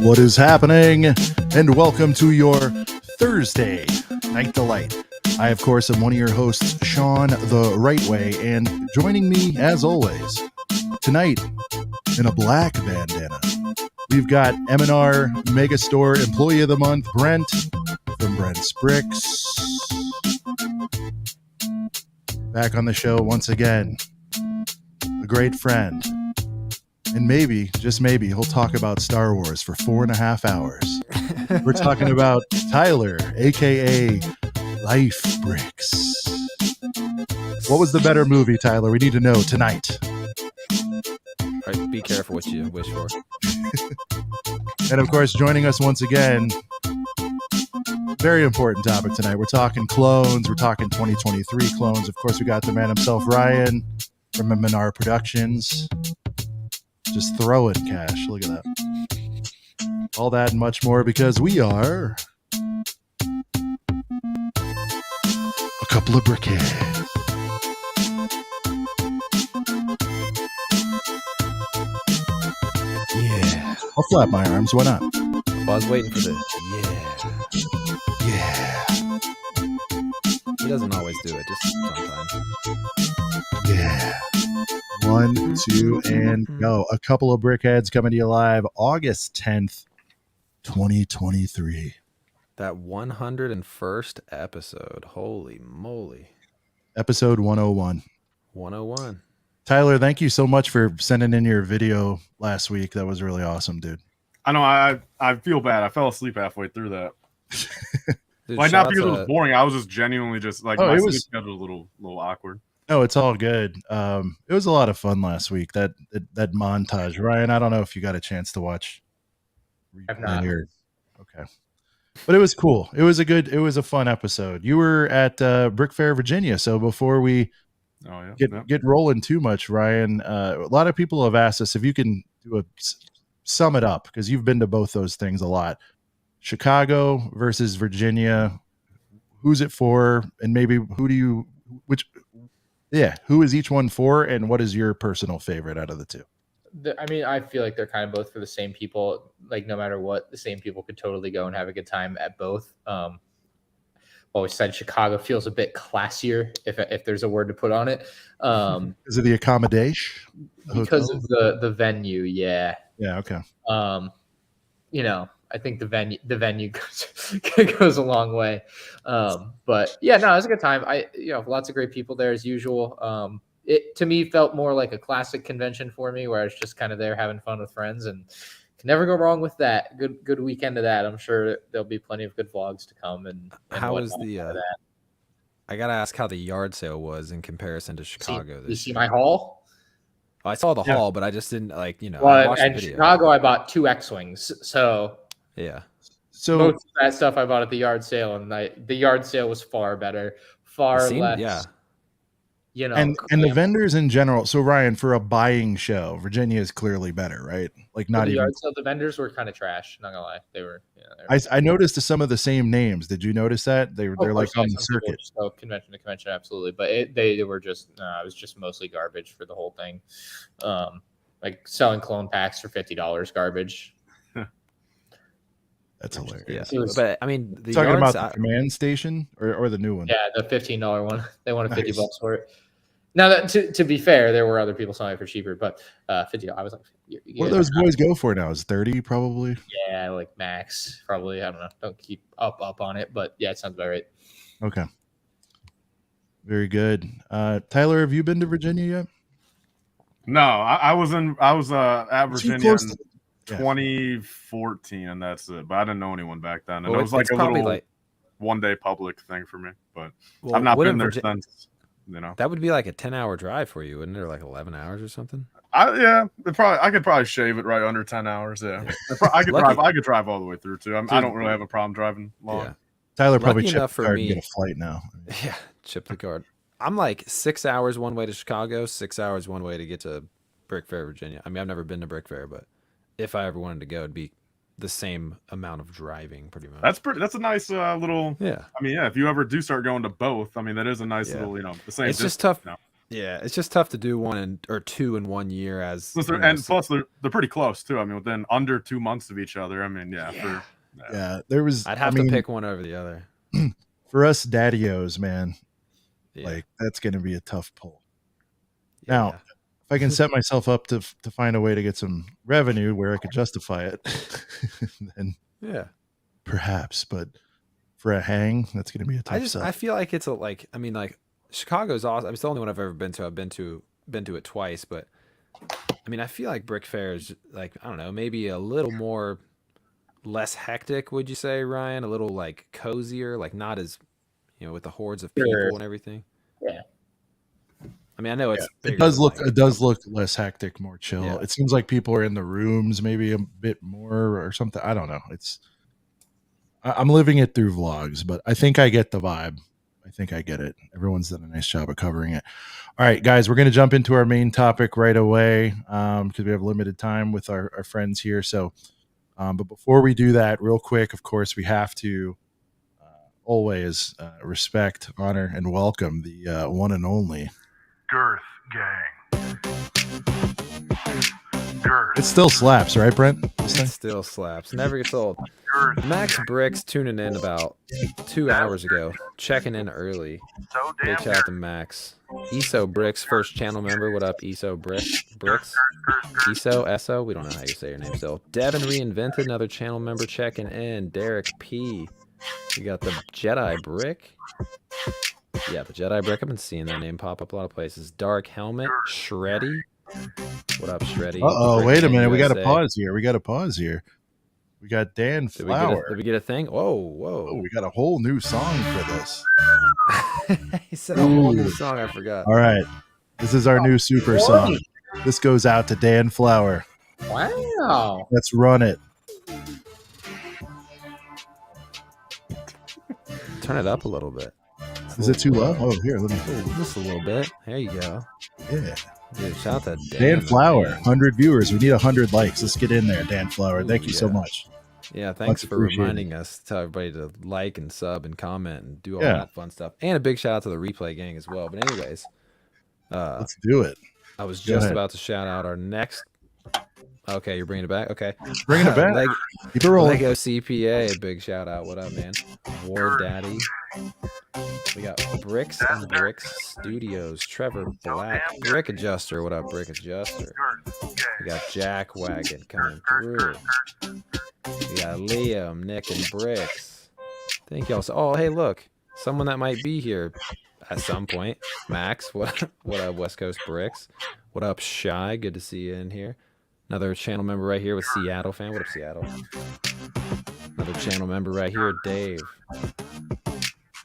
What is happening? And welcome to your Thursday Night Delight. I, of course, am one of your hosts, Sean the Right Way, and joining me, as always, tonight, in a black bandana, we've got M&R Megastore Employee of the Month, Brent, from Brent's Bricks. Back on the show once again, a great friend. And maybe, just maybe, he'll talk about Star Wars for 4.5 hours. We're talking about Tyler, a.k.a. Life Bricks. What was the better movie, Tyler? We need to know tonight. All right, be careful what you wish for. And, of course, joining us once again, very important topic tonight. We're talking clones. We're talking 2023 clones. Of course, we got the man himself, Ryan, from M&R Productions. Just throw it, cash. Look at that. All that and much more because we are a couple of brickheads. Yeah. I'll flap my arms. Why not? Well, I was waiting for the Yeah. He doesn't always do it, just sometimes. Yeah. 1, 2, and go. A couple of brickheads coming to you live August 10th, 2023. That 101st episode. Holy moly. Episode 101. 101. Tyler, thank you so much for sending in your video last week. That was really awesome, dude. I know. I feel bad. I fell asleep halfway through that. Dude, Like, not because it was boring. I was just genuinely my it sleep was schedule was a little awkward. No, it's all good. It was a lot of fun last week. That montage, Ryan. I don't know if you got a chance to watch. I've not. Here. Okay, but it was cool. It was a fun episode. You were at Brick Fair, Virginia. So before we get rolling too much, Ryan, a lot of people have asked us if you can sum it up because you've been to both those things a lot. Chicago versus Virginia. Who's it for? And maybe who is each one for? And what is your personal favorite out of the two? I mean, I feel like they're kind of both for the same people. Like, no matter what, the same people could totally go and have a good time at both. Always said Chicago feels a bit classier, if there's a word to put on it. Is it the accommodation? Because of the venue, yeah. Yeah, okay. I think the venue goes a long way. But yeah, no, it was a good time. Lots of great people there as usual. It to me felt more like a classic convention for me, where I was just kind of there having fun with friends, and can never go wrong with that. Good weekend of that. I'm sure there'll be plenty of good vlogs to come. And how was the? I gotta ask how the yard sale was in comparison to Chicago. You see my haul? I saw the haul, but I just didn't Well, in Chicago, I bought 2 X-Wings, so yeah. So most of that stuff I bought at the yard sale, and the yard sale was far better, far less. Yeah. And the vendors in general. So Ryan, for a buying show, Virginia is clearly better, right? Like not even. Yard sale, the vendors were kind of trash. Not gonna lie, they were. I noticed some of the same names. Did you notice that they're like on the circuit? So convention to convention, absolutely. But they were just it was just mostly garbage for the whole thing. Like selling clone packs for $50, garbage. That's hilarious. Yeah. But I mean, talking about the command station or the new one. Yeah, the $15 one. They wanted $50 for it. Now, that to be fair, there were other people selling it for cheaper, but $50. I was like, what do those boys go for now? Is 30 probably? Yeah, like max probably. I don't know. Don't keep up on it, but yeah, it sounds about right. Okay. Very good. Tyler, have you been to Virginia yet? No, I was at Virginia in 2014, and that's it. But I didn't know anyone back then, and it was like a little one-day public thing for me. But I've not been there since. That would be like a 10-hour drive for you, wouldn't it? Or like 11 hours or something. I could probably shave it right under 10 hours. Yeah, I could drive all the way through too. I don't really have a problem driving long. Yeah. Tyler probably chipped the card to get a flight now. Yeah, chip the card. I'm like 6 hours one way to Chicago, 6 hours one way to get to Brick Fair, Virginia. I mean, I've never been to Brick Fair, but if I ever wanted to go, it'd be the same amount of driving, pretty much. That's a nice little. Yeah. I mean, yeah. If you ever do start going to both, I mean, that is a nice little. The same. It's just tough. Yeah, it's just tough to do or two in 1 year as plus they're pretty close too. I mean, within under 2 months of each other. I mean, there was. I'd have to pick one over the other. For us daddios, man, like that's going to be a tough pull. Yeah. Now, if I can set myself up to find a way to get some revenue where I could justify it, then perhaps. But for a hang, that's going to be a tough sell. I feel like it's I mean, like Chicago's awesome. It's the only one I've ever been to. I've been to it twice, but I mean, I feel like Brick Fair is like, I don't know, maybe a little more less hectic, would you say, Ryan? A little like cozier, like not as, with the hordes of people and everything. Yeah. I mean, I know it does look less hectic, more chill. Yeah. It seems like people are in the rooms maybe a bit more or something. I don't know. I'm living it through vlogs, but I think I get the vibe. I think I get it. Everyone's done a nice job of covering it. All right, guys, we're going to jump into our main topic right away because we have limited time with our friends here. So, but before we do that, real quick, of course, we have to always respect, honor, and welcome the one and only Girth Gang. Girth. It still slaps, right, Brent? It still slaps. Never gets old. Max Bricks tuning in about 2 hours ago, checking in early. Big shout out to Max. ESO Bricks, first channel member. What up, ESO Bricks? ESO, we don't know how you say your name still. Devin Reinvented, another channel member checking in. Derek P. We got the Jedi Brick. Yeah, the Jedi Brick. I've been seeing that name pop up a lot of places. Dark Helmet, Shreddy. What up, Shreddy? Uh-oh, wait a minute. We got to pause here. We got Dan Flower. Did we get a thing? Whoa. Oh, we got a whole new song for this. He said a whole new song. I forgot. All right. This is our new super song. This goes out to Dan Flower. Wow. Let's run it. Turn it up a little bit. Is it too low? Oh, here, let me just a little bit. There you go. Yeah. Dude, shout out to Dan Flower. 100 viewers. We need 100 likes. Let's get in there, Dan Flower. Thank you so much. Yeah, thanks for reminding us. Tell everybody to like and sub and comment and do all that fun stuff. And a big shout out to the replay gang as well. But anyways, let's do it. I was just about to shout out our next. Okay, you're bringing it back. Okay, bringing it back. Keep it rolling. Lego CPA. Big shout out. What up, man? War Daddy. We got Bricks and Bricks Studios. Trevor Black. Brick Adjuster. What up, Brick Adjuster? We got Jack Wagon coming through. We got Liam, Nick, and Bricks. Thank y'all. Oh, hey, look. Someone that might be here at some point. Max. What up, West Coast Bricks? What up, Shy? Good to see you in here. Another channel member right here with Seattle fan. What up, Seattle? Another channel member right here, Dave.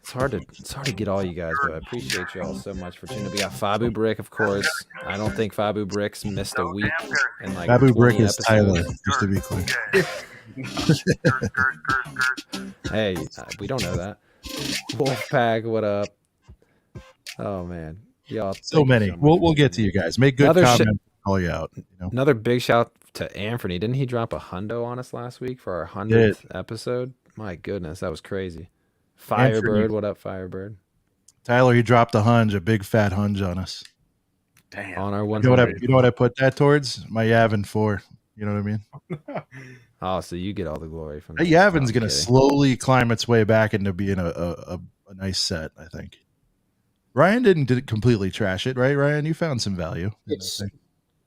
It's hard to get all you guys, but I appreciate y'all so much for tuning in. We got Fabu Brick, of course. I don't think Fabu Bricks missed a week in like Fabu Brick is Tyler, just to be clear. Hey, we don't know that. Wolfpack, what up? Oh man, y'all. So many. We'll get to you guys. Make good comments. Call you out. Another big shout to Anthony. Didn't he drop a hundo on us last week for our 100th episode? My goodness, that was crazy. Firebird, Anthony. What up, Firebird? Tyler, he dropped a big fat hunch on us. Damn. On our one. You know what I put that towards? My Yavin 4. You know what I mean? Oh, so you get all the glory from that. Yavin's going to slowly climb its way back into being a nice set, I think. Ryan didn't completely trash it, right, Ryan? You found some value.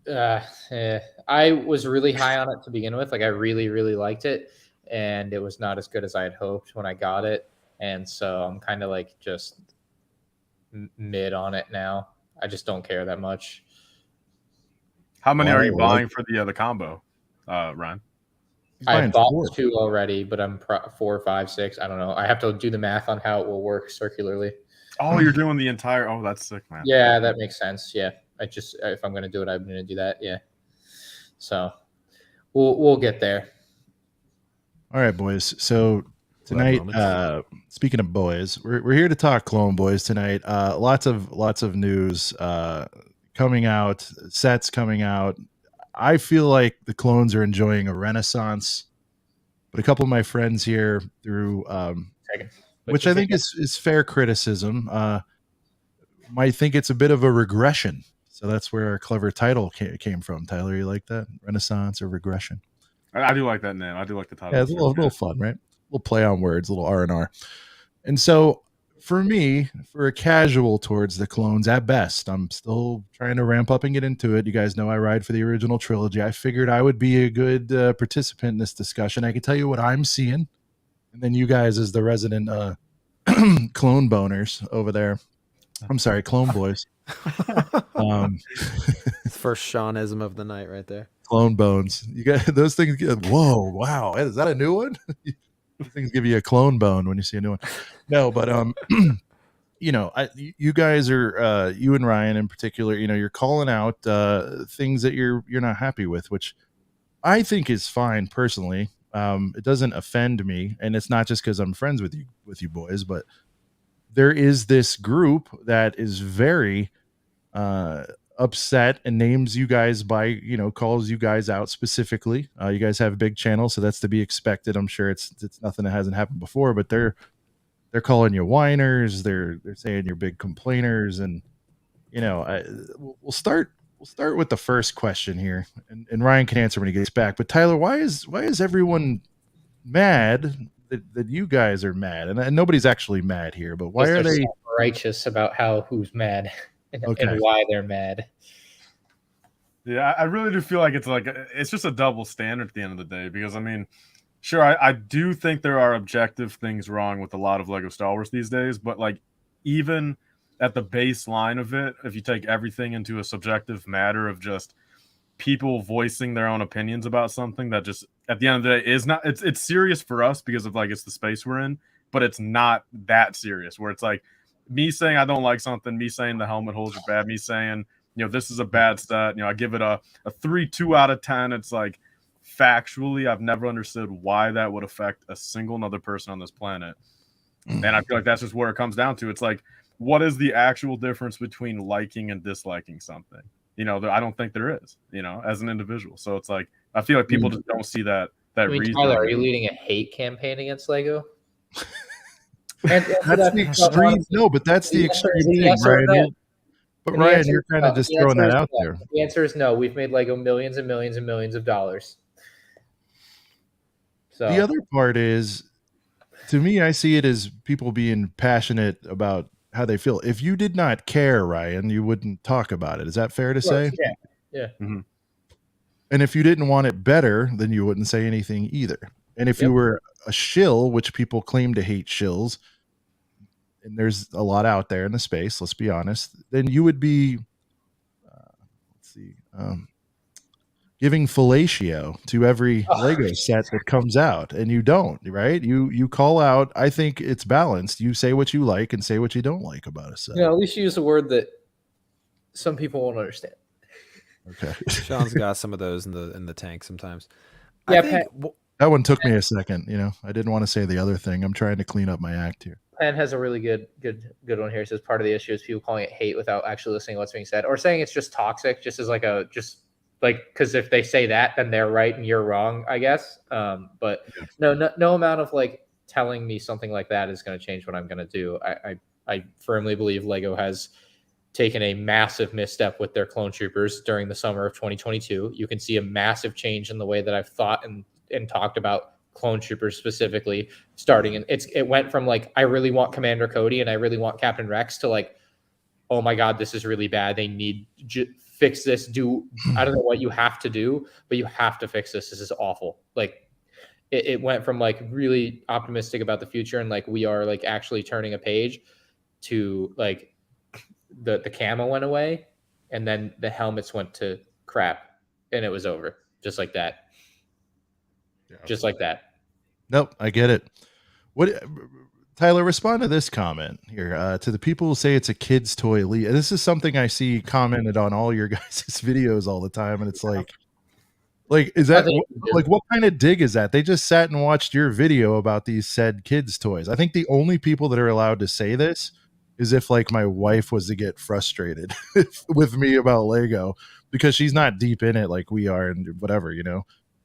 I was really high on it to begin with. Like, I really, really liked it. And it was not as good as I had hoped when I got it. And so I'm kind of like just mid on it now. I just don't care that much. How many are you buying for the combo, Ryan? I bought 2 already, but I'm 4, 5, 6. I don't know. I have to do the math on how it will work circularly. Oh, you're doing the entire. Oh, that's sick, man. Yeah, that makes sense. Yeah, if I'm gonna do it, I'm gonna do that. Yeah. So we'll get there. All right, boys. So tonight, speaking of boys, we're here to talk Clone Boys tonight. Lots of news coming out, sets coming out. I feel like the clones are enjoying a renaissance, but a couple of my friends here through, which I think is fair criticism. might think it's a bit of a regression. So that's where our clever title came from. Tyler, you like that? Renaissance or regression? I do like that name. I do like the title. Yeah, it's a little fun, right? A little play on words, a little R&R. And so for me, for a casual towards the clones at best, I'm still trying to ramp up and get into it. You guys know I ride for the original trilogy. I figured I would be a good participant in this discussion. I can tell you what I'm seeing. And then you guys as the resident clone boners over there. I'm sorry, clone boys. First Seanism of the night right there. Clone bones. You got those things. Whoa, wow. Is that a new one? Those things give you a clone bone when you see a new one. No, but you guys are you and Ryan in particular, you're calling out things that you're not happy with, which I think is fine personally. It doesn't offend me, and it's not just because I'm friends with you boys, but there is this group that is very upset and names you guys by, calls you guys out specifically. You guys have a big channel, so that's to be expected. I'm sure it's nothing that hasn't happened before, but they're calling you whiners. They're saying you're big complainers, and we'll start with the first question here, and Ryan can answer when he gets back. But Tyler, why is everyone mad that you guys are mad? And nobody's actually mad here, but why are they righteous about who's mad and why they're mad? Yeah, I really do feel like it's just a double standard at the end of the day, because I mean, sure, I do think there are objective things wrong with a lot of Lego Star Wars these days, but like even at the baseline of it, if you take everything into a subjective matter of just people voicing their own opinions about something that just at the end of the day is not, it's serious for us because of it's the space we're in, but it's not that serious where it's like me saying I don't like something, me saying the helmet holes are bad, me saying, this is a bad set, I give it a 3.2 out of 10. It's like factually, I've never understood why that would affect a single another person on this planet. And I feel like that's just where it comes down to. It's like, what is the actual difference between liking and disliking something? I don't think there is, as an individual. So it's like, I feel like people just don't see that reason. Tyler, are you leading a hate campaign against Lego? That's the extreme. No, but that's the extreme thing, yes Ryan. No. But Ryan, you're kind of just throwing that out there. The answer is no. We've made Lego millions and millions and millions of dollars. So the other part is, to me, I see it as people being passionate about how they feel. If you did not care, Ryan, you wouldn't talk about it. Is that fair to say? Yeah. Mm-hmm. And if you didn't want it better, then you wouldn't say anything either. And if you were a shill, which people claim to hate shills, and there's a lot out there in the space, let's be honest, then you would be, giving fellatio to every Lego set that comes out, and you don't, right? You call out, I think it's balanced. You say what you like and say what you don't like about a set. At least you use a word that some people won't understand. Okay. Sean's got some of those in the tank sometimes. Yeah, that one took me a second. I didn't want to say the other thing. I'm trying to clean up my act here. Penn has a really good one here. It says part of the issue is people calling it hate without actually listening to what's being said, or saying it's just toxic, just as because if they say that, then they're right and you're wrong, I guess. But no amount of telling me something like that is going to change what I'm going to do. I firmly believe Lego has taken a massive misstep with their clone troopers during the summer of 2022. You can see a massive change in the way that I've thought and talked about clone troopers specifically, starting. And it went from I really want Commander Cody and I really want Captain Rex to oh my God, this is really bad. They need fix this. I don't know what you have to do, but you have to fix this. This is awful. It went from really optimistic about the future and we are actually turning a page to the camo went away and then the helmets went to crap and it was over just like that. Yeah. Just like that. Nope, I get it. What, Tyler, respond to this comment here. To the people who say it's a kid's toy, this is something I see commented on all your guys' videos all the time, and it's is that what kind of dig is that? They just sat and watched your video about these said kids' toys. I think the only people that are allowed to say this is if my wife was to get frustrated with me about Lego because she's not deep in it like we are and whatever,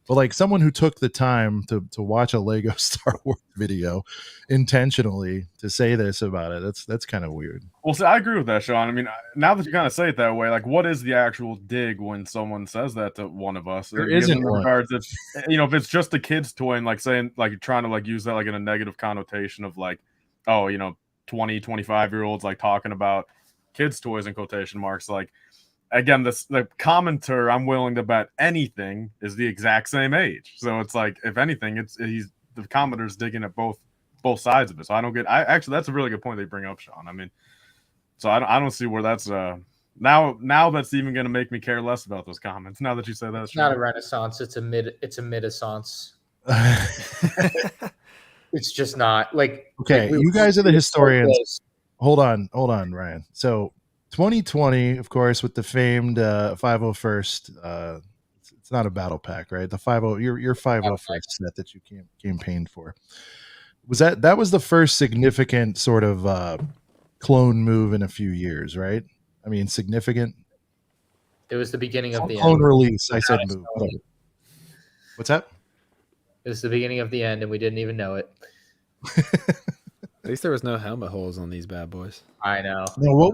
But like someone who took the time to watch a Lego Star Wars video intentionally to say this about it, that's kind of weird. Well, see, I agree with that, Sean. I mean, now that you kind of say it that way, like, what is the actual dig when someone says that to one of us? There isn't one. Regards, if if it's just a kid's toy and like saying like you're trying to like use that like in a negative connotation of like, oh, 20, 25-year-olds like talking about kids' toys in quotation marks, like. Again, the commenter, I'm willing to bet anything, is the exact same age. So it's like, if anything, the commenter's digging at both sides of it. So actually that's a really good point they bring up, Sean. I mean, so I don't see where that's now that's even going to make me care less about those comments. Now that you say that, it's not a renaissance. It's a mid-assance. It's just not like. Okay, you guys are the historians. Hold on, Ryan. So 2020, of course, with the famed 501st. It's not a battle pack, right? The 50 your 501st set that you campaigned for. That was the first significant sort of clone move in a few years, right? I mean, significant. It was the beginning of the clone release. I said move. What's that? It was the beginning of the end, and we didn't even know it. At least there was no helmet holes on these bad boys. I know. No, what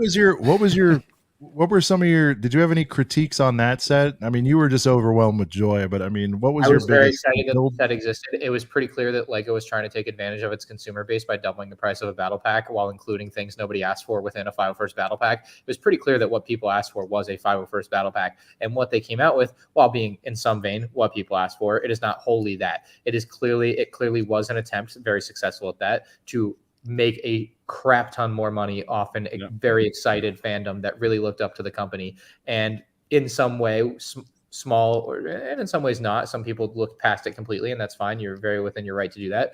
were some of your? Did you have any critiques on that set? I mean, you were just overwhelmed with joy, but I mean, what was your? I was very excited that the set existed. It was pretty clear that Lego was trying to take advantage of its consumer base by doubling the price of a battle pack while including things nobody asked for within a 501st battle pack. It was pretty clear that what people asked for was a 501st battle pack, and what they came out with, while being in some vein what people asked for, it is not wholly that. It clearly was an attempt, very successful at that, to make a crap ton more money off a very excited fandom that really looked up to the company, and in some way small, and in some ways not. Some people looked past it completely, and that's fine. You're very within your right to do that,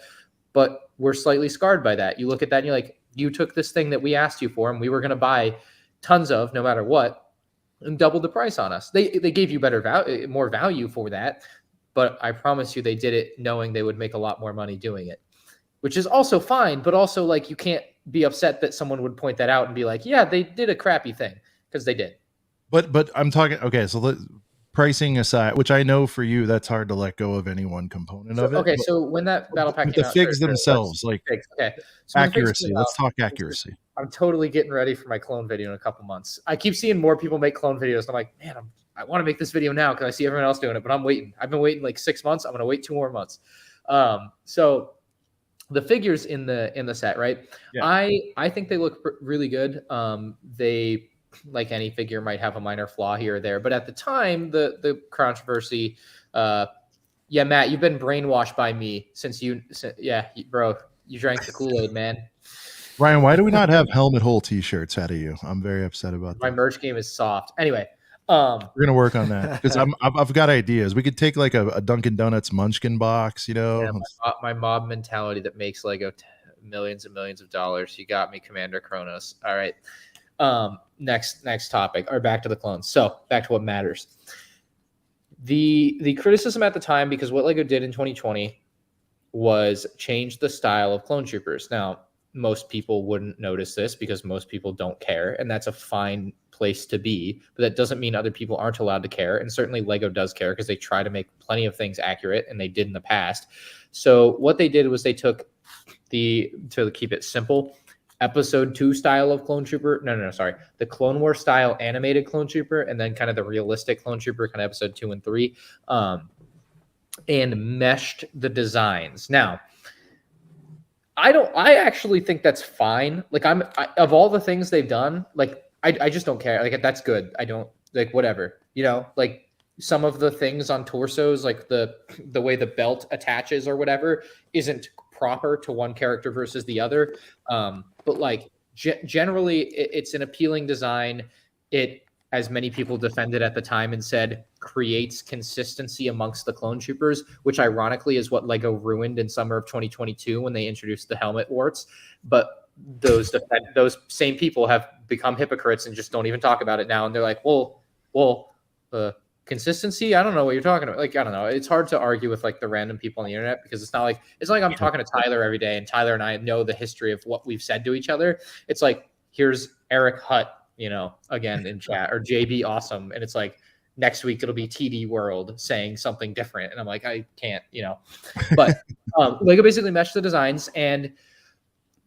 but we're slightly scarred by that. You look at that and you're like, you took this thing that we asked you for and we were going to buy tons of no matter what, and doubled the price on us. They gave you more value for that, but I promise you they did it knowing they would make a lot more money doing it, which is also fine, but also like you can't be upset that someone would point that out and be like, yeah, they did a crappy thing, because they did. But I'm talking, okay, so pricing aside, which I know for you, that's hard to let go of any one component of it. Okay, so when that battle pack came out, the figs themselves, like okay. So accuracy, let's talk accuracy. I'm totally getting ready for my clone video in a couple months. I keep seeing more people make clone videos, and I'm like, man, I want to make this video now because I see everyone else doing it, but I'm waiting. I've been waiting like 6 months. I'm going to wait 2 more months. So the figures in the set, right? Yeah. I think they look really good. They, like any figure, might have a minor flaw here or there, but at the time, the controversy, yeah, Matt, you've been brainwashed by me bro, you drank the Kool-Aid, man. Ryan, why do we not have helmet hole t-shirts out of you? I'm very upset about that. My merch game is soft. Anyway, we're gonna work on that because I've got ideas. We could take like a Dunkin' Donuts Munchkin box, Yeah, my mob mentality that makes Lego millions and millions of dollars. You got me, Commander Kronos. All right. Next topic. Or back to the clones. So back to what matters. The criticism at the time, because what Lego did in 2020 was change the style of clone troopers. Now, most people wouldn't notice this because most people don't care, and that's a fine place to be, but that doesn't mean other people aren't allowed to care. And certainly Lego does care because they try to make plenty of things accurate, and they did in the past. So what they did was they took to keep it simple, episode 2 style of clone trooper. The Clone War style animated clone trooper, and then kind of the realistic clone trooper, kind of episode 2 and 3, and meshed the designs. Now, I actually think that's fine. Like of all the things they've done, like I just don't care. Like that's good. I don't like whatever, like some of the things on torsos, like the way the belt attaches or whatever isn't proper to one character versus the other. But like generally it's an appealing design. It, as many people defended at the time and said, creates consistency amongst the clone troopers, which ironically is what Lego ruined in summer of 2022 when they introduced the helmet warts. But those same people have become hypocrites and just don't even talk about it now. And they're like, well, consistency? I don't know what you're talking about. Like, I don't know. It's hard to argue with like the random people on the internet because it's not like I'm talking to Tyler every day and Tyler and I know the history of what we've said to each other. It's like, here's Eric Hutt, again in chat, or JB Awesome. And it's like, next week it'll be TD World saying something different, and I'm like, I can't, But Lego basically meshed the designs, and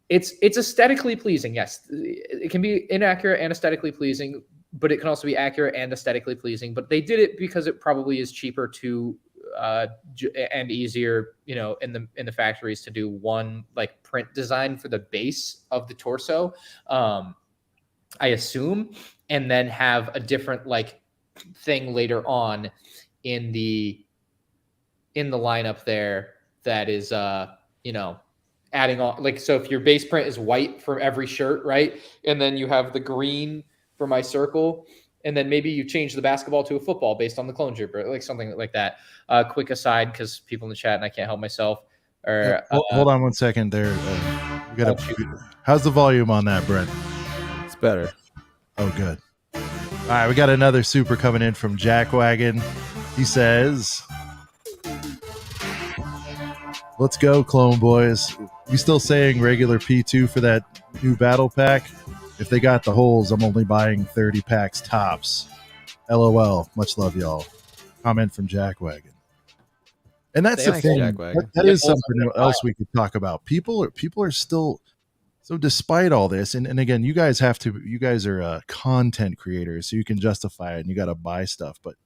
it's aesthetically pleasing. Yes, it can be inaccurate and aesthetically pleasing, but it can also be accurate and aesthetically pleasing. But they did it because it probably is cheaper to and easier, in the factories to do one like print design for the base of the torso, I assume, and then have a different like thing later on in the lineup there that is adding on, like, so if your base print is white for every shirt, right, and then you have the green for my circle, and then maybe you change the basketball to a football based on the clone trooper, like something like that. Quick aside, because people in the chat and I can't help myself. Hold on 1 second there. We gotta. How's the volume on that, Brent? It's better. Oh, good. All right, we got another super coming in from Jackwagon. He says, "Let's go, Clone Boys. You still saying regular P2 for that new battle pack? If they got the holes, I'm only buying 30 packs tops. LOL. Much love, y'all." Comment from Jackwagon. And that's the thing. That is something else we could talk about. People are still, so despite all this, and again, you guys are content creators, so you can justify it and you got to buy stuff, but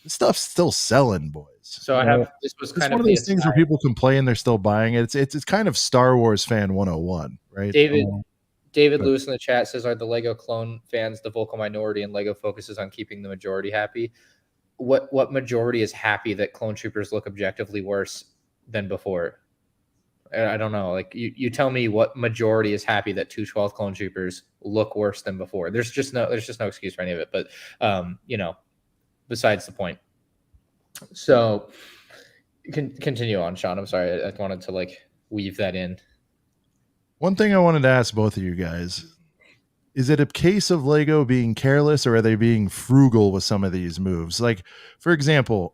this stuff's still selling, boys. So this was kind of one of those things where people complain they're still buying it. It's kind of Star Wars fan 101, right? David Lewis in the chat says, "Are the Lego clone fans the vocal minority, and Lego focuses on keeping the majority happy?" What majority is happy that clone troopers look objectively worse than before? I don't know. Like, you tell me what majority is happy that 212 clone troopers look worse than before. There's just no excuse for any of it. But besides the point. So continue on, Sean. I'm sorry. I wanted to like weave that in. One thing I wanted to ask both of you guys: is it a case of Lego being careless, or are they being frugal with some of these moves? Like, for example,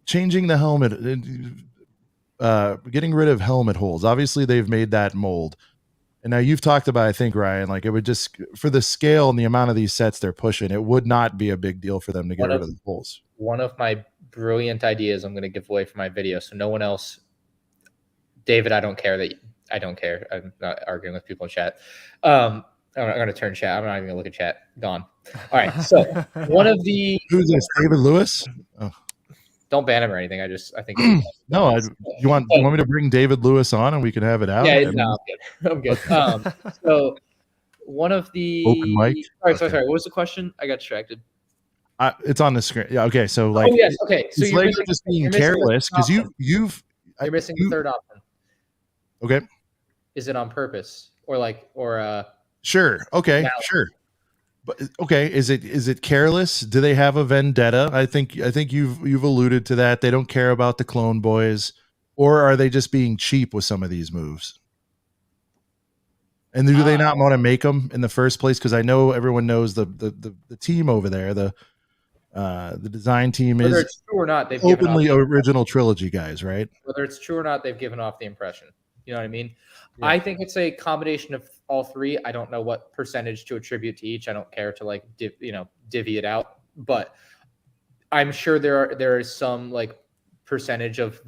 changing the helmet, getting rid of helmet holes. Obviously, they've made that mold. And now you've talked about, I think, Ryan, like it would just, for the scale and the amount of these sets they're pushing, it would not be a big deal for them to get rid of the holes. One of my brilliant ideas I'm going to give away for my video, so no one else. David, I don't care. I'm not arguing with people in chat. I'm going to turn chat. I'm not even going to look at chat. Gone. All right. So one of the who's this? David Lewis? Oh. Don't ban him or anything. I think no. You want me to bring David Lewis on and we can have it out? Yeah, no, I'm good. So one of the open mic. Sorry. What was the question? I got distracted. It's on the screen. Yeah. Okay. So like, yes. Okay. So you're just being careless because you're missing the third option. Okay. Is it on purpose or Sure. Okay. Now, sure. But okay, is it careless? Do they have a vendetta? I think you've alluded to that. They don't care about the clone boys, or are they just being cheap with some of these moves? And do they not want to make them in the first place? Because I know everyone knows the team over there, the design team whether it's true or not, they've openly original trilogy guys, right? Whether it's true or not, they've given off the impression. You know what I mean? Yeah. I think it's a combination of all three. I don't know what percentage to attribute to each. I don't care to like divvy it out, but I'm sure there is some like percentage of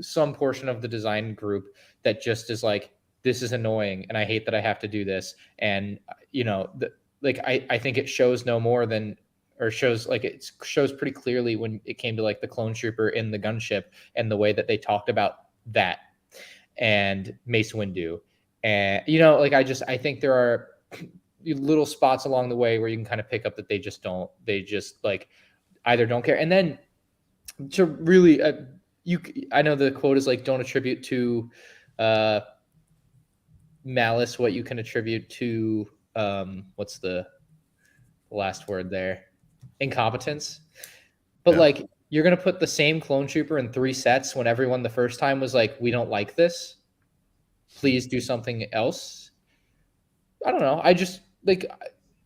some portion of the design group that just is like, this is annoying and I hate that I have to do this. And I think it shows no more than, or shows pretty clearly when it came to like the clone trooper in the gunship and the way that they talked about that and Mace Windu. And I think there are little spots along the way where you can kind of pick up that they just like either don't care. And then to really I know the quote is like, don't attribute to malice what you can attribute to what's the last word there, incompetence. But like, you're going to put the same clone trooper in 3 sets when everyone the first time was like, we don't like this, please do something else. I don't know. I just like,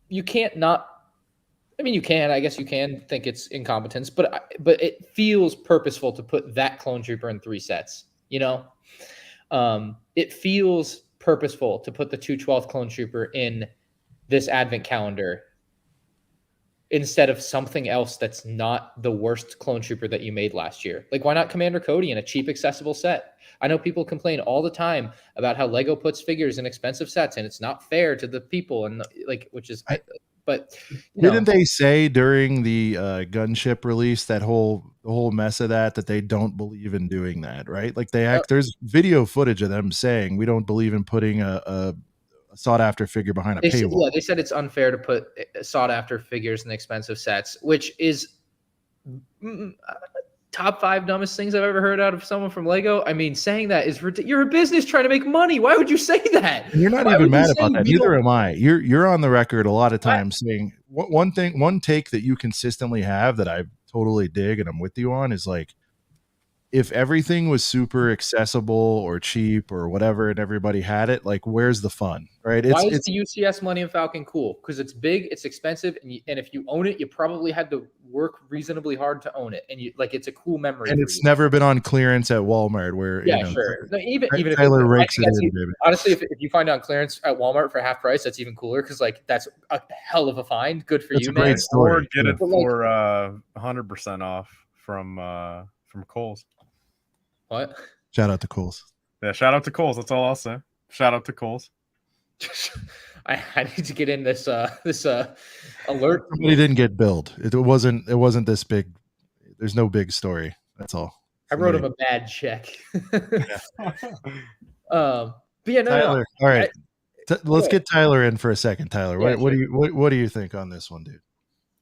you can't not, I mean, you can, I guess you can think it's incompetence, but it feels purposeful to put that clone trooper in 3 sets, it feels purposeful to put the 212th clone trooper in this advent calendar. instead of something else that's not the worst clone trooper that you made last year. Like, why not Commander Cody in a cheap, accessible set? I know people complain all the time about how Lego puts figures in expensive sets, and it's not fair to the people, and like, which is, but didn't they say during the gunship release the whole mess of that they don't believe in doing that, right? Like there's video footage of them saying we don't believe in putting a sought after figure behind a paywall. They said it's unfair to put sought after figures in expensive sets, which is top 5 dumbest things I've ever heard out of someone from Lego. I mean, saying that is you're a business trying to make money. Why would you say that? And you're not even mad about that. Neither am I. You're on the record a lot of times saying one take that you consistently have that I totally dig and I'm with you on is like, if everything was super accessible or cheap or whatever and everybody had it, like, where's the fun, right? Why is the UCS Millennium Falcon cool? Because it's big, it's expensive, and if you own it, you probably had to work reasonably hard to own it, and it's a cool memory. And it's never been on clearance at Walmart, where sure. No, even Tyler rakes it in, baby. Honestly, if you find it on clearance at Walmart for half price, that's even cooler because like that's a hell of a find. Good for you, man. Great story. Or get it for 100% off from Kohl's. What? Shout out to Kohl's. Yeah, shout out to Kohl's. That's all I'll say. Shout out to Kohl's. I need to get in this alert. Somebody didn't get billed. It wasn't this big. There's no big story. That's all. I wrote him a bad check. But yeah, no, Tyler. No. All right, let's get Tyler in for a second. Tyler, what do you think on this one, dude?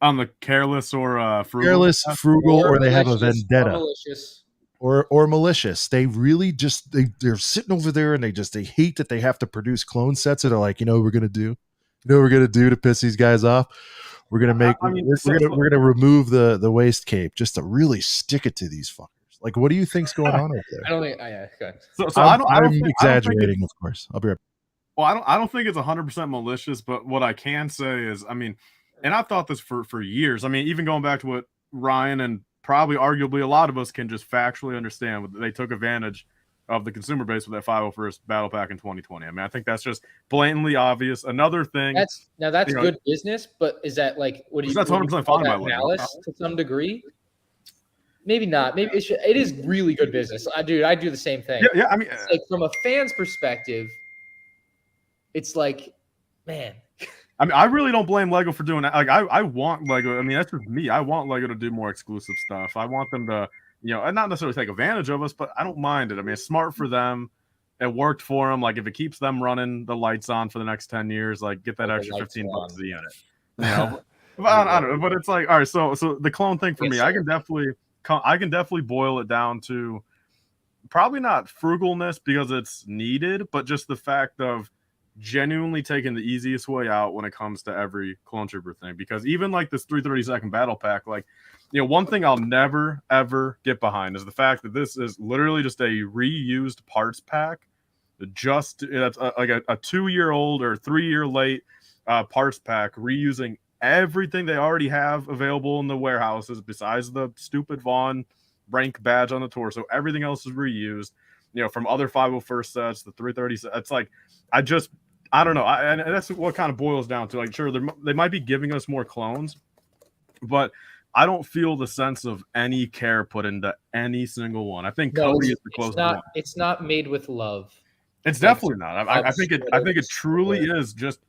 On the careless or frugal? Careless, frugal, or they have a vendetta. Malicious. Or malicious. They really just they're sitting over there and they hate that they have to produce clone sets. So they're like, you know what we're gonna do? You know what we're gonna do to piss these guys off? We're gonna make we're gonna remove the waist cape just to really stick it to these fuckers. Like, what do you think's going on over there? I don't think. Yeah, okay. So I'm exaggerating, of course. I'll be right back. Well, I don't think it's 100% malicious, but what I can say is, I mean, and I've thought this for years. I mean, even going back to what Ryan and probably arguably a lot of us can just factually understand, they took advantage of the consumer base with that 501st battle pack in 2020. I mean, I think that's just blatantly obvious. Another thing that's good business, but is that like what do you? That's 100% fine by malice to some degree. Maybe not. Maybe it is really good business. I do the same thing. Yeah. I mean, it's like from a fan's perspective, it's like, man. I mean, I really don't blame Lego for doing that. Like, I want Lego. I mean, that's just me. I want Lego to do more exclusive stuff. I want them to, not necessarily take advantage of us, but I don't mind it. I mean, it's smart for them. It worked for them. Like, if it keeps them running the lights on for the next 10 years, like, get that extra $15 a unit. I don't know. But it's like, all right. So the clone thing for me, I can definitely boil it down to probably not frugalness because it's needed, but just the fact of genuinely taking the easiest way out when it comes to every clone trooper thing. Because even like this 332nd battle pack, like, one thing I'll never ever get behind is the fact that this is literally just a reused parts pack. That's like a 2-year-old or 3-year late parts pack, reusing everything they already have available in the warehouses besides the stupid Vaughn rank badge on the torso. Everything else is reused, from other 501st sets, the 330 sets. It's like, I don't know. And that's what kind of boils down to. Like, sure, they might be giving us more clones, but I don't feel the sense of any care put into any single one. I think Cody is the closest one. It's not made with love. It's definitely not. I think it truly is just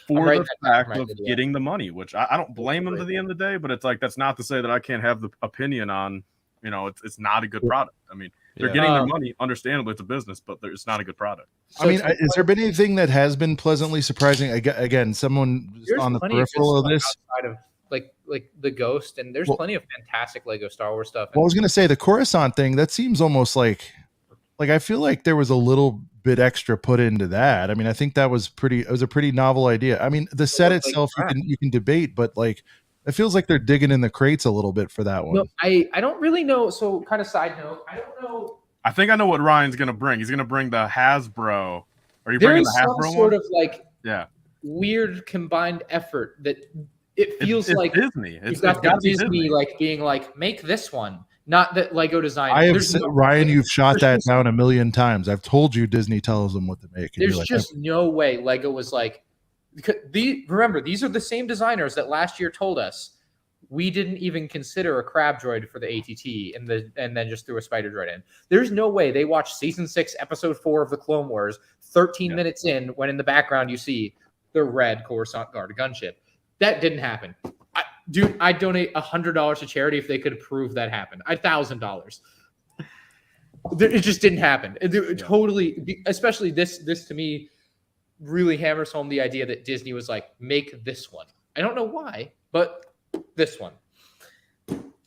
for the fact of getting the money, which I don't blame them at the end of the day, but it's like, that's not to say that I can't have the opinion on, it's not a good product. I mean, they're getting their money. Understandably, it's a business, but it's not a good product. So I mean, has there been anything that has been pleasantly surprising? Again, someone on the peripheral of this, outside of like the Ghost, and there's plenty of fantastic Lego Star Wars stuff. Well, I was going to say the Coruscant thing. That seems almost like I feel like there was a little bit extra put into that. I mean, I think that was it was a pretty novel idea. I mean, the set itself you can debate, but like, it feels like they're digging in the crates a little bit for that one. No, I don't really know. So, kind of side note, I don't know. I think I know what Ryan's going to bring. He's going to bring the Hasbro. Are you bringing the Hasbro one? Sort of like weird combined effort that it feels it's like Disney. It's got Disney like being like, make this one. Not that Lego design. I have said, Ryan, you've shot that down a million times. I've told you Disney tells them what to make. There's just no way Lego was like, remember, these are the same designers that last year told us we didn't even consider a crab droid for the ATT and then just threw a spider droid in. There's no way they watched season 6, episode 4 of the Clone Wars 13 minutes in when in the background you see the red Coruscant Guard gunship. That didn't happen. I'd donate $100 to charity if they could prove that happened. $1,000. It just didn't happen. Totally, especially this to me really hammers home the idea that Disney was like, make this one. I don't know why, but this one.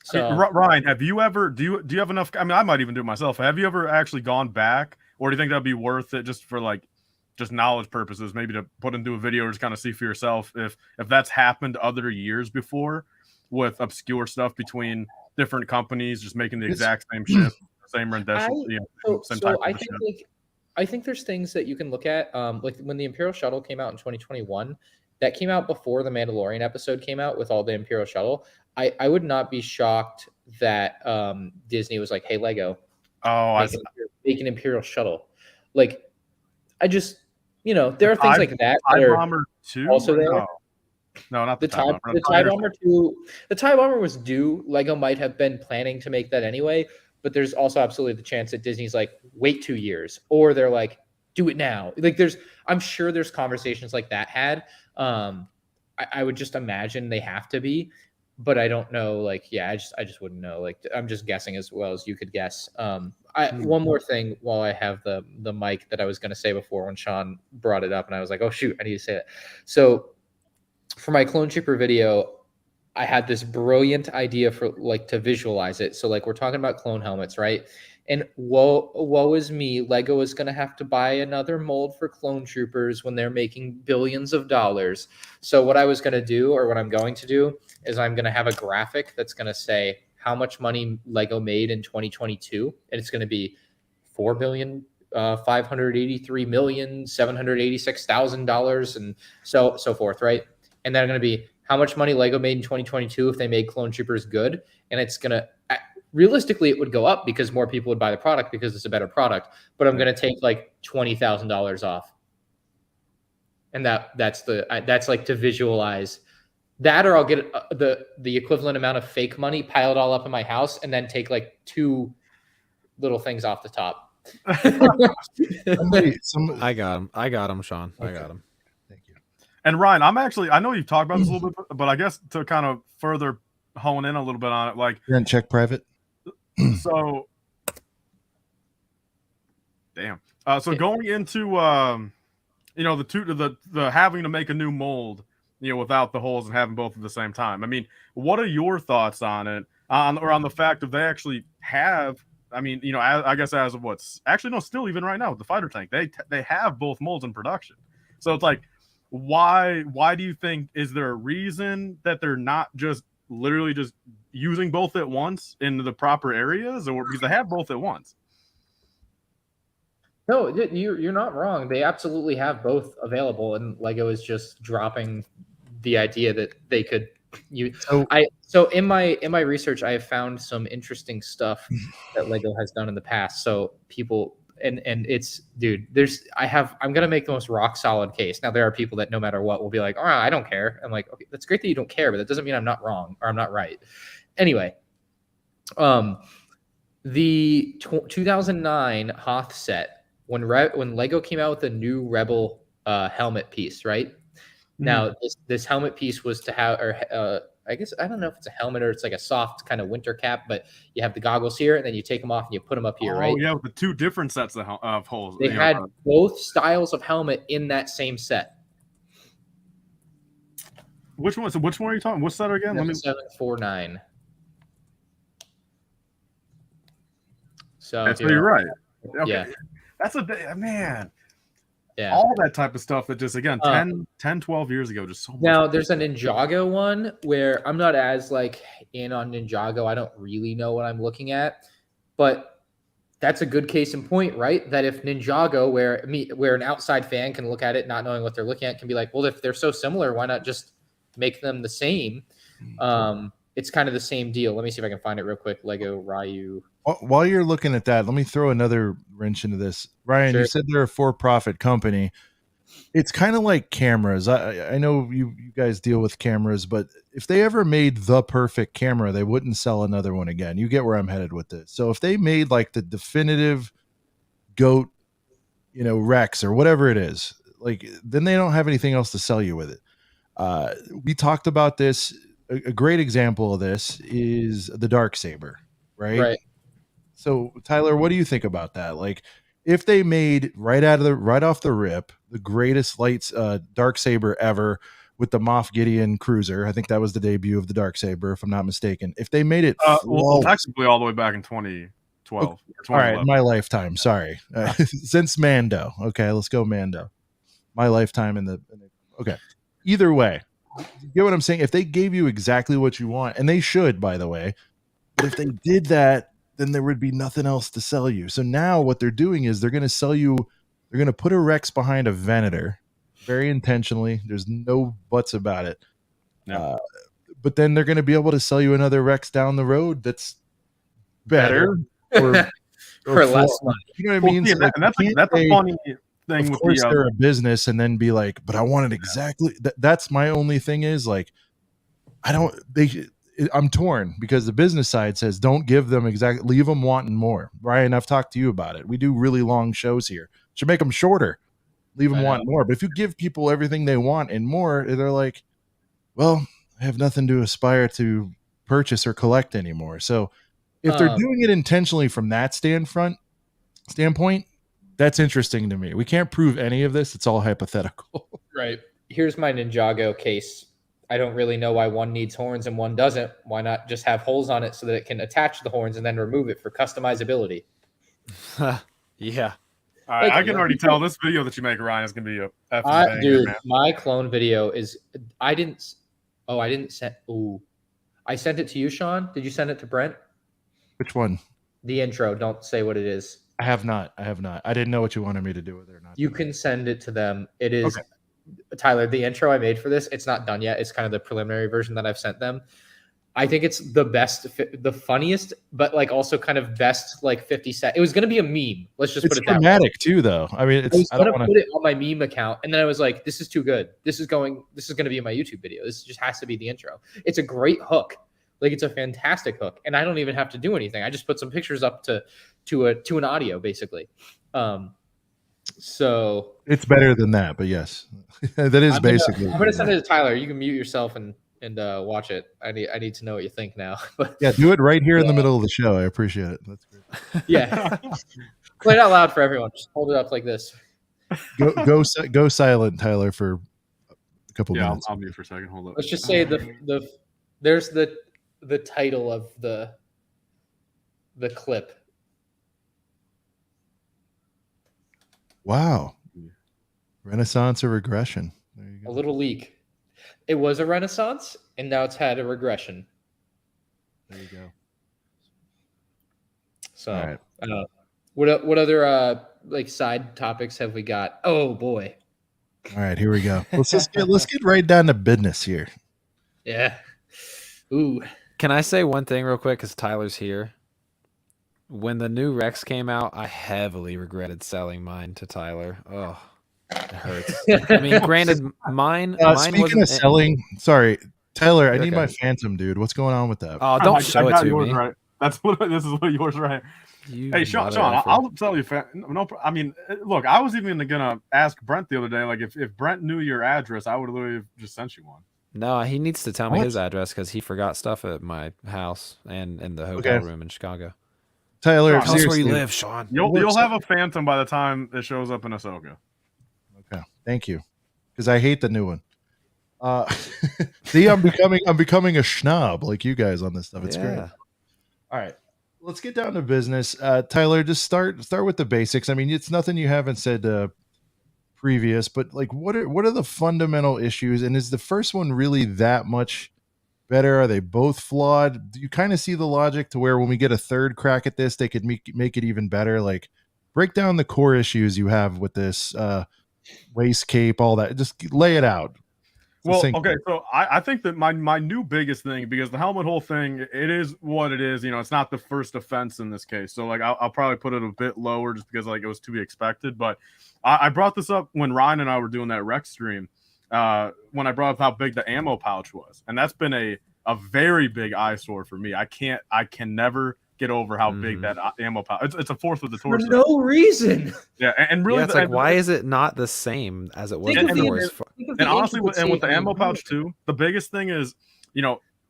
So Ryan, have you ever do you have enough? I mean, I might even do it myself. Have you ever actually gone back, or do you think that'd be worth it just for like just knowledge purposes, maybe to put into a video or just kind of see for yourself if that's happened other years before with obscure stuff between different companies just making the exact same ship, same rendition, same type of ship? I think there's things that you can look at. Like when the Imperial Shuttle came out in 2021, that came out before the Mandalorian episode came out with all the Imperial Shuttle. I would not be shocked that Disney was like, hey, Lego, make an Imperial Shuttle. Like, I just, there are things like that. TIE Bomber 2? Also there. No, not the TIE Bomber. The TIE Bomber 2. The TIE Bomber was due. Lego might have been planning to make that anyway. But there's also absolutely the chance that Disney's like, wait 2 years, or they're like, do it now. Like I'm sure there's conversations like that had. I would just imagine they have to be, but I don't know. Like, yeah, I just wouldn't know. Like, I'm just guessing as well as you could guess. One more thing while I have the mic that I was going to say before when Sean brought it up, and I was like, oh shoot, I need to say it. So for my Clone Trooper video, I had this brilliant idea for like to visualize it. So like we're talking about clone helmets, right? And woe is me, Lego is going to have to buy another mold for Clone Troopers when they're making billions of dollars. So what I was going to do, or what I'm going to do, is I'm going to have a graphic that's going to say how much money Lego made in 2022, and it's going to be $4,583,786,000 and so forth, right? And then going to be how much money Lego made in 2022 if they made Clone Troopers good. And it's going to, realistically, it would go up because more people would buy the product because it's a better product. But I'm going to take like $20,000 off. And that's like to visualize that, or I'll get the equivalent amount of fake money, pile it all up in my house, and then take like 2 little things off the top. I got him, Sean. Okay. I got him. And Ryan, I know you've talked about this a little bit, but I guess to kind of further hone in a little bit on it, like you're in check private. So, damn. So going into the having to make a new mold, without the holes and having both at the same time. I mean, what are your thoughts on it? On the fact that they actually have. I mean, I guess as of what's actually no, still even right now with the fighter tank, they have both molds in production. So it's like, why do you think, is there a reason that they're not just literally just using both at once in the proper areas, or because they have both at once? No, you're not wrong. They absolutely have both available, and Lego is just dropping the idea that they could use. So in my research, I have found some interesting stuff that Lego has done in the past. So people. And it's, dude, I'm going to make the most rock solid case. Now, there are people that no matter what will be like, oh, I don't care. I'm like, okay, that's great that you don't care, but that doesn't mean I'm not wrong or I'm not right. Anyway, the 2009 Hoth set, when Lego came out with a new Rebel helmet piece, right? Mm-hmm. Now, this helmet piece was to have, I guess, I don't know if it's a helmet or it's like a soft kind of winter cap, but you have the goggles here and then you take them off and you put them up here, right? Oh, yeah, with the 2 different sets of holes. They had both styles of helmet in that same set. Which one? So which one are you talking? What set again? 749. So you're right. Okay. Yeah. That's man. Yeah. All that type of stuff that just, again, 10, 12 years ago, just so much. Now, there's a Ninjago one where I'm not as, like, in on Ninjago. I don't really know what I'm looking at. But that's a good case in point, right? That if Ninjago, where an outside fan can look at it not knowing what they're looking at, can be like, well, if they're so similar, why not just make them the same? It's kind of the same deal. Let me see if I can find it real quick. Lego Ryu. While you're looking at that, let me throw another wrench into this. Ryan, You said they're a for-profit company. It's kind of like cameras. I know you guys deal with cameras, but if they ever made the perfect camera, they wouldn't sell another one again. You get where I'm headed with this. So if they made like the definitive GOAT, Rex or whatever it is, like then they don't have anything else to sell you with it. We talked about this. A great example of this is the Darksaber, right? Right. So Tyler, what do you think about that? Like, if they made right off the rip the greatest Darksaber ever with the Moff Gideon cruiser, I think that was the debut of the Darksaber, if I'm not mistaken. If they made it, technically all the way back in 2012. All right, my lifetime. Sorry, since Mando. Okay, let's go Mando. My lifetime in the okay. Either way, you get what I'm saying? If they gave you exactly what you want, and they should, by the way, but if they did that, then there would be nothing else to sell you. So now what they're doing is they're going to put a Rex behind a Venator very intentionally. There's no buts about it. No. But then they're going to be able to sell you another Rex down the road that's better. or less money. You know what I mean? So that's a funny thing. Of course, they're a business, and then be like, "But I want it exactly." That's my only thing is like, I'm torn because the business side says don't give them exactly, leave them wanting more. Ryan, I've talked to you about it. We do really long shows here. Should make them shorter, leave them wanting more. But if you give people everything they want and more, they're like, well, I have nothing to aspire to purchase or collect anymore. So if they're doing it intentionally from that standpoint, that's interesting to me. We can't prove any of this. It's all hypothetical. Right. Here's my Ninjago case. I don't really know why one needs horns and one doesn't. Why not just have holes on it so that it can attach the horns and then remove it for customizability? Yeah. All right, I can already tell this video that you make, Ryan, is going to be a effing banger, dude, man. My clone video is I sent it to you, Sean. Did you send it to Brent? Which one? The intro. Don't say what it is. I have not. I didn't know what you wanted me to do with it or not. You can send it to them. It is okay. Tyler, the intro I made for this, it's not done yet. It's kind of the preliminary version that I've sent them. I think it's the best, the funniest, but like also kind of best like 50 cent. It was going to be a meme. Let's just put it that way. It's dramatic too, though. I mean, I was going to put it on my meme account, and then I was like, "This is too good. This is going to be in my YouTube video. This just has to be the intro." It's a great hook. Like it's a fantastic hook, and I don't even have to do anything. I just put some pictures up to an audio, basically. So it's better than that, but yes, that is basically. I'm gonna send it to Tyler. You can mute yourself and watch it. I need to know what you think now. But yeah, do it right here in the middle of the show. I appreciate it. That's great. Yeah, play it out loud for everyone. Just hold it up like this. Go silent, Tyler, for a couple minutes. I'll mute for a second. Hold up. Let's just say there's the title of the clip. Wow. Renaissance or regression? There you go. A little leak. It was a renaissance, and now it's had a regression. There you go. So, right. What other like side topics have we got? Oh boy. All right, here we go. Let's get right down to business here. Yeah. Ooh. Can I say one thing real quick? Because Tyler's here. When the new Rex came out, I heavily regretted selling mine to Tyler. Oh, it hurts. I mean, granted, mine speaking of selling, sorry, Tyler, I need my Phantom, dude. What's going on with that? Oh, don't show it to me. Right. This is what yours, right? Hey, Sean, I'll tell you. No, I mean, look, I was even gonna ask Brent the other day, like if Brent knew your address, I would have literally just sent you one. No, he needs to tell me his address because he forgot stuff at my house and in the hotel room in Chicago. Tyler, tell us where you live, Sean. You'll have a Phantom by the time it shows up in Ahsoka. Okay, thank you, because I hate the new one. See, I'm becoming a schnob like you guys on this stuff. It's great. All right, let's get down to business. Tyler, just start with the basics. I mean, it's nothing you haven't said previous, but like, what are the fundamental issues? And is the first one really that much better? Are they both flawed? Do you kind of see the logic to where when we get a third crack at this, they could make it even better? Like, break down the core issues you have with this waist cape, all that. Just lay it out. Well, okay, so I think that my new biggest thing, because the helmet hole thing, it is what it is. It's not the first offense in this case. So like I'll probably put it a bit lower just because like it was to be expected. But I brought this up when Ryan and I were doing that rec stream, when I brought up how big the ammo pouch was, and that's been a very big eyesore for me. I can never get over how big that ammo pouch. It's a fourth of the torso. For no reason. Yeah, and really, it's like, why is it not the same as it was before? And honestly, and with the ammo pouch too, the biggest thing is,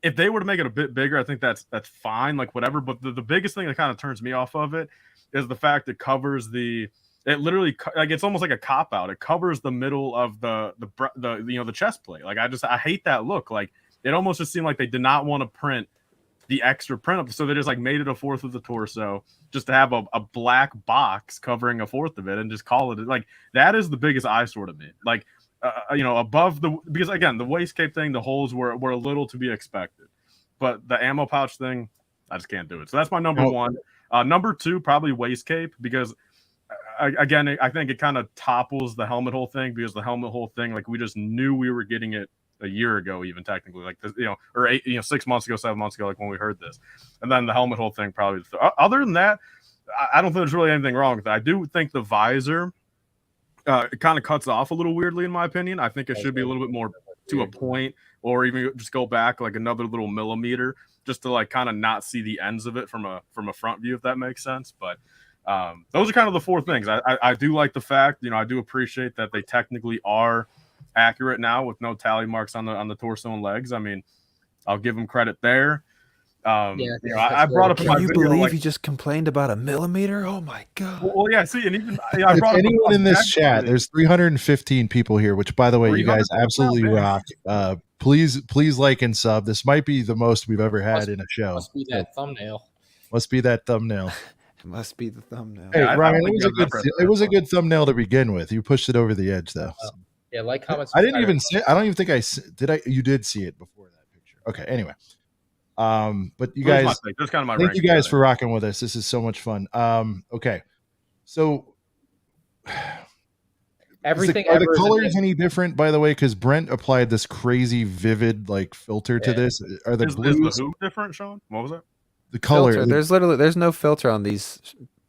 if they were to make it a bit bigger, I think that's fine, like whatever. But the biggest thing that kind of turns me off of it is the fact it covers it literally, like, it's almost like a cop out. It covers the middle of the chest plate. Like I hate that look. Like it almost just seemed like they did not want to print the extra print up, so they just like made it a fourth of the torso just to have a black box covering a fourth of it and just call it. Like that is the biggest eyesore to me. Like above because again, the waist cape thing, the holes were a little to be expected, but the ammo pouch thing, I just can't do it. So that's my number one. Number two, probably waist cape, because again, I think it kind of topples the helmet hole thing, because the helmet hole thing, like we just knew we were getting it a year ago, even technically, like this, or 6 months ago, 7 months ago, like when we heard this. And then the helmet hole thing, probably. Other than that, I don't think there's really anything wrong with it. I do think the visor, it kind of cuts off a little weirdly, in my opinion. I think it should be a little bit more to a point, or even just go back like another little millimeter, just to like kind of not see the ends of it from a front view, if that makes sense. But those are kind of the four things. I do like the fact, I do appreciate that they technically are accurate now with no tally marks on the torso and legs. I mean, I'll give them credit there. I brought up. Can you believe he just complained about a millimeter? Oh my god! Well, yeah. See, and even if anyone in this chat, there's 315 people here. Which, by the way, you guys absolutely rock. Please like and sub. This might be the most we've ever had in a show. Must be that thumbnail. Must be that thumbnail. It must be the thumbnail. Hey, Ryan, it was a good thumbnail to begin with. You pushed it over the edge, though. Yeah, like, comments. I didn't even see it. I don't even think I did. You did see it before that picture. Okay. Anyway, but you guys, thank you guys for rocking with us. This is so much fun. Okay, so everything are the colors any different, by the way? Because Brent applied this crazy vivid like filter to this. Are the blues the different, Sean? What was it? The color. Filter. There's no filter on these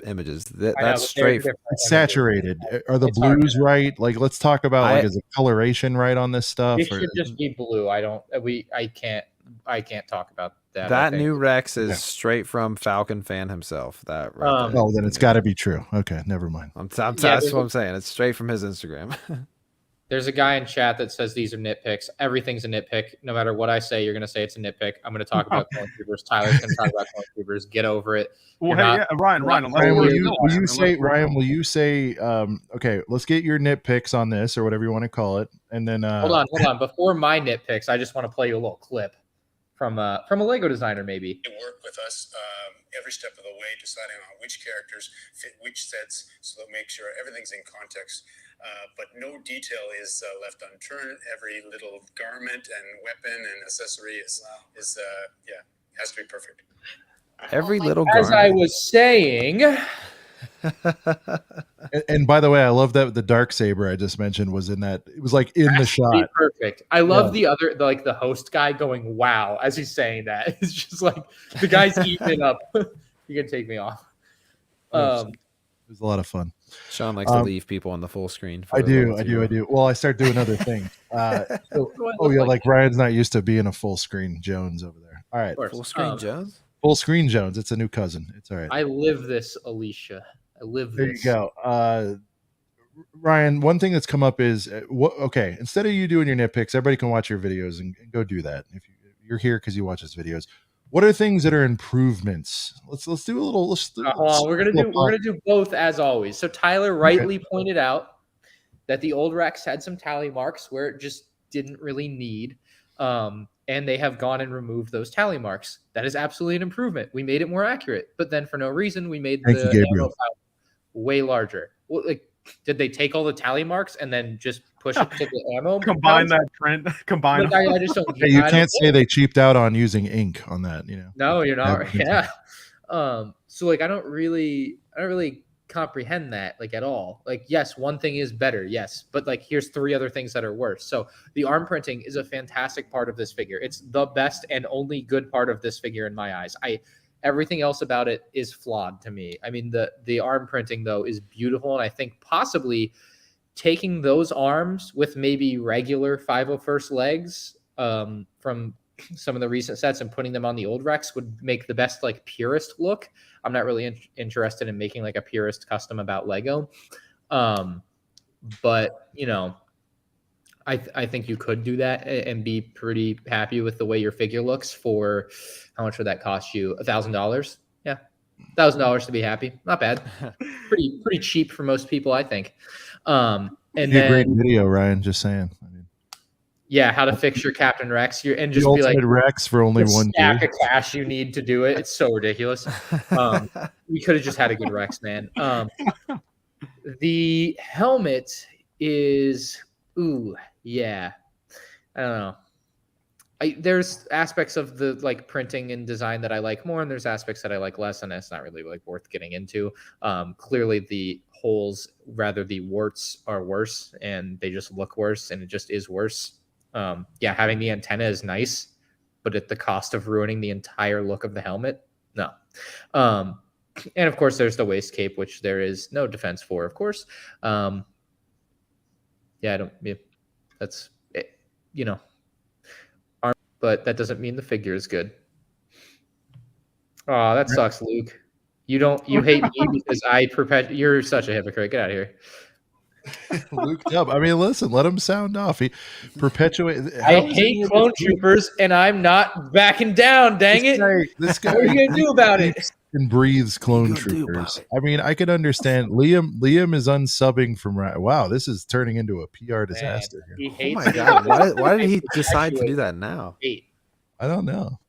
images. That's straight. It's saturated. Are the blues right? Like, let's talk about is the coloration right on this stuff? It should just be blue. I can't talk about that. That new Rex is straight from Falcon Fan himself. That right oh, then it's got to be true. Okay, never mind. That's what I'm saying. It's straight from his Instagram. There's a guy in chat that says these are nitpicks. Everything's a nitpick. No matter what I say, you're going to say it's a nitpick. I'm going to talk about clone troopers. Tyler's going to talk about clone troopers. Get over it. Well, Ryan, will you say, okay, let's get your nitpicks on this or whatever you want to call it. And then hold on. Before my nitpicks, I just want to play you a little clip from a Lego designer, maybe. Work with us every step of the way, deciding on which characters fit which sets, so that make sure everything's in context. But no detail is left unturned. Every little garment and weapon and accessory has to be perfect. Every little garment. As I was saying. and by the way, I love that the dark saber I just mentioned was in that. It was like in the shot. Perfect. I love the other, the host guy going wow as he's saying that. It's just like the guy's eating it up. You can take me off. It was a lot of fun. Sean likes to leave people on the full screen. I do. Well, I start doing other things. Like Ryan's not used to being a full screen Jones over there. All right, full screen Jones. Full screen Jones. It's a new cousin. It's all right. I live this, Alicia. I live this. There you go. Ryan, one thing that's come up is okay. Instead of you doing your nitpicks, everybody can watch your videos and go do that. If you're here because you watch his videos. What are things that are improvements? Let's do a little. We're gonna do both as always. So Tyler rightly pointed out that the old Rex had some tally marks where it just didn't really need, and they have gone and removed those tally marks. That is absolutely an improvement. We made it more accurate, but then for no reason we made the ammo way larger. Well, did they take all the tally marks and then just push it to the ammo? Combine that print. Combine. I just don't. You can't say they cheaped out on using ink on that. No, you're not. Yeah. So I don't really comprehend that like at all. Like, yes, one thing is better, yes, but like here's 3 other things that are worse. So the arm printing is a fantastic part of this figure. It's the best and only good part of this figure in my eyes. Everything else about it is flawed to me. I mean, the arm printing though is beautiful, and I think possibly taking those arms with maybe regular 501st legs from some of the recent sets and putting them on the old Rex would make the best like purist look. I'm not really interested in making like a purist custom about Lego. But you know, I think you could do that and be pretty happy with the way your figure looks for how much would that cost you? $1,000. Yeah. $1,000 to be happy. Not bad. pretty cheap for most people, I think. And then a great video, Ryan, just saying. I mean, yeah, how to fix your Captain Rex. And just the be like Rex for only one stack of cash you need to do it. It's so ridiculous. We could have just had a good Rex, man. The helmet is yeah. I don't know. There's aspects of the like printing and design that I like more, and there's aspects that I like less, and it's not really like worth getting into. Clearly the holes, rather the warts, are worse, and they just look worse, and it just is worse. Yeah, having the antenna is nice, but at the cost of ruining the entire look of the helmet, no. And of course there's the waist cape, which there is no defense for, of course. That's it, you know. But that doesn't mean the figure is good. Oh, that sucks, Luke. You hate me because you're such a hypocrite. Get out of here. Luke Dub. I mean, listen, let him sound off. He perpetuate. I hate clone troopers, and I'm not backing down. Dang it! This guy. What are you gonna do about it? And breathes clone troopers. I mean, I could understand. Liam is unsubbing from. Wow, this is turning into a PR disaster. He hates oh my god! Why did he decide to do that now? I don't know.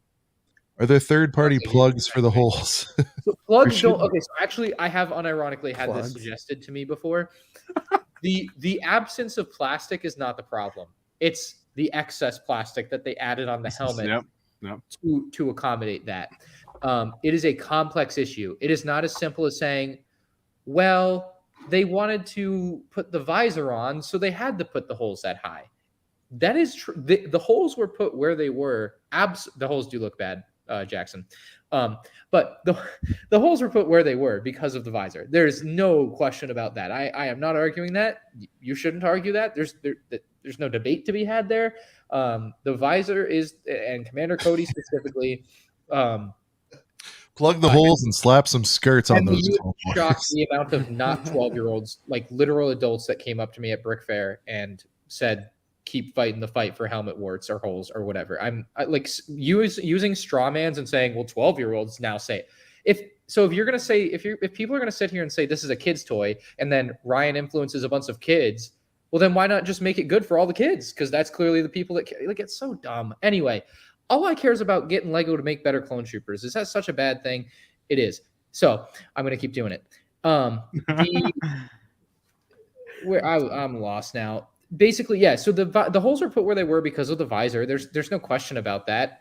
Are there third-party plugs for the holes? So plugs don't. Okay, so actually, I have unironically had this suggested to me before. The absence of plastic is not the problem. It's the excess plastic that they added on the helmet to accommodate that. It is a complex issue. It is not as simple as saying, well, they wanted to put the visor on, so they had to put the holes that high. That is true. The holes were put where they were. The holes do look bad, Jackson. But the holes were put where they were because of the visor. There's no question about that. I am not arguing that. You shouldn't argue that. There's no debate to be had there. The visor is, and Commander Cody specifically, plug the holes and slap some skirts on those. Shocked the amount of not 12-year-olds, like literal adults, that came up to me at Brick Fair and said, keep fighting the fight for helmet warts or holes or whatever. I like using straw mans and saying, well, 12-year-olds now say it. If you're going to say, if people are going to sit here and say this is a kid's toy, and then Ryan influences a bunch of kids, well, then why not just make it good for all the kids? Because that's clearly the people that like, it's so dumb. Anyway, all I care is about getting Lego to make better clone troopers. Is that such a bad thing? It is. So I'm going to keep doing it. I'm lost now. Basically, yeah. So the holes are put where they were because of the visor. There's no question about that.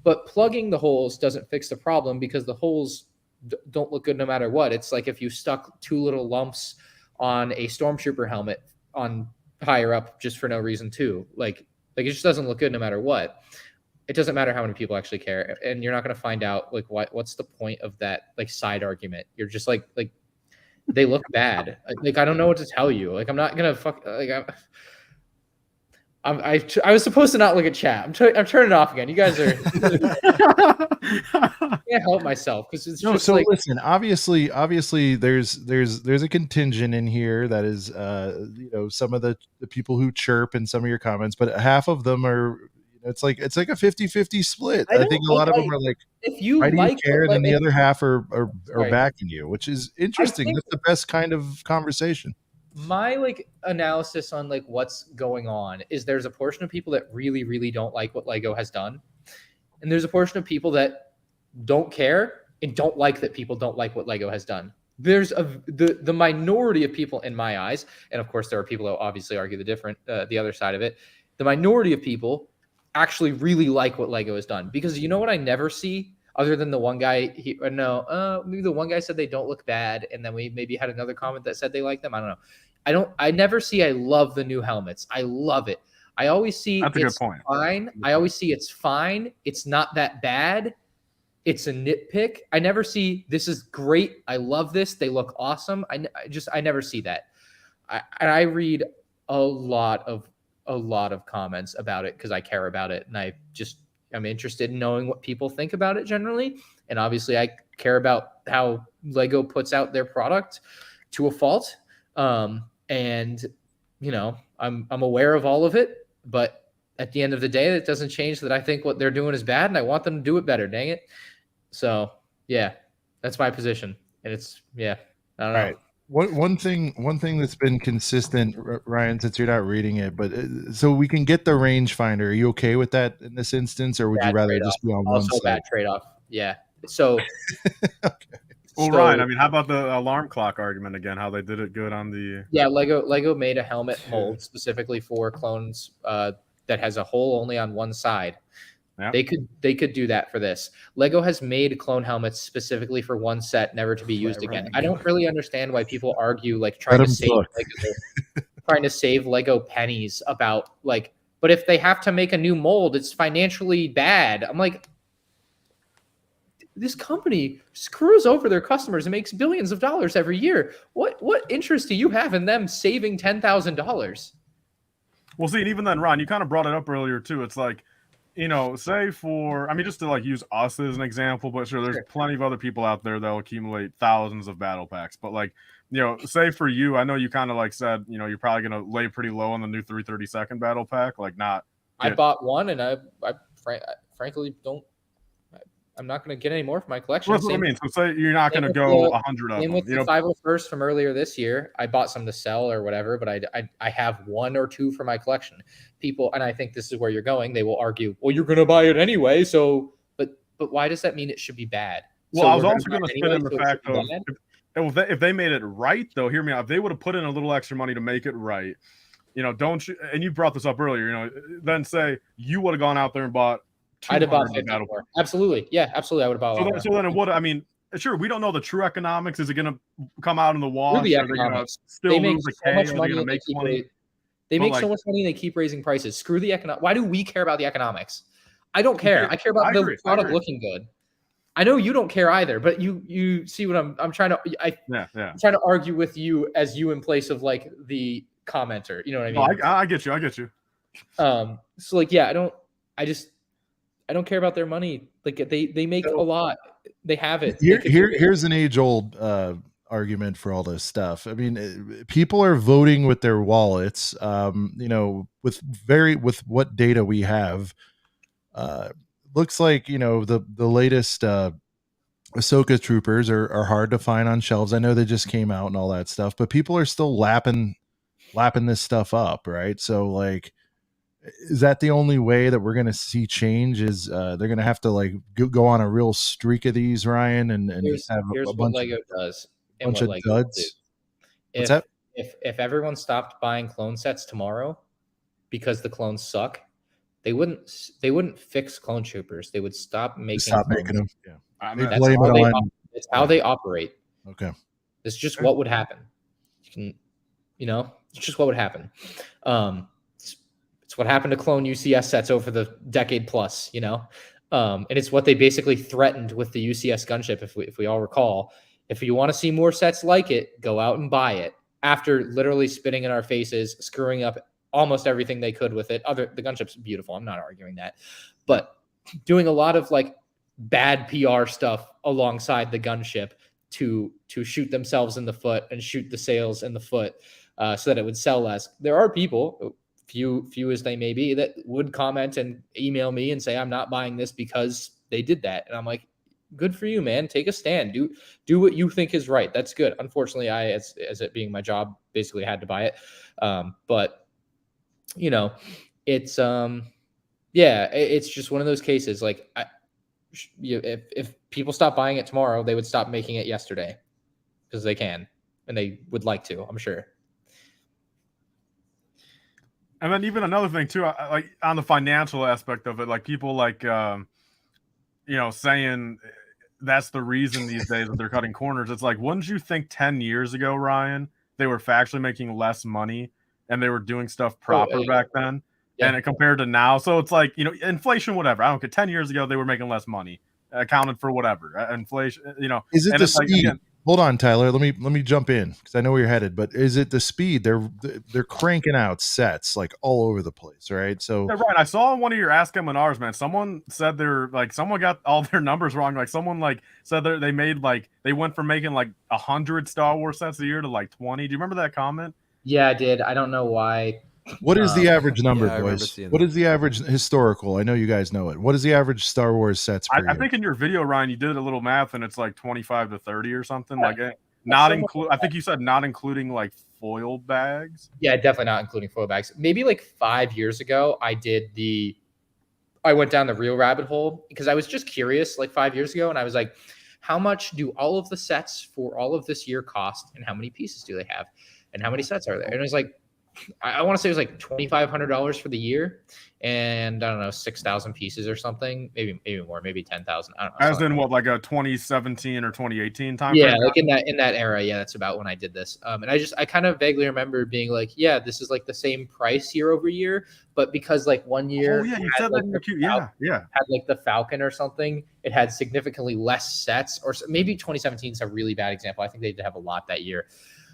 But plugging the holes doesn't fix the problem because the holes don't look good no matter what. It's like if you stuck 2 little lumps on a stormtrooper helmet on higher up just for no reason too. Like it just doesn't look good no matter what. It doesn't matter how many people actually care, and you're not going to find out like what's the point of that like side argument. You're just like they look bad. Like I don't know what to tell you. Like I'm not gonna I was supposed to not look at chat. I'm turning it off again. You guys are. I can't help myself because it's just so like, listen. Obviously, there's a contingent in here that is some of the people who chirp in some of your comments, but half of them are. It's like a 50-50 split. I think a lot of them are like, if you why do you like care? And then the other half are backing you, which is interesting. That's the best kind of conversation. My like analysis on like what's going on is there's a portion of people that really, really don't like what Lego has done. And there's a portion of people that don't care and don't like that people don't like what Lego has done. There's the minority of people in my eyes. And of course there are people that obviously argue the other side of it. The minority of people actually really like what Lego has done, because you know what I never see? other than the one guy, maybe the one guy said they don't look bad, and then we maybe had another comment that said they like them. I don't know. I never see I love the new helmets. I love it. I always see That's a good point. Fine. I always see it's fine. It's not that bad. It's a nitpick. I never see this is great. I love this. They look awesome. I never see that. I read a lot of comments about it because I care about it, and I'm interested in knowing what people think about it generally. And obviously I care about how Lego puts out their product to a fault. And I'm aware of all of it, but at the end of the day, that doesn't change that I think what they're doing is bad and I want them to do it better. Dang it. So yeah, that's my position. And I don't know. Right. One thing that's been consistent, Ryan, since you're not reading it, but so we can get the rangefinder. Are you okay with that in this instance, or would you rather just be on one side? Also bad trade-off. Yeah. So, okay. Well, Ryan, I mean, how about the alarm clock argument again? How they did it good on the... Yeah, Lego made a helmet mold specifically for clones that has a hole only on one side. Yeah. They could do that for this. Lego has made clone helmets specifically for one set, never to be used again. I don't really understand why people argue like trying to save Lego pennies about like, but if they have to make a new mold, it's financially bad. I'm like, this company screws over their customers and makes billions of dollars every year. What interest do you have in them saving $10,000? Well, see, and even then, Ron, you kind of brought it up earlier too. It's like, say just to like use us as an example, but sure, there's plenty of other people out there that'll accumulate thousands of battle packs. But like, say for you, I know you kind of like said, you're probably going to lay pretty low on the new 332nd battle pack. Like I bought one and I frankly don't. I'm not going to get any more for my collection. That's what I mean. So say you're not going to go 100 of them. With the 501st from earlier this year, I bought some to sell or whatever, but I have one or two for my collection. People, and I think this is where you're going, they will argue, well, you're going to buy it anyway. So, but why does that mean it should be bad? Well, I was also going to spin in the fact of if they made it right, though, hear me out. If they would have put in a little extra money to make it right, don't you? And you brought this up earlier. Then say you would have gone out there and bought. I'd have bought 50 more. Absolutely. Yeah, absolutely. I would have bought. So then it would. I mean, sure, we don't know the true economics. Is it going to come out in the wash? The economics. They make so much money. They make so much money. And they keep raising prices. Screw the economics. Why do we care about the economics? I don't care. I care about the product looking good. I know you don't care either, but you see what I'm trying to. I'm trying to argue with you as you in place of like the commenter. You know what I mean? No, I get you. So like, yeah, I don't care about their money. Like they make a lot. They have it. Here's an age-old argument for all this stuff. I mean, people are voting with their wallets. With what data we have, looks like the latest Ahsoka troopers are hard to find on shelves. I know they just came out and all that stuff, but people are still lapping this stuff up, right? So like, is that the only way that we're going to see change? Is they're going to have to like go on a real streak of these, Ryan, and have a bunch Lego does and bunch of duds? If everyone stopped buying clone sets tomorrow because the clones suck, they wouldn't fix clone troopers. They would stop making them. Yeah, I mean, that's how they operate. Okay, it's just what would happen. It's just what would happen. It's what happened to clone UCS sets over the decade plus, and it's what they basically threatened with the UCS gunship. If we all recall, if you want to see more sets like it, go out and buy it. After literally spitting in our faces, screwing up almost everything they could with it. The gunship's beautiful. I'm not arguing that, but doing a lot of like bad PR stuff alongside the gunship to shoot themselves in the foot and shoot the sales in the foot so that it would sell less. There are people, few as they may be, that would comment and email me and say, I'm not buying this because they did that. And I'm like, good for you, man. Take a stand. Do what you think is right. That's good. Unfortunately, I, as it being my job, basically had to buy it. But it's it's just one of those cases. Like if people stop buying it tomorrow, they would stop making it yesterday because they can, and they would like to, I'm sure. And then even another thing too, like on the financial aspect of it, like people like, saying that's the reason these days that they're cutting corners. It's like, wouldn't you think 10 years ago, Ryan, they were factually making less money and they were doing stuff proper back then? Yeah. And compared to now, so it's like, inflation, whatever. I don't care. 10 years ago, they were making less money, accounted for whatever. Inflation, Is it the speed? Like, hold on, Tyler. Let me jump in because I know where you're headed. But is it the speed? They're cranking out sets like all over the place, right? So yeah, right. I saw one of your Ask M&Rs, man. Someone said someone got all their numbers wrong. Like someone said they went from making 100 Star Wars sets a year to 20. Do you remember that comment? Yeah, I did. I don't know why. What is the average number, boys? What is the average historical? I know you guys know it. What is the average Star Wars sets per year? I think in your video, Ryan, you did a little math, and it's 25 to 30 or something. I think you said not including foil bags. Yeah, definitely not including foil bags. Maybe 5 years ago, I went down the real rabbit hole because I was just curious 5 years ago, and I was like, how much do all of the sets for all of this year cost, and how many pieces do they have, and how many sets are there? And it was I want to say it was $2,500 for the year, and I don't know, 6,000 pieces or something, maybe more, maybe 10,000. I don't know. As in what, a 2017 or 2018 time? Yeah, in that era. Yeah, that's about when I did this. And I kind of vaguely remember being yeah, this is the same price year over year, but because 1 year, you said that. Had the Falcon or something, it had significantly less sets, or maybe 2017 is a really bad example. I think they did have a lot that year.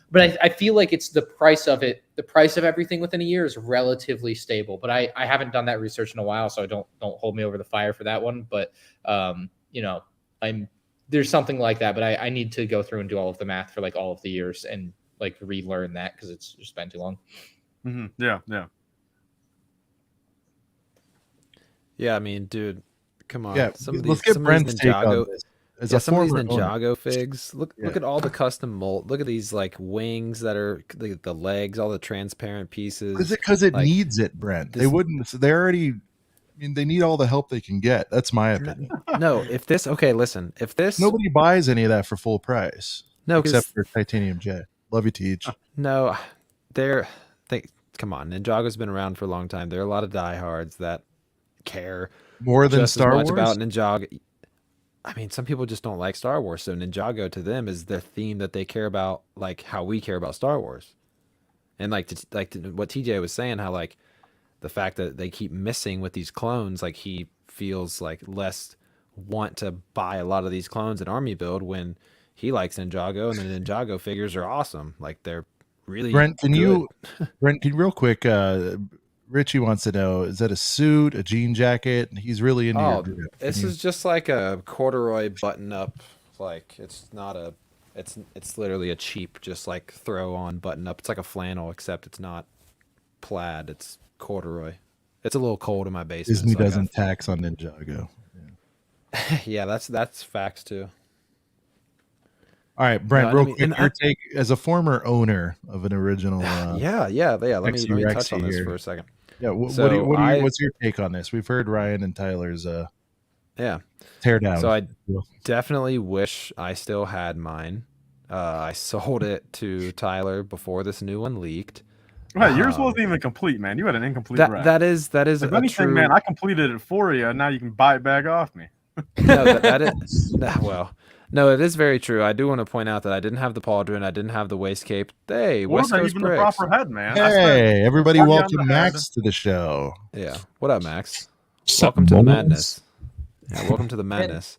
But I feel it's the price of it. The price of everything within a year is relatively stable. But I haven't done that research in a while, so don't hold me over the fire for that one. But there's something like that. But I need to go through and do all of the math for all of the years and relearn that because it's just been too long. Mm-hmm. Yeah. Yeah, I mean, dude, come on. Yeah, let's get Brent's take on this. Some of these Ninjago figs. Look at all the custom mold. Look at these wings that are the legs, all the transparent pieces. Is it because it needs it, Brent? They wouldn't. They already. I mean, they need all the help they can get. That's my opinion. No, if this nobody buys any of that for full price. No, except for Titanium Jet. Love you, Teach. No, come on. Ninjago's been around for a long time. There are a lot of diehards that care more than Star Wars about Ninjago. I mean, some people just don't like Star Wars, so Ninjago to them is the theme that they care about, how we care about Star Wars. And what TJ was saying, how the fact that they keep missing with these clones, he feels less want to buy a lot of these clones at Army Build when he likes Ninjago, and the Ninjago figures are awesome. They're really Brent, can you real quick? Richie wants to know: is that a suit, a jean jacket? He's really into your grip. This is just a corduroy button-up. It's not a. It's literally a cheap, just throw on button-up. It's like a flannel, except it's not plaid. It's corduroy. It's a little cold in my basement. Disney doesn't tax on Ninjago. Yeah, that's facts too. All right, Brent, real quick, your take as a former owner of an original. Yeah. Let me touch on this for a second. Yeah, what's your take on this? We've heard Ryan and Tyler's tear down. So I definitely wish I still had mine. I sold it to Tyler before this new one leaked. Right, yours wasn't even complete, man. You had an incomplete wreck. That is if anything, man, I completed it for you, and now you can buy it back off me. No, that is no, it is very true. I do want to point out that I didn't have the pauldron, I didn't have the waist cape. Hey, West Coast even bricks. The proper head, man. Hey, everybody, welcome Max to the show. Yeah, what up, Max? Welcome to the madness. Yeah, welcome to the madness.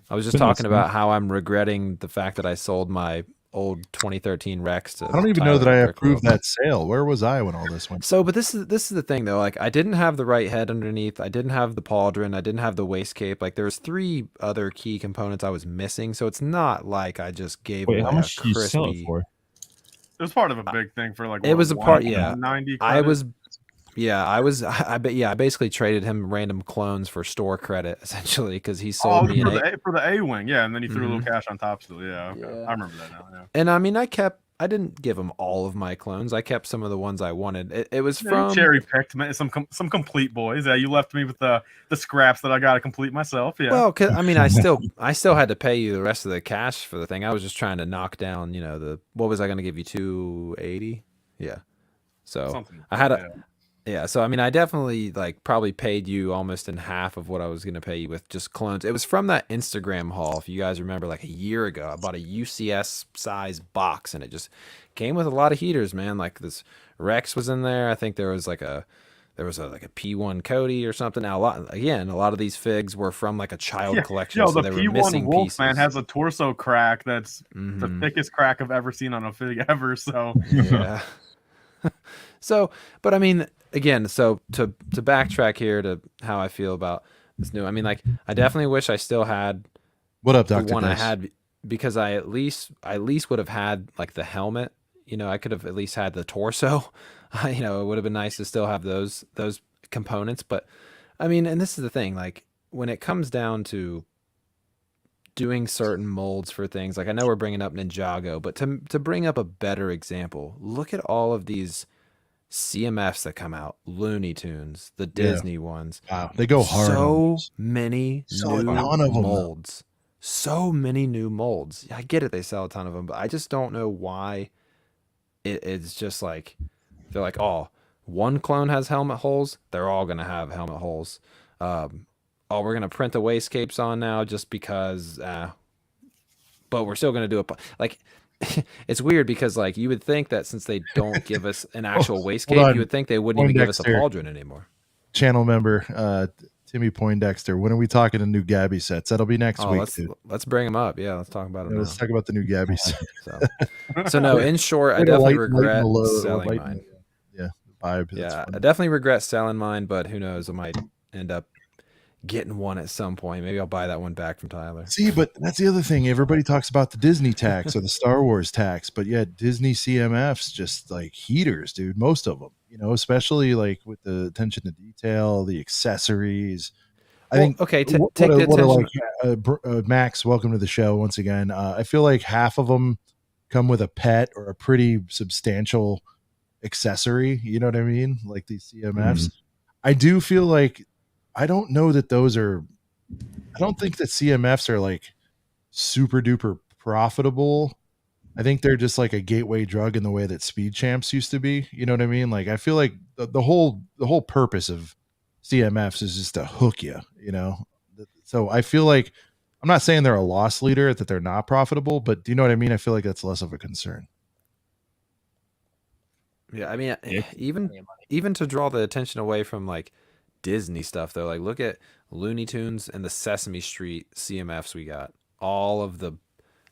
I was just talking about how I'm regretting the fact that I sold my old 2013 Rex to I don't even Tyler know that I approved that sale. Where was I when all this went? So, but this is the thing though. I didn't have the right head underneath. I didn't have the pauldron. I didn't have the waist cape. There was 3 other key components I was missing. So it's not like I just gave away how much crispy. Did you sell it for? It was part of a big thing for it was a part. Yeah, 90. I basically traded him random clones for store credit essentially because he sold me for the A wing, and then he threw a little cash on top still. Yeah, okay. I remember that now. Yeah. And I mean, I didn't give him all of my clones. I kept some of the ones I wanted. It was from cherry picked some complete boys. Yeah, you left me with the scraps that I got to complete myself. Yeah. Well, I mean, I still had to pay you the rest of the cash for the thing. I was just trying to knock down, what was I going to give you, $280? Yeah. So I Yeah, so I mean, I definitely like probably paid you almost in half of what I was gonna pay you with just clones. It was from that Instagram haul, if you guys remember, like a year ago. I bought a UCS size box, and it just came with a lot of heaters, man. Like this Rex was in there. I think there was like a like a P1 Cody or something. Now a lot of these figs were from like a child collection, Yo, so the they were P1 missing Wolf pieces. man has a torso crack that's the thickest crack I've ever seen on a fig ever. So yeah. So, but I mean, again, so to backtrack here to how I feel about this new, I mean, like, I definitely wish I still had What up, the Dr. one I Dice? had, because I at least would have had like the helmet. You know, I could have at least had the torso. You know, it would have been nice to still have those components. But I mean, and this is the thing, like when it comes down to doing certain molds for things, like I know we're bringing up Ninjago, but to bring up a better example, look at all of these CMFs that come out, Looney Tunes, the Disney ones. Wow, they go hard. So many Sell a new ton of them, molds. So many new molds. I get it, they sell a ton of them, but I just don't know why it's just like they're like, oh, one clone has helmet holes, they're all gonna have helmet holes. Oh, we're gonna print the wastegapes on now just because, but we're still gonna do it. Like, it's weird because like you would think that since they don't give us an actual wastecape, you would think they wouldn't even give us a pauldron anymore. Channel member Timmy Poindexter, when are we talking to new Gabby sets? That'll be next week. Let's bring them up. Yeah, let's talk about them. Let's talk about the new Gabby sets. So no, in short, I definitely regret selling mine. Yeah, vibe. Yeah, I definitely regret selling mine, but who knows? I might end up getting one at some point. Maybe I'll buy that one back from Tyler. See, but that's the other thing. Everybody talks about the Disney tax or the Star Wars tax, but yeah, Disney CMFs just like heaters, dude. Most of them, you know, especially like with the attention to detail, the accessories. I think. Okay, take the attention. Max, welcome to the show once again. I feel like half of them come with a pet or a pretty substantial accessory. You know what I mean? Like these CMFs. I do feel like. I don't know that those are, I don't think that CMFs are like super duper profitable. I think they're just like a gateway drug in the way that speed champs used to be. You know what I mean? Like, I feel like the whole purpose of CMFs is just to hook you, you know? So I feel like, I'm not saying they're a loss leader, that they're not profitable, but do you know what I mean? I feel like that's less of a concern. Yeah. I mean, even to draw the attention away from like Disney stuff though, like look at Looney Tunes and the Sesame Street CMFs we got. All of the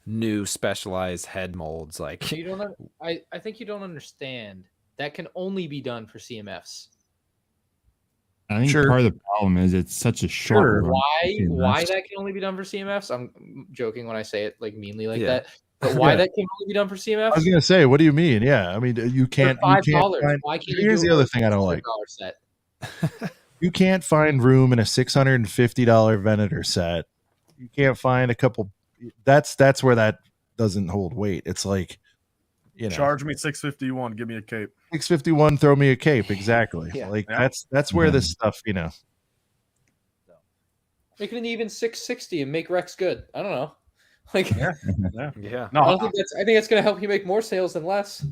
new specialized head molds. Like you don't. I think you don't understand. That can only be done for CMFs. I think part of the problem is it's such a short. Why that can only be done for CMFs? I'm joking when I say it like meanly like that. But why that can only be done for CMFs? I was gonna say, what do you mean? Yeah, I mean you can't. $5. Why can't you? Here's the other thing I don't like. Set. You can't find room in a $650 Venator set. You can't find a couple. That's where that doesn't hold weight. It's like, you know, charge me $651, give me a cape. $651, throw me a cape. Exactly. Like that's where this stuff, you know. Make it an even $660 and make Rex good. I don't know. Like, yeah. No, I think that's going to help you make more sales than less.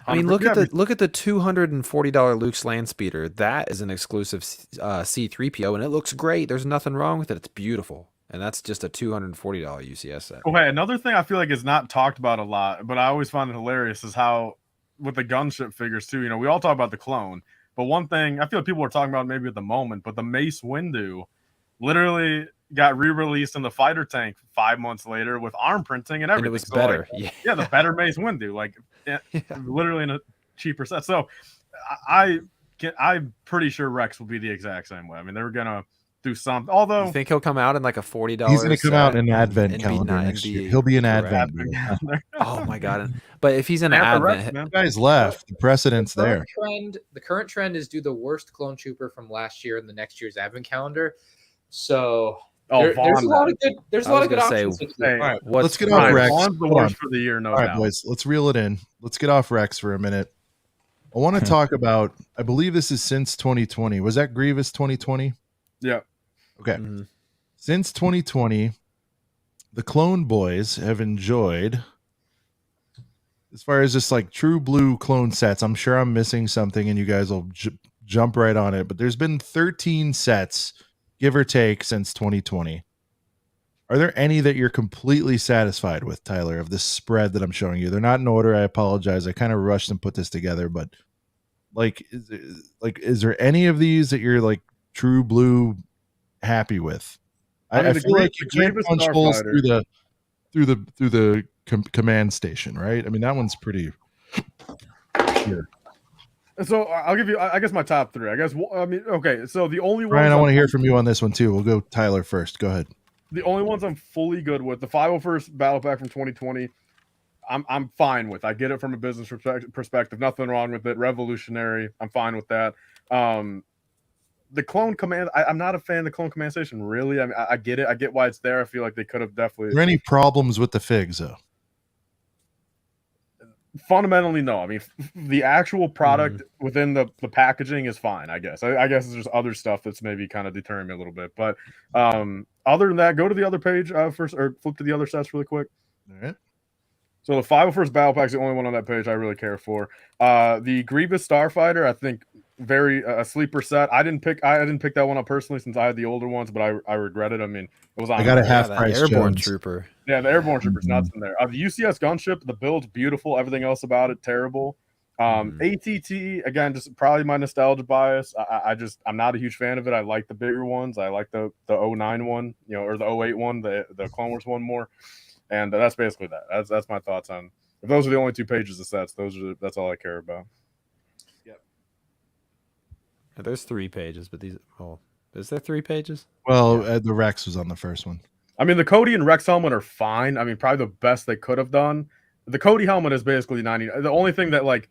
I mean, look at the $240 Luke's land speeder. That is an exclusive C3PO, and it looks great. There's nothing wrong with it. It's beautiful, and that's just a $240 UCS set. Okay, another thing I feel like is not talked about a lot, but I always find it hilarious is how with the gunship figures too. You know, we all talk about the clone, but one thing I feel like people are talking about maybe at the moment, but the Mace Windu literally got re-released in the fighter tank 5 monds later with arm printing and everything. And it was better. Like, yeah, the better Mace Windu, like literally in a cheaper set. So I'm pretty sure Rex will be the exact same way. I mean, they were gonna do something. Although you think he'll come out in like a $40. He's gonna come out in an advent calendar next year. He'll be an advent. Oh my god! But if he's an advent, the guy's left. The precedent's there. The current trend is do the worst clone trooper from last year in the next year's advent calendar. So. There's a lot of good options. All right, let's get off Rex. Vaughn's the worst for the year, no doubt. All right, boys, let's reel it in. Let's get off Rex for a minute. I want to talk about, I believe this is since 2020. Was that Grievous 2020? Yeah. Okay. Mm-hmm. Since 2020, the Clone Boys have enjoyed as far as just like true blue clone sets, I'm sure I'm missing something, and you guys will jump right on it. But there's been 13 sets, give or take, since 2020. Are there any that you're completely satisfied with, Tyler, of this spread that I'm showing you? They're not in order. I apologize. I kind of rushed and put this together, but like, is there any of these that you're like true blue happy with? I feel like you can't punch holes through the command station, right? I mean, that one's pretty sure. So I'll give you, I guess, my top three. I guess, I mean, okay. So the only one, Ryan, I want to hear from you on this one too. We'll go Tyler first. Go ahead. The only ones I'm fully good with, the 501st Battle Pack from 2020, I'm fine with. I get it from a business perspective. Nothing wrong with it. Revolutionary. I'm fine with that. The Clone Command, I'm not a fan of the Clone Command Station, really. I mean, I get it. I get why it's there. I feel like they could have definitely... Are there any problems with the figs, though? Fundamentally, no. I mean, the actual product within the packaging is fine, I guess. I guess there's other stuff that's maybe kind of deterring me a little bit. But other than that, go to the other page first, or flip to the other sets really quick. All right. So the 501st Battle Pack is the only one on that page I really care for. The Grievous Starfighter, I think, very a sleeper set. I didn't pick that one up personally since I had the older ones, but I regret it. I mean, it was on. I got a half price Airborne Jones. Trooper. Yeah, the Airborne Trooper's nuts in there. The UCS gunship, the build's beautiful. Everything else about it, terrible. ATT, again, just probably my nostalgia bias. I'm not a huge fan of it. I like the bigger ones. I like the 09 one, or the 08 one, the Clone Wars one more. And that's basically that. That's my thoughts on. If those are the only two pages of sets, that's all I care about. Yep. There's 3 pages, but these. Oh, is there 3 pages? Well, the Rex was on the first one. I mean, the Cody and Rex helmet are fine. I mean, probably the best they could have done. The Cody helmet is basically 90. The only thing that, like,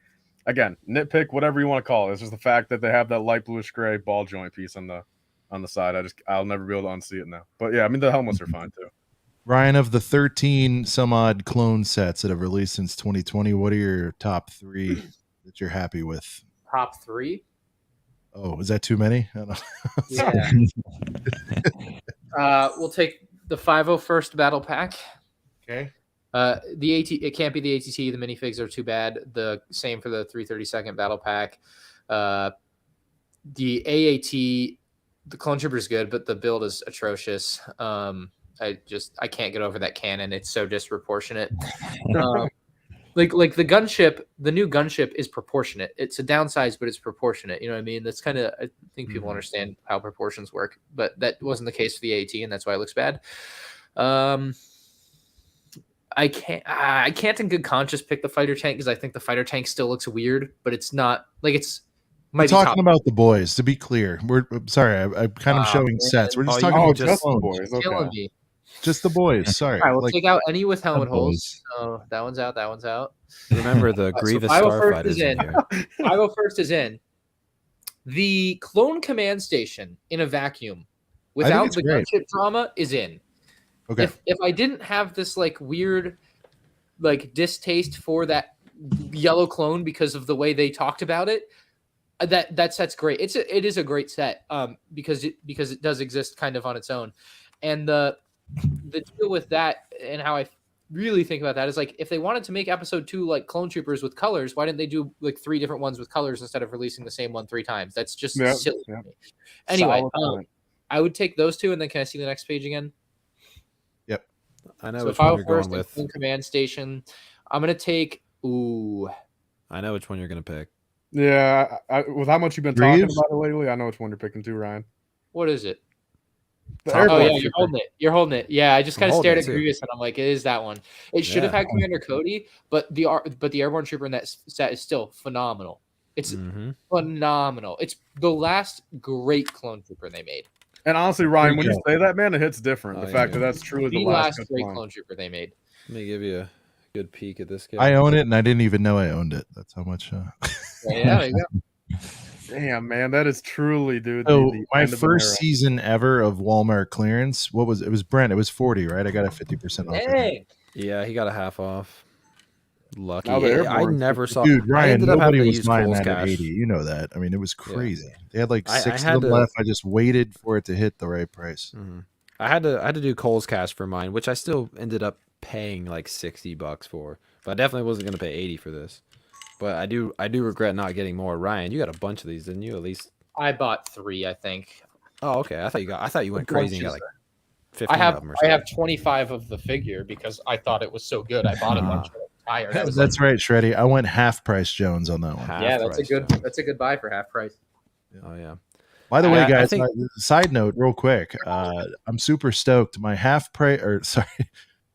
again, nitpick, whatever you want to call it, is just the fact that they have that light bluish gray ball joint piece on the side. I'll never be able to unsee it now. But yeah, I mean, the helmets are fine too. Ryan, of the 13 some odd clone sets that have released since 2020, what are your top 3 that you're happy with? Top 3? Oh, is that too many? I don't know. Yeah. We'll take the 501st Battle Pack. Okay. It can't be the ATT. The minifigs are too bad. The same for the 332nd Battle Pack. The AAT, the Clone Trooper is good, but the build is atrocious. I can't get over that cannon. It's so disproportionate. Like the gunship, the new gunship is proportionate. It's a downsize, but it's proportionate. You know what I mean? That's kind of, I think people understand how proportions work, but that wasn't the case for the AT, and that's why it looks bad. I can't in good conscience pick the fighter tank because I think the fighter tank still looks weird, but it's not like it's. We're talking about the boys, to be clear. I'm sorry, I'm kind of showing sets. We're just talking about just the boys. Okay. Just the boys. Sorry. All right, we'll take out any with helmet holes. So that one's out. That one's out. Remember the Grievous Starfighters in here. 501st is in. The Clone Command Station in a vacuum without the gunship drama is in. Okay. If I didn't have this like weird like distaste for that yellow clone because of the way they talked about it, that set's great. It is a great set because it does exist kind of on its own. And the deal with that and how I really think about that is like if they wanted to make episode 2 like Clone Troopers with colors, why didn't they do like 3 different ones with colors instead of releasing the same one 3 times? That's just silly. Yeah. Anyway, I would take those 2, and then can I see the next page again? Yep. I know which one you're going with. Command Station. I'm gonna take. I know which one you're gonna pick. Yeah, with how much you've been talking about it lately, I know which one you're picking too, Ryan. What is it? Oh yeah, you're holding it. Yeah, I just kind of stared at Grievous and I'm like, it is that one. It should have had Commander Cody, but the Airborne Trooper in that set is still phenomenal. It's phenomenal. It's the last great Clone Trooper they made. And honestly, Ryan, when you say that, man, it hits different. The fact that that's truly the last great Clone Trooper they made. Let me give you a good peek at this game. I own it, and I didn't even know I owned it. That's how much. Yeah, there you go. Damn, man, that is truly, dude. So my first season ever of Walmart clearance, what was it? Was Brent? It was 40, right? I got a 50% off. Hey. Yeah, he got a half off. Lucky. I never saw. Dude, Ryan, nobody was buying that cash. at 80. You know that. I mean, it was crazy. They had like 6 of them left. I just waited for it to hit the right price. I had to do Kohl's cash for mine, which I still ended up paying like $60 for. But I definitely wasn't gonna pay 80 for this. But I do regret not getting more. Ryan, you got a bunch of these, didn't you? At least I bought 3, I think. Oh, okay. I thought you went crazy and got like 15 I have of them or I have 25 of the figure because I thought it was so good. I bought it when I was tired. That's right, Shreddy. I went half price Jones on that one. Yeah, that's a good buy for half price. Oh yeah. By the way, guys, side note, real quick, I'm super stoked. My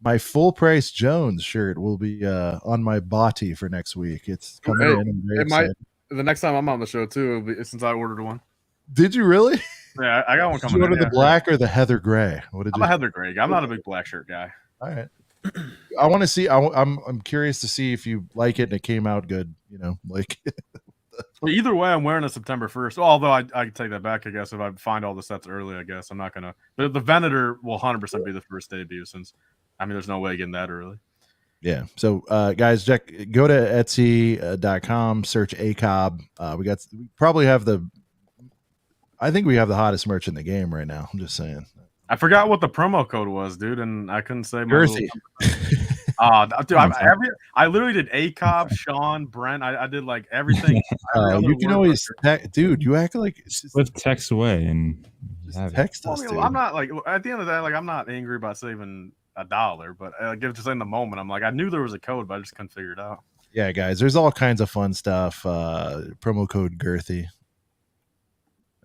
my full price Jones shirt will be on my body for next week. It's coming in. I'm very excited. The next time I'm on the show too, it'll be, since I ordered one. Did you really? Yeah, I got one coming. Did you order the black or the heather gray? I'm a heather gray guy. I'm not a big black shirt guy. All right. I want to see. I'm curious to see if you like it and it came out good. You know, like. Well, either way, I'm wearing it September 1st. Although I can take that back, I guess, if I find all the sets early, I guess I'm not gonna. But the Venator will 100% be the first debut, since there's no way getting that early. Yeah. So, guys, go to Etsy.com, search ACOB. We probably have I think we have the hottest merch in the game right now. I'm just saying. I forgot what the promo code was, dude, and I couldn't say. Girthy. Dude, I literally did ACOB, Sean, Brent. I did like everything. You can always, dude. You act like with text away and text us. I'm not like at the end of the day, like I'm not angry about saving $1, but just in the moment, I'm like I knew there was a code, but I just couldn't figure it out. Yeah, guys, there's all kinds of fun stuff. Promo code Girthy.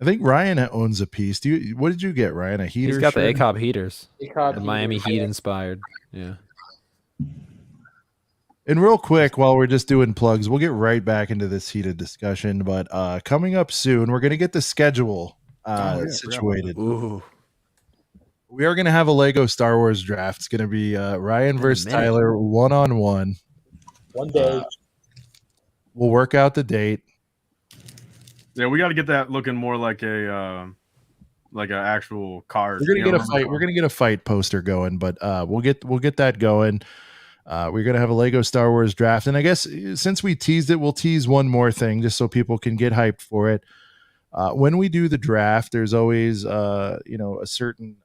I think Ryan owns a piece. What did you get, Ryan? A heater? He's got the ACOB heaters. ACOB Miami Heat inspired. Yeah. And real quick, while we're just doing plugs, we'll get right back into this heated discussion. But coming up soon, we're going to get the schedule situated. Ooh. We are going to have a Lego Star Wars draft. It's going to be Ryan versus Tyler, 1-on-1. One day. We'll work out the date. Yeah, we got to get that looking more like an actual card. We're gonna get a fight. We're gonna get a fight poster going, but we'll get that going. We're gonna have a Lego Star Wars draft, and I guess since we teased it, we'll tease one more thing just so people can get hyped for it. When we do the draft, there's always a certain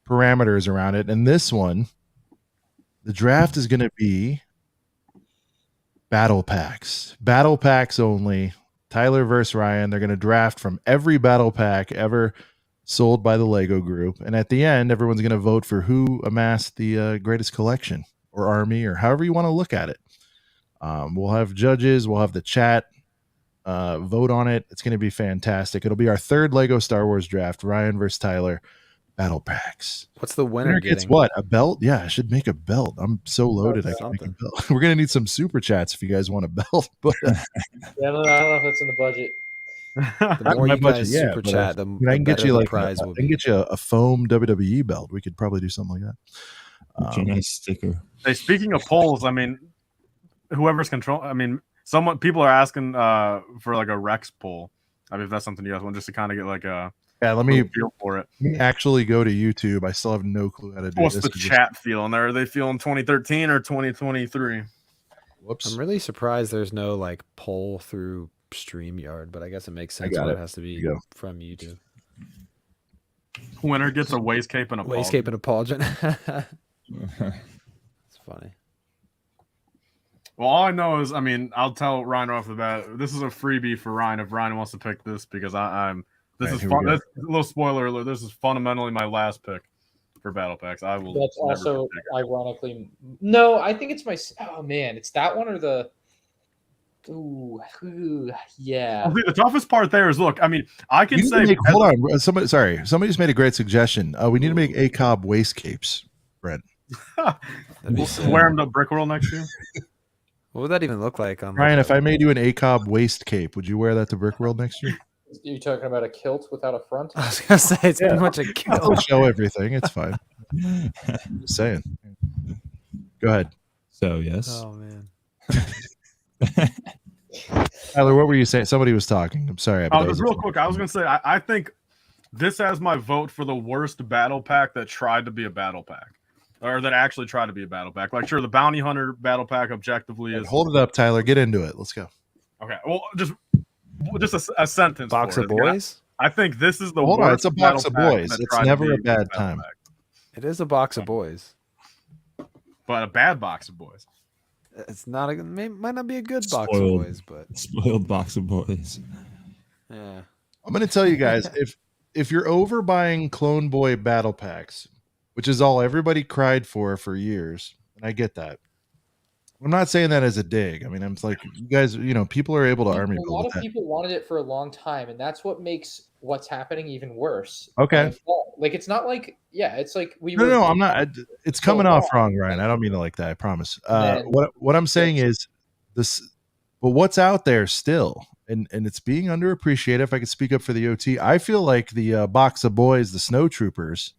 parameters around it, and this one, the draft is gonna be battle packs only. Tyler versus Ryan. They're going to draft from every battle pack ever sold by the Lego group. And at the end, everyone's going to vote for who amassed the greatest collection or army or however you want to look at it. We'll have judges. We'll have the chat vote on it. It's going to be fantastic. It'll be our third Lego Star Wars draft. Ryan versus Tyler. Battle packs. What's the winner getting? It's what? A belt? Yeah, I should make a belt. I'm so loaded. I can make a belt. We're gonna need some super chats if you guys want a belt. But yeah, I don't know if it's in the budget. The more you guys super chat, the I can get you like prize will I can get you a foam WWE belt. We could probably do something like that. Nice sticker. Hey, speaking of polls, whoever's people are asking for like a Rex poll. If that's something you guys want, just to kind of get like a let me feel for it. Let me actually go to YouTube. I still have no clue how to do What's this. the chat feeling? Are they feeling 2013 or 2023? Whoops. I'm really surprised there's no like poll through StreamYard, but I guess it makes sense why it has to be from YouTube. Winner gets a waist cape and a pauldron. It's funny. Well, all I know is, I'll tell Ryan off the bat. This is a freebie for Ryan if Ryan wants to pick this, because this is fun. That's a little spoiler alert. This is fundamentally my last pick for battle packs. I will. That's also ironically. No, I think it's my. Oh man, it's that one or the. Ooh, yeah. The toughest part there is, look. I can say. Hold on, somebody just made a great suggestion. We need to make ACOB waist capes, Brent. Wear them to Brickworld next year. What would that even look like? Ryan, if I made you an ACOB waist cape, would you wear that to Brickworld next year? You're talking about a kilt without a front? I was gonna say it's pretty much a kilt. I'll show everything. It's fine. Just saying. Go ahead. So yes. Oh man. Tyler, what were you saying? Somebody was talking. I'm sorry. Real quick, I was gonna say I think this has my vote for the worst battle pack that tried to be a battle pack. Or that actually tried to be a battle pack. Like, sure, the Bounty Hunter battle pack objectively is. Hold it up, Tyler. Get into it. Let's go. Okay. Well, just a sentence. Box of boys. I think this is the Hold worst. on, it's a box of boys. It's never a bad time. It is a box of boys, but a bad box of boys. It's not might not be a good box of boys, but spoiled box of boys. Yeah. I'm going to tell you guys, if you're overbuying Clone Boy battle packs, which is all everybody cried for years, and I get that. I'm not saying that as a dig. I mean, I'm like, you guys, people are able to army build. A lot of people wanted it for a long time, and that's what makes what's happening even worse. Okay. Like, it's not like, it's like No, I'm not. It's coming off wrong, Ryan. I don't mean it like that. I promise. What I'm saying is this, but what's out there still, and it's being underappreciated. If I could speak up for the OT, I feel like the box of boys, the snow troopers,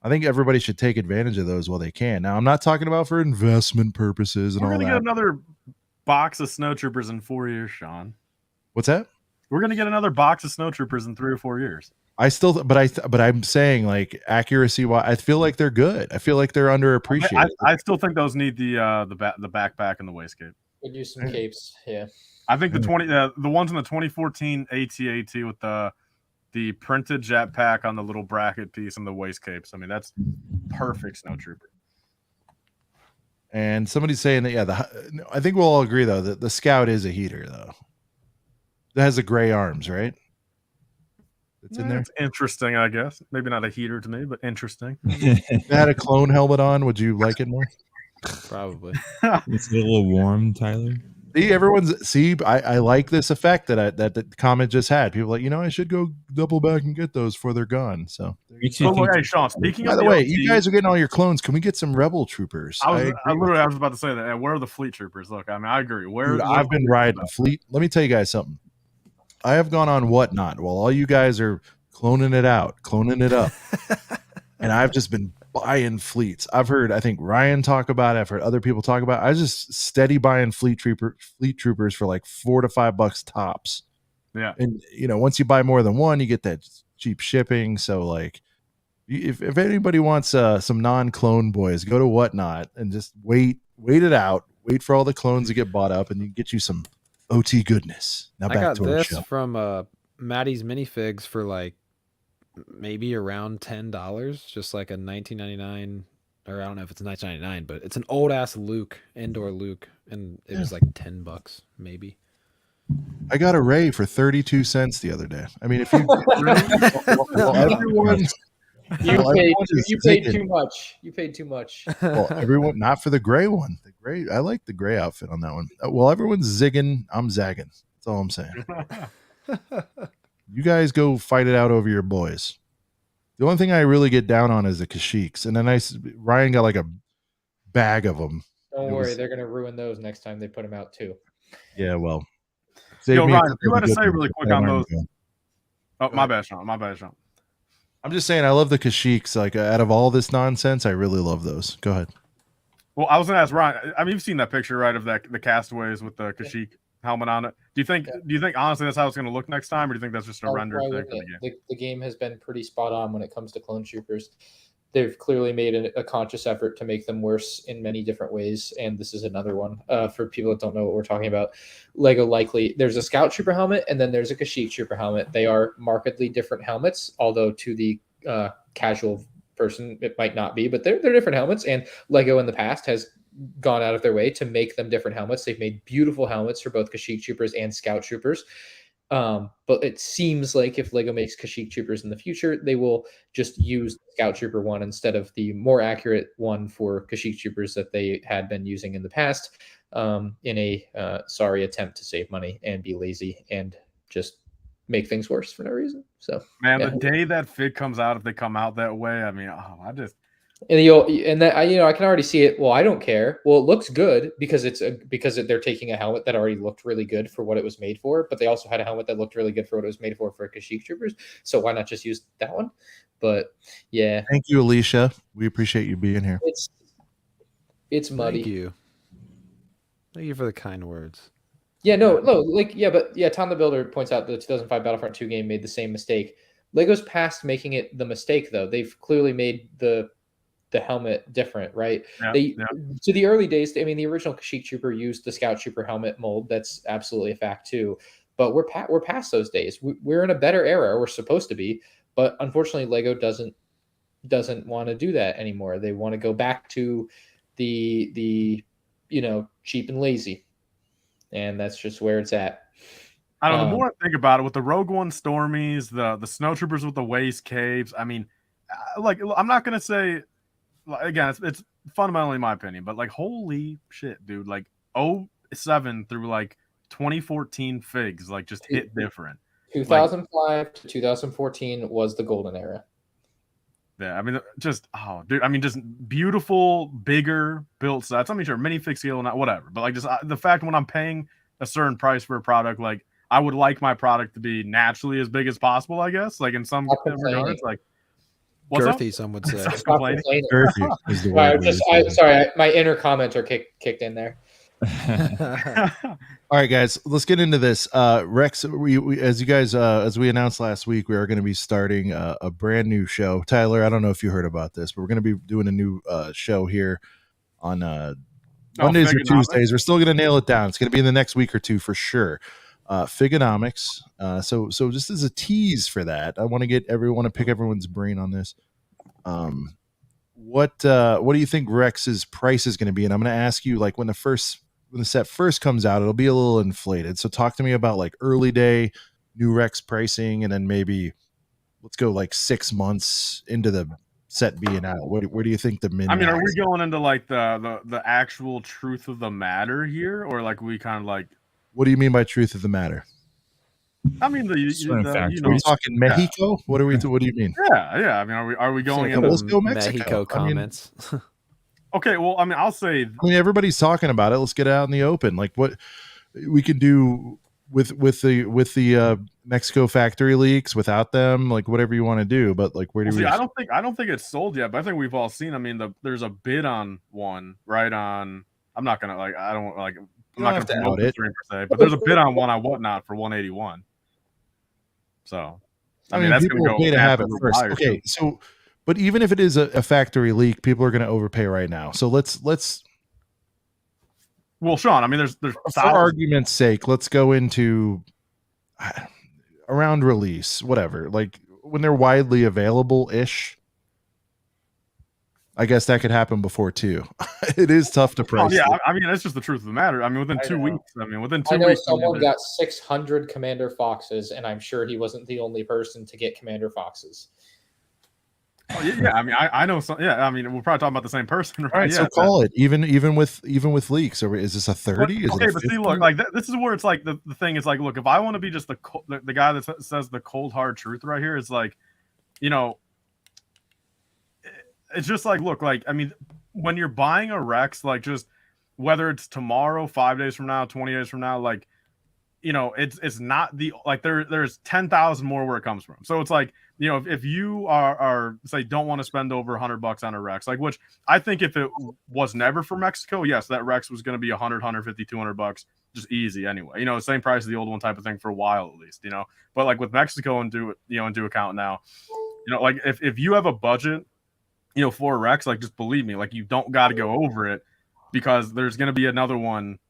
I think everybody should take advantage of those while they can. Now, I'm not talking about for investment purposes and all that. We're going to get another box of snow troopers in 4 years, Sean. What's that? We're going to get another box of snow troopers in 3 or 4 years. But I'm saying, like, accuracy wise, I feel like they're good. I feel like they're underappreciated. I still think those need the backpack and the waistcape. Could use some capes. Yeah. I think the ones in the 2014 AT-AT with the printed jetpack on the little bracket piece and the waist capes. I mean, that's perfect snow trooper. And somebody's saying that, I think we'll all agree, though, that the Scout is a heater, though. It has the gray arms, right? It's in there. It's interesting, I guess. Maybe not a heater to me, but interesting. If it had a clone helmet on, would you like it more? Probably. It's a little warm, Tyler. I like this effect that the comment just had. People are like, I should go double back and get those before they're gone. So, hey, Sean, speaking by of the way, OT, you guys are getting all your clones. Can we get some rebel troopers? I was about to say that. Where are the fleet troopers? Look, I mean, I agree. I've been riding fleet. Let me tell you guys something. I have gone on Whatnot while all you guys are cloning it up, and I've just been buying fleets. I've heard, I think Ryan talk about it. I've heard other people talk about it. I just steady buying fleet troopers for like $4 to $5 tops. Yeah. And once you buy more than one, you get that cheap shipping. So like, if anybody wants some non-clone boys, go to Whatnot and just wait it out. Wait for all the clones to get bought up, and you get you some OT goodness. Now back to our show. I got this from Maddie's minifigs for like maybe around $10, just like a 1999, or I don't know if it's 1999, but it's an old ass Luke, indoor Luke, and it was like $10 maybe. I got a Ray for 32 cents the other day. I mean, if you you paid too much. You paid too much. Well, everyone, not for the gray one. The gray, I like the gray outfit on that one. Well, everyone's zigging. I'm zagging. That's all I'm saying. You guys go fight it out over your boys. The only thing I really get down on is the Kashyyyks, and then Ryan got like a bag of them. Don't worry, they're gonna ruin those next time they put them out too. Yeah, well. Ryan, you got to say really quick on those. Oh, my bad, Sean. I'm just saying, I love the Kashyyyks. Like, out of all this nonsense, I really love those. Go ahead. Well, I was going to ask Ryan. I mean, you've seen that picture, right, of the castaways with the Kashyyyk helmet on it. Do you think honestly that's how it's going to look next time, or do you think that's just a render thing for the game? The game has been pretty spot on when it comes to clone troopers. They've clearly made a conscious effort to make them worse in many different ways, and this is another one. For people that don't know what we're talking about, Lego likely there's a Scout Trooper helmet and then there's a Kashyyyk Trooper helmet. They are markedly different helmets, although to the casual person it might not be, but they're different helmets. And Lego in the past has gone out of their way to make them different helmets. They've made beautiful helmets for both Kashyyyk Troopers and Scout Troopers. But it seems like if Lego makes Kashyyyk Troopers in the future, they will just use the Scout Trooper one instead of the more accurate one for Kashyyyk Troopers that they had been using in the past, in a sorry attempt to save money and be lazy and just make things worse for no reason. So, man, the day that fig comes out, if they come out that way, I mean, and that I can already see it. Well, I don't care. Well, it looks good because they're taking a helmet that already looked really good for what it was made for, but they also had a helmet that looked really good for what it was made for Kashyyyk Troopers. So why not just use that one? But yeah. Thank you, Alicia. We appreciate you being here. It's muddy. Thank you for the kind words. Yeah, but Tom the Builder points out the 2005 Battlefront 2 game made the same mistake. Lego's past making it the mistake, though. They've clearly made the helmet different, right? To the early days, I mean, the original Kashyyyk Trooper used the Scout Trooper helmet mold. That's absolutely a fact too. But we're past those days. We're in a better era. We're supposed to be, but unfortunately, Lego doesn't doesn't want to do that anymore. They want to go back to the cheap and lazy, and that's just where it's at. I don't know. The more I think about it, with the Rogue One Stormies, the Snowtroopers with the Waste Caves, I mean, like, I'm not gonna say, again, it's fundamentally my opinion, but like, holy shit, dude, like 07 through like 2014 figs like just hit different. 2005 to 2014 was the golden era. Yeah, I mean, just dude, I mean, just beautiful, bigger built sets. I mean, sure, minifig scale, not whatever, but like, just the fact when I'm paying a certain price for a product, like, I would like my product to be naturally as big as possible, I guess. Like, in some regards, like, girthy, some would say. Girthy is the word. Sorry, my inner commenter kicked in there. All right, guys, let's get into this. Rex, we as you guys as we announced last week, we are going to be starting a brand new show. Tyler, I don't know if you heard about this, but we're going to be doing a new show here on Mondays or Tuesdays. We're still going to nail it down. It's going to be in the next week or two for sure. Figonomics. So just as a tease for that, I want to pick everyone's brain on this. What do you think Rex's price is going to be? And I'm going to ask you, like, when the set first comes out, it'll be a little inflated. So talk to me about like early day new Rex pricing, and then maybe let's go like 6 months into the set being out. Where do you think the min? I mean, are we going into like the actual truth of the matter here, or like we kind of like? What do you mean by truth of the matter? I mean, are we talking Mexico? Yeah. What do you mean? Yeah. I mean, are we going into let's go Mexico comments? I mean, okay, well, I mean, I'll say. I mean, everybody's talking about it. Let's get it out in the open. Like, what we can do with the Mexico factory leaks without them, like whatever you want to do. But like, where do we? I don't think it's sold yet, but I think we've all seen. I mean, there's a bid on one right on. I'm not gonna like. I don't like. I'm not gonna promote the stream per se, but there's a bid on one on Whatnot for 181. So, I mean, that's gonna go pay to have it first. Okay, so. But even if it is a factory leak, people are going to overpay right now. So let's. Well, Sean, I mean, there's for argument's sake, let's go into around release, whatever. Like when they're widely available ish. I guess that could happen before too. It is tough to price. I mean, that's just the truth of the matter. I mean, within 2 weeks. I mean, within 2 weeks. I know weeks, someone got 600 Commander Foxes, and I'm sure he wasn't the only person to get Commander Foxes. Oh, yeah, I mean, I know some. Yeah, I mean, we're probably talking about the same person, right? All right, yeah, so call it even with leaks. Or is this a 30? Okay, but see, look, like this is where it's like the thing is like, look, if I want to be just the guy that says the cold hard truth right here, is like, it's just like, look, like, I mean, when you're buying a Rex, like, just whether it's tomorrow, 5 days from now, 20 days from now, like, it's not the like there's 10,000 more where it comes from. So it's like, if you are say don't want to spend over $100 on a Rex, like, which I think if it was never for Mexico, yes, that Rex was going to be 100, 150, $200 just easy anyway. Same price as the old one type of thing for a while at least. But like with Mexico and do account now, like if you have a budget, for a Rex, like, just believe me, like, you don't got to go over it, because there's going to be another one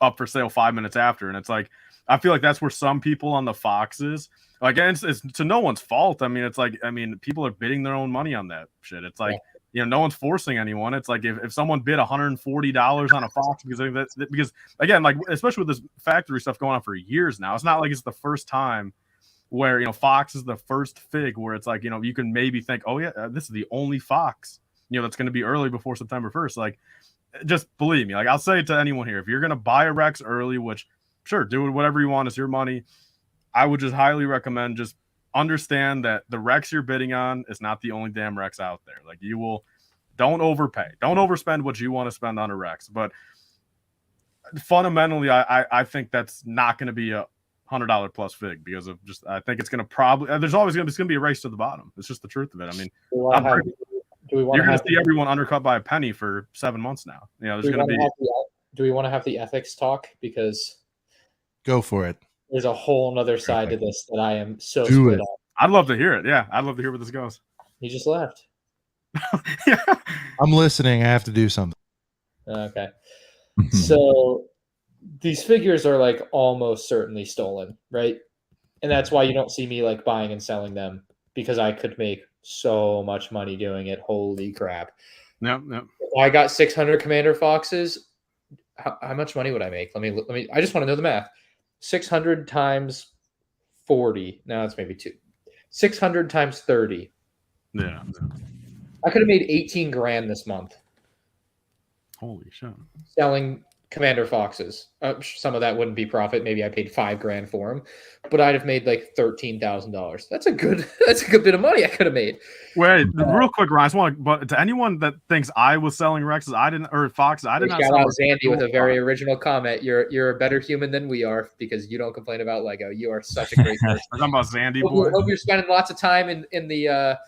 up for sale 5 minutes after. And it's like, I feel like that's where some people on the Foxes, like, it's to no one's fault. I mean, it's like, I mean, people are bidding their own money on that shit. It's like, no one's forcing anyone. It's like if someone bid $140 on a Fox because again, like, especially with this factory stuff going on for years now, it's not like it's the first time where, Fox is the first fig where it's like, you can maybe think, oh yeah, this is the only Fox, that's going to be early before September 1st. Like, just believe me, like, I'll say it to anyone here, if you're going to buy a Rex early, which sure, do whatever you want, it's your money, I would just highly recommend just understand that the Rex you're bidding on is not the only damn Rex out there. Like, don't overpay, don't overspend what you want to spend on a Rex. But fundamentally, I think that's not going to be a $100 plus fig, because of just, I think it's going to probably, there's always going to be a race to the bottom. It's just the truth of it. I mean, you're going to see everyone undercut by a penny for 7 months now. There's going to be. Do we want to have the ethics talk? Because go for it. There's a whole other side to this that I am so split on. I'd love to hear it. Yeah, I'd love to hear where this goes. He just left. Yeah. I'm listening. I have to do something. Okay. So these figures are like almost certainly stolen, right? And that's why you don't see me like buying and selling them, because I could make so much money doing it. Holy crap. Yep. If I got 600 Commander Foxes, how much money would I make? Let me, I just want to know the math. 600 times 40. No, that's maybe 2. 600 times 30. Yeah. I could have made 18 grand this month. Holy shit. Selling Commander Foxes. Some of that wouldn't be profit. Maybe I paid 5 grand for them, but I'd have made like $13,000. That's a good bit of money I could have made. Wait, real quick, Ryan. I just want to, but to anyone that thinks I was selling Rexes, or Foxes, I did not. Shout out Zandy with a very original comment. You're a better human than we are because you don't complain about Lego. You are such a great person. I'm talking about Zandy boy. Hope you're spending lots of time in the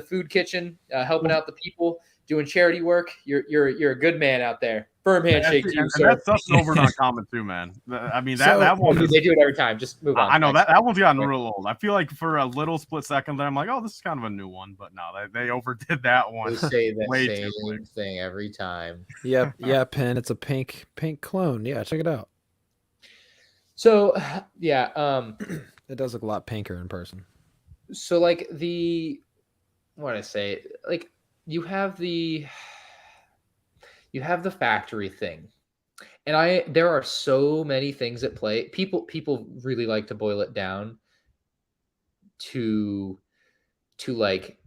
food kitchen, helping out the people, doing charity work. You're a good man out there. Firm handshake to you, sir. That's such an overdone comment too, man. I mean that one. They do it every time. Just move on. I know that one's gotten real old. I feel like for a little split second there, I'm like, oh, this is kind of a new one, but no, they overdid that one. They say the same thing every time. Yep, yeah, Pen. It's a pink clone. Yeah, check it out. So yeah, it does look a lot pinker in person. So like what I say, like you have the factory thing, and there are so many things at play. People really like to boil it down to like,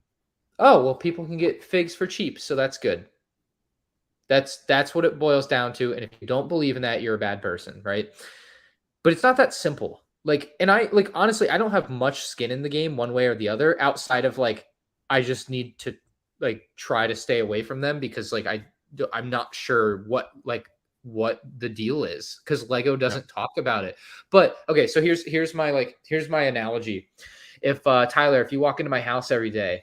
oh well, people can get figs for cheap, so that's good. That's what it boils down to. And if you don't believe in that, you're a bad person, right? But it's not that simple. Like, and honestly, I don't have much skin in the game one way or the other, outside of like, I just need to like try to stay away from them because like I'm not sure what the deal is because Lego doesn't talk about it. But okay, so here's my analogy. If Tyler, if you walk into my house every day,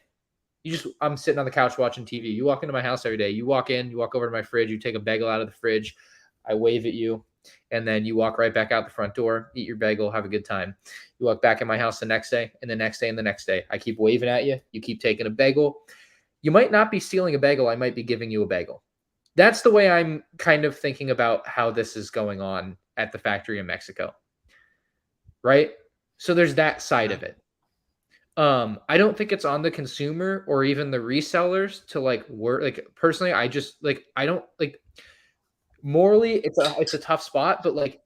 I'm sitting on the couch watching TV. You walk into my house every day. You walk over to my fridge. You take a bagel out of the fridge. I wave at you, and then you walk right back out the front door, eat your bagel, have a good time. You walk back in my house the next day, and the next day, and the next day. I keep waving at you. You keep taking a bagel. You might not be stealing a bagel. I might be giving you a bagel. That's the way I'm kind of thinking about how this is going on at the factory in Mexico. Right? So there's that side of it. I don't think it's on the consumer or even the resellers to like work. Like personally, I just like, I don't like morally it's a tough spot, but like,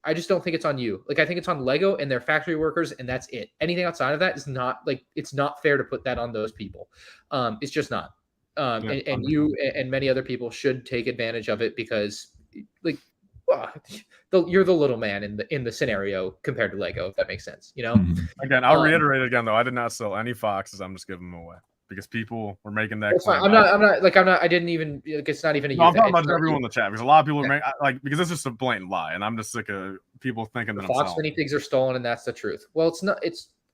I just don't think it's on you. Like, I think it's on Lego and their factory workers, and that's it. Anything outside of that is not like, it's not fair to put that on those people. It's just not. And you and many other people should take advantage of it because like, you're the little man in the scenario compared to Lego, if that makes sense, you know. Again, I'll reiterate again though, I did not sell any Foxes. I'm just giving them away because people were making that claim. I didn't even like, it's not even a I'm talking about everyone in the chat because a lot of people are because it's just a blatant lie, and I'm just sick of people thinking that Fox minifigs are stolen and that's the truth. Well,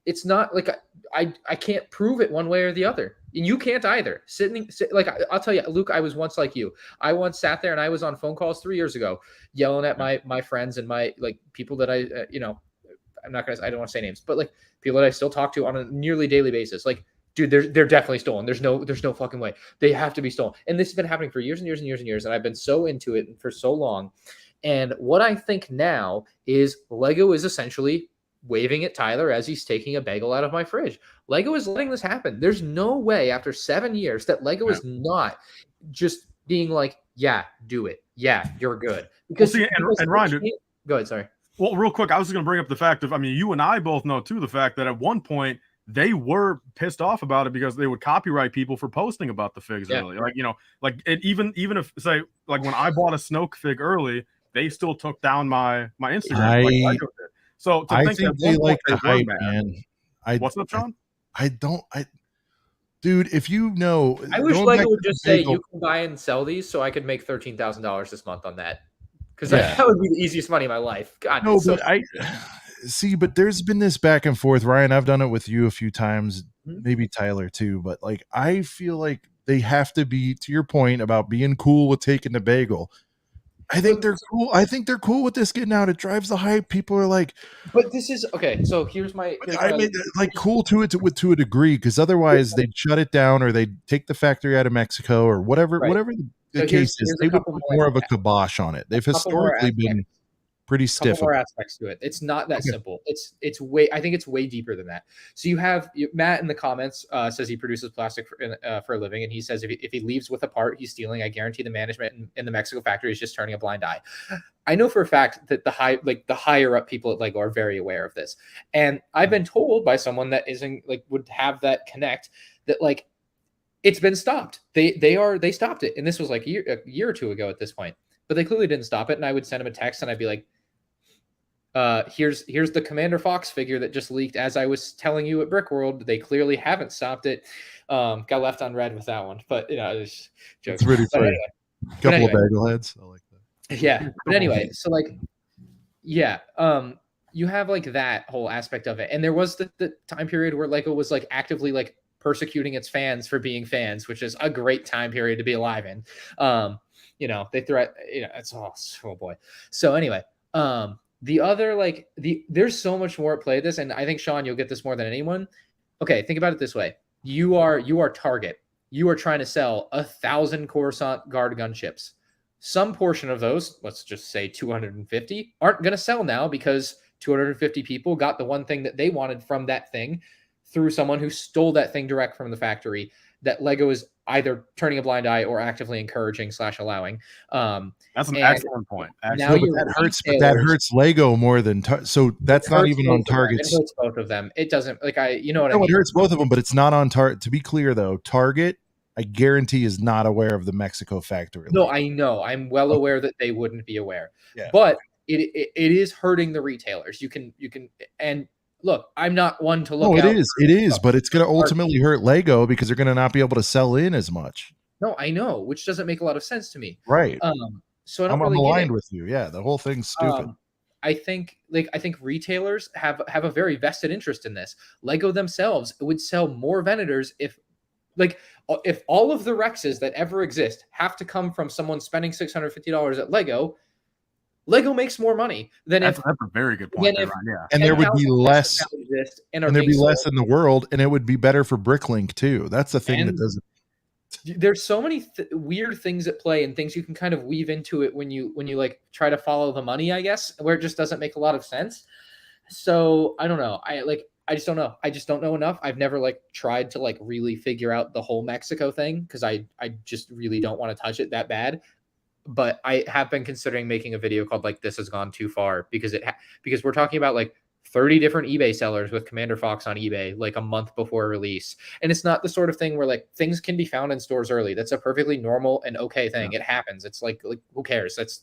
it's not like I can't prove it one way or the other. And you can't either. I'll tell you, Luke, I was once like you. I once sat there and I was on phone calls 3 years ago yelling at my friends and my like people that I I don't want to say names, but like people that I still talk to on a nearly daily basis. Like, dude, they're definitely stolen. There's no fucking way. They have to be stolen. And this has been happening for years and years and years and years. And I've been so into it for so long. And what I think now is Lego is essentially waving at Tyler as he's taking a bagel out of my fridge. Lego is letting this happen. There's no way after 7 years that Lego is not just being like, yeah, do it. Yeah, you're good. Because, and Ryan, go ahead, sorry. Well, real quick, I was just going to bring up the fact of, I mean, you and I both know too, the fact that at one point they were pissed off about it because they would copyright people for posting about the figs early. Like, even if say like when I bought a Snoke fig early, they still took down my Instagram. Like Lego did. So I think they like the hype, man. What's up, Sean? Dude, if you know, I wish Lego would just say you can buy and sell these, so I could make $13,000 this month on that, because that would be the easiest money of my life. God, no, but but there's been this back and forth, Ryan. I've done it with you a few times, maybe Tyler too. But like, I feel like they have to be, to your point about being cool with taking the bagel. I think they're cool. I think they're cool with this getting out. It drives the hype. People are like, but this is okay. So here's my. Cool to a degree, because otherwise they'd shut it down or they'd take the factory out of Mexico or whatever. Whatever the case is, they would put more of a kibosh on it. They've historically been pretty couple stiff. more aspects to it. It's not that simple. It's way. I think it's way deeper than that. So you have Matt in the comments says he produces plastic for a living, and he says if he leaves with a part he's stealing, I guarantee the management in the Mexico factory is just turning a blind eye. I know for a fact that the higher up people at Lego are very aware of this, and I've been told by someone that isn't like would have that connect that like it's been stopped. They stopped it, and this was like a year or two ago at this point, but they clearly didn't stop it. And I would send him a text, and I'd be like, here's the Commander Fox figure that just leaked as I was telling you at Brickworld. They clearly haven't stopped it. Got left on red with that one, but you know, it's jokes. It's really funny. Couple of bagel heads. I like that. Yeah, but anyway, so like, yeah, you have like that whole aspect of it, and there was the time period where Lego was like actively like persecuting its fans for being fans, which is a great time period to be alive in. You know, they threat, you know, it's oh boy. So anyway, the other like there's so much more at play this, and I think Sean, you'll get this more than anyone. Okay, think about it this way: you are Target. You are trying to sell 1,000 Coruscant Guard gunships. Some portion of those, let's just say 250, aren't going to sell now because 250 people got the one thing that they wanted from that thing through someone who stole that thing direct from the factory that Lego is either turning a blind eye or actively encouraging / allowing. That's an excellent point. Now but that hurts Lego more than so that's not even on Target's. It hurts both of them. It doesn't like you know what I mean. It hurts both of them, but it's not on Target. To be clear though, Target, I guarantee, is not aware of the Mexico factory. No, I know. I'm well aware that they wouldn't be aware. Yeah. But it is hurting the retailers. You can and look, I'm not one to look. No, it is, but it's going to ultimately hurt Lego because they're going to not be able to sell in as much. No, I know, which doesn't make a lot of sense to me. Right. So I don't I'm really aligned with you. Yeah, the whole thing's stupid. I think retailers have a very vested interest in this. Lego themselves would sell more Venators if all of the Rexes that ever exist have to come from someone spending $650 at Lego makes more money than that's a very good point. Yeah. And there would be less, and there'd be less in the world, and it would be better for Bricklink too. That's the thing that doesn't. There's so many weird things at play and things you can kind of weave into it when you like try to follow the money, I guess, where it just doesn't make a lot of sense. So I don't know. I just don't know. I just don't know enough. I've never like tried to like really figure out the whole Mexico thing because I just really don't want to touch it that bad. But I have been considering making a video called like "This Has Gone Too Far" because because we're talking about like 30 different eBay sellers with Commander Fox on eBay like a month before release, and it's not the sort of thing where like things can be found in stores early. That's a perfectly normal and okay thing. Yeah. It happens. It's like who cares? That's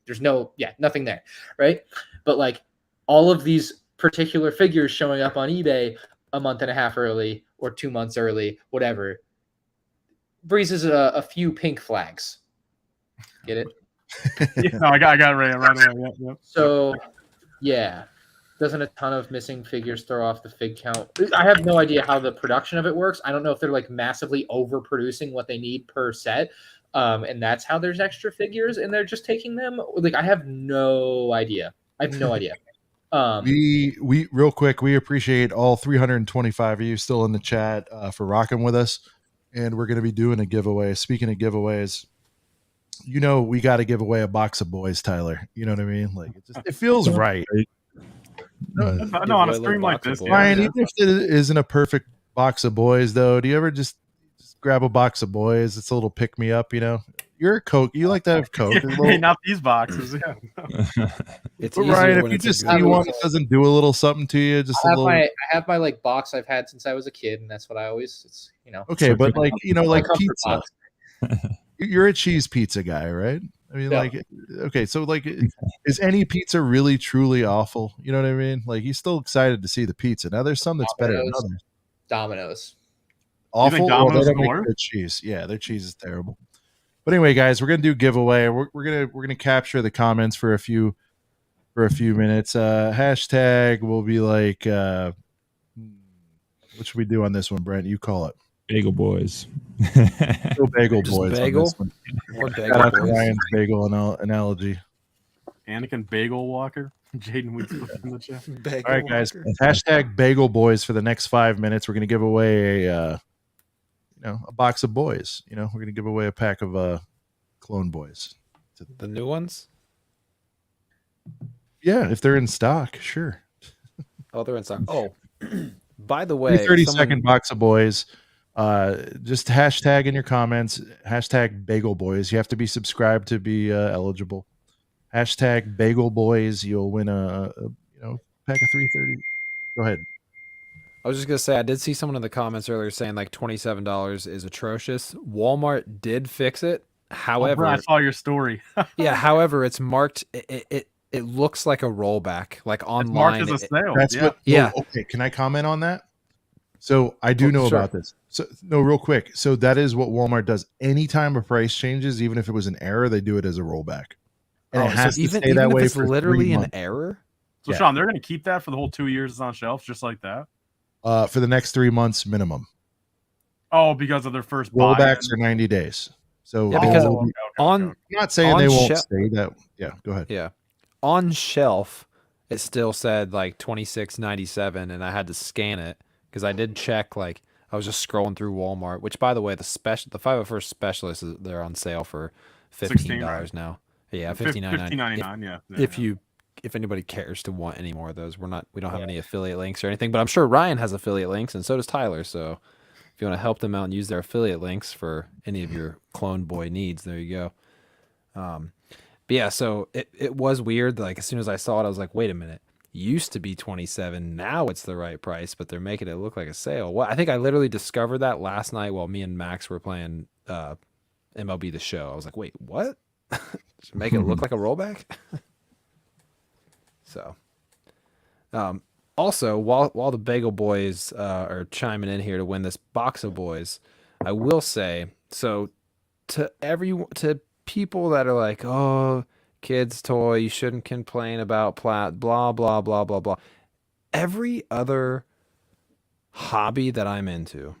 there's nothing there, right? But like all of these particular figures showing up on eBay a month and a half early or 2 months early, whatever, breezes a few pink flags. Get it? Yeah, no, I got it right away. Yeah. So, yeah. Doesn't a ton of missing figures throw off the fig count? I have no idea how the production of it works. I don't know if they're like massively overproducing what they need per set. And that's how there's extra figures and they're just taking them. Like, I have no idea. We real quick, we appreciate all 325 of you still in the chat for rocking with us. And we're going to be doing a giveaway. Speaking of giveaways, you know, we got to give away a box of boys, Tyler. You know what I mean? Like, it feels right. No, on a stream like this, Ryan, even if it isn't a perfect box of boys, though, do you ever just grab a box of boys? It's a little pick me up, you know. You're a Coke. You like to have Coke. Hey, not these boxes. Yeah. It's but Ryan, if you just see one that doesn't do a little something to you, just I have my like box I've had since I was a kid, and that's what I always. It's Okay, but like like pizza. You're a cheese pizza guy, right? I mean, like, okay, so like, is any pizza really truly awful? You know what I mean? Like, he's still excited to see the pizza. Now, there's some that's better than others. Domino's. Awful. Domino's they don't make good cheese. Yeah, their cheese is terrible. But anyway, guys, we're gonna do giveaway. We're gonna capture the comments for a few minutes. Hashtag will be like, what should we do on this one, Brent? You call it. Bagel boys. Bagel boys. Bagel. Shout out to Ryan's bagel analogy. Anakin Bagel Walker. Jaden Weeks in the chat. All right, guys. Hashtag Bagel Boys for the next 5 minutes. We're going to give away a box of boys. We're going to give away a pack of clone boys. The new ones? Yeah, if they're in stock, sure. Oh, they're in stock. Oh, by the way, 30-second box of boys. Just hashtag in your comments, hashtag bagel boys. You have to be subscribed to be eligible. Hashtag bagel boys. You'll win a pack of 330. Go ahead. I was just gonna say I did see someone in the comments earlier saying like $27 is atrocious. Walmart did fix it. However, I saw your story. Yeah, however, it's marked. It looks like a rollback, like online. It's marked as a sale. That's what. Yeah. Oh, okay. Can I comment on that? So I do know about this. So no, real quick. So that is what Walmart does. Anytime a price changes, even if it was an error, they do it as a rollback, and it has to stay that way if it's for literally 3 an months. error. So Sean, they're going to keep that for the whole 2 years it's on shelves, just like that. For the next 3 months minimum. Oh, because of their first rollbacks are 90 days. So yeah, because I'm not saying they won't stay that. Yeah, go ahead. Yeah, on shelf it still said like $26.97, and I had to scan it because I did check. Like I was just scrolling through Walmart, which by the way, the 501st specialists, they're on sale for $15 now. Yeah, $15.99. Yeah. If anybody cares to want any more of those, we don't have any affiliate links or anything, but I'm sure Ryan has affiliate links, and so does Tyler. So if you want to help them out and use their affiliate links for any of your clone boy needs, there you go. But yeah, so it was weird. Like as soon as I saw it, I was like, wait a minute. Used to be 27, now it's the right price, but they're making it look like a sale. Well, I think I literally discovered that last night while me and Max were playing MLB The Show. I was like, wait, what? Make it look like a rollback? So, also, while the Bagel Boys are chiming in here to win this box of boys, I will say, so to people that are like, oh, kids' toy, you shouldn't complain about blah, blah, blah, blah, blah. Every other hobby that I'm into,